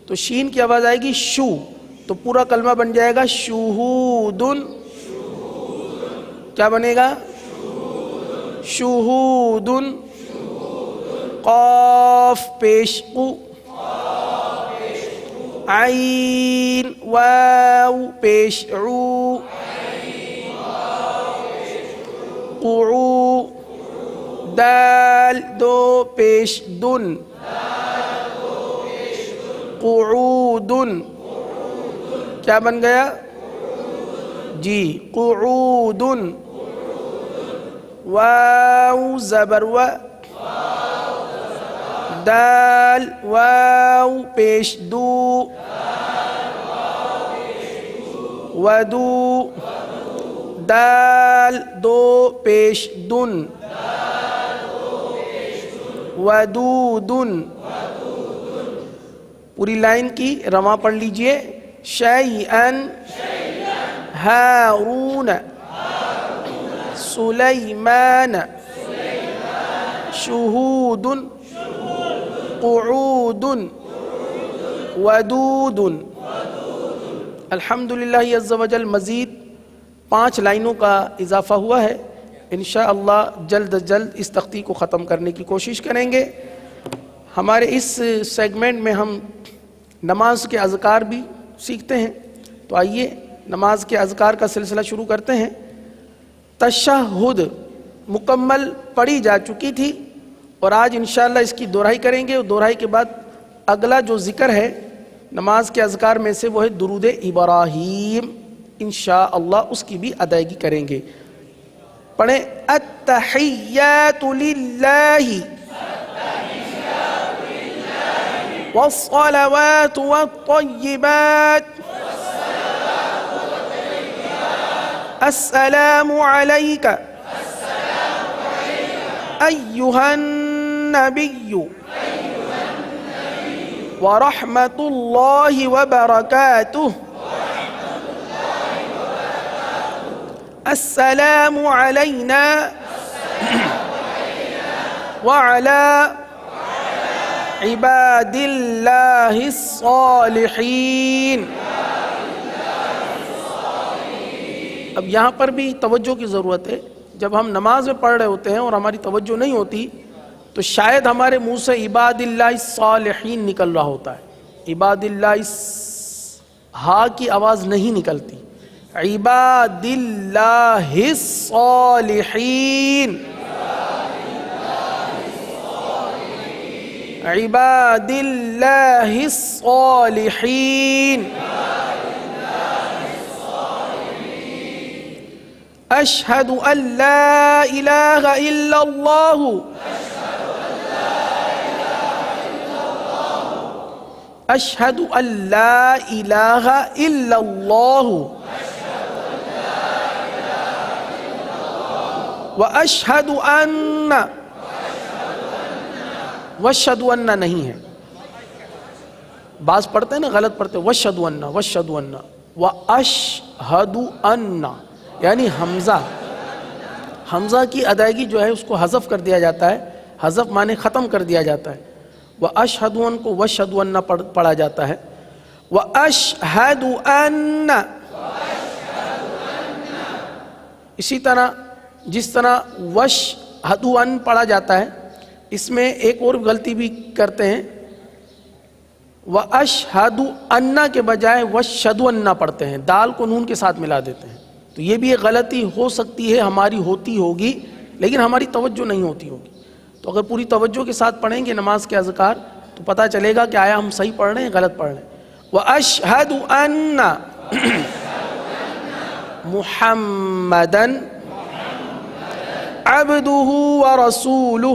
تو شین کی آواز آئے گی شو، تو پورا کلمہ بن جائے گا شہودن. کیا بنے گا؟ شہودن. قاف پیش قو. عین واو پیش عو. قعو. دال دو پیش دن. قعودن. کیا بن گیا؟ جی قعودن. واو زبر و. دال واو پیش دو. ودو. دال دو پیش دن. ودودن. پوری لائن کی رواں پڑھ لیجئے. شیئن. ہارون. سلیمان. شہود. قعود. ودود. الحمدللہ عز و جل مزید 5 لائنوں کا اضافہ ہوا ہے. انشاءاللہ جلد از جلد اس تختی کو ختم کرنے کی کوشش کریں گے. ہمارے اس سیگمنٹ میں ہم نماز کے اذکار بھی سیکھتے ہیں، تو آئیے نماز کے اذکار کا سلسلہ شروع کرتے ہیں. تشہد مکمل پڑھی جا چکی تھی اور آج انشاءاللہ اس کی دہرائی کریں گے، اور دہرائی کے بعد اگلا جو ذکر ہے نماز کے اذکار میں سے وہ ہے درود ابراہیم. انشاءاللہ اس کی بھی ادائیگی کریں گے. پڑھیں التحیات للہ والصلوات والطیبات السلام علیک ایہا النبی ورحمۃ اللہ وبرکاتہ. السلام علینا وعلى عباد اللہ الصالحین. اب یہاں پر بھی توجہ کی ضرورت ہے. جب ہم نماز میں پڑھ رہے ہوتے ہیں اور ہماری توجہ نہیں ہوتی تو شاید ہمارے منہ سے عباد اللہ الصالحین نکل رہا ہوتا ہے. عباد اللہ ہا کی آواز نہیں نکلتی. عباد اللہ الصالحین. عباد اللہ الصالحین. اشہد ان لا الہ الا اللہ. اشہد ان لا الہ الا اللہ. واشہد ان. واشہد ان نہیں ہے، بعض پڑھتے ہیں نا غلط پڑھتے ہیں. واشہد ان. واشہد ان. واشہد ان یعنی حمزہ کی ادائیگی جو ہے اس کو حذف کر دیا جاتا ہے. حذف معنی ختم کر دیا جاتا ہے. واشہد ان کو واشہد ان پڑھا جاتا ہے. واشہد ان. اسی طرح جس طرح واشہد ان پڑھا جاتا ہے اس میں ایک اور غلطی بھی کرتے ہیں. واشہد ان کے بجائے واشہد ان پڑھتے ہیں، دال کو نون کے ساتھ ملا دیتے ہیں. تو یہ بھی ایک غلطی ہو سکتی ہے، ہماری ہوتی ہوگی لیکن ہماری توجہ نہیں ہوتی ہوگی. تو اگر پوری توجہ کے ساتھ پڑھیں گے نماز کے اذکار تو پتہ چلے گا کہ آیا ہم صحیح پڑھ رہے ہیں غلط پڑھ رہے ہیں. واشہد ان محمدن عبدہ ورسولہ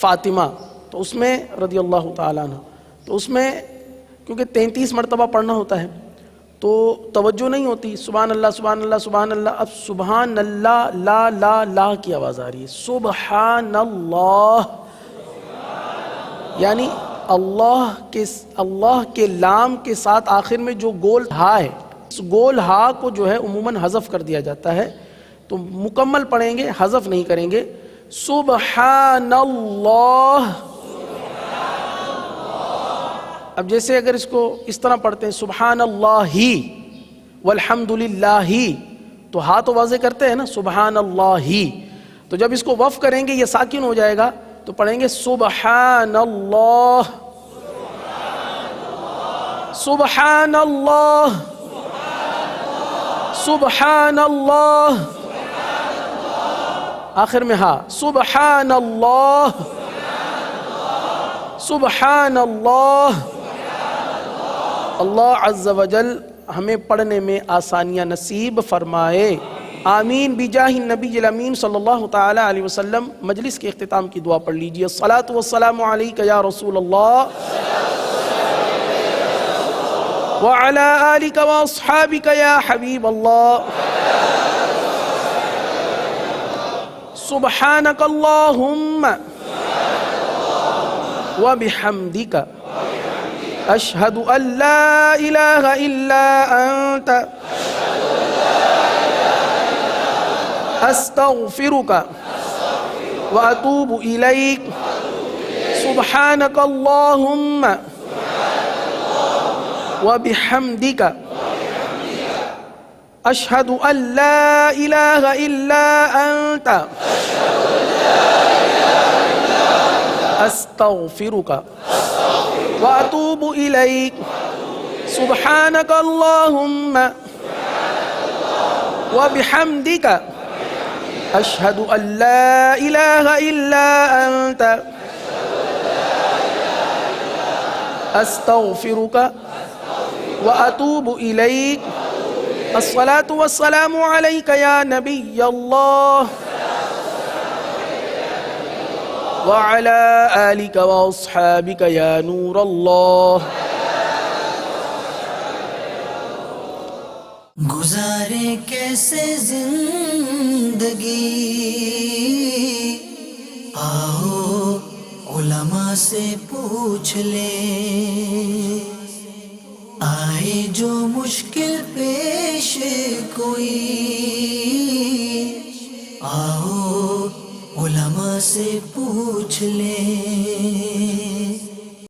فاطمہ، تو اس میں رضی اللہ تعالیٰ عنہ، تو اس میں کیونکہ 33 مرتبہ پڑھنا ہوتا ہے تو توجہ نہیں ہوتی، سبحان اللہ سبحان اللہ سبحان اللہ، اب سبحان اللہ لا لا لا کی آواز آ رہی ہے، سبحان اللہ، یعنی اللہ کے لام کے ساتھ آخر میں جو گول ہا ہے، اس گول ہا کو جو ہے عموماً حذف کر دیا جاتا ہے، تو مکمل پڑھیں گے، حذف نہیں کریں گے، سبحان اللہ۔ اب جیسے اگر اس کو اس طرح پڑھتے ہیں سبحان اللہ ہی والحمد للہ ہی، تو ہا تو واضح کرتے ہیں نا، سبحان اللہ ہی، تو جب اس کو وقف کریں گے یہ ساکن ہو جائے گا تو پڑھیں گے سبحان اللہ سبحان اللہ سبحان اللہ، آخر میں ہا، سبحان اللہ سبحان اللہ۔ اللہ عز و جل ہمیں پڑھنے میں آسانیاں نصیب فرمائے، آمین بجاہ النبی الامین صلی اللہ تعالی علیہ وسلم۔ مجلس کے اختتام کی دعا پڑھ لیجئے، الصلاۃ والسلام علیک یا رسول اللہ وعلی آلک واصحابک یا حبیب اللہ، سبحانک اللہم وبحمدک اشہد ان لا الہ الا انت استغفرک واتوب الیک، سبحانک اللہم وبحمدک اشہد ان لا الہ الا انت استغفرک واتوب الیک، سبحانک اللہم وبحمدک اشہد ان لا الہ الا انت استغفرک واتوب الیک، الصلاۃ والسلام علیک یا نبی اللہ وعلی آلک واصحابک یا نور اللہ۔ گزارے کیسے زندگی، آؤ علماء سے پوچھ لیں، آئے جو مشکل پیش کوئی، آؤ علماء سے پوچھ لیں۔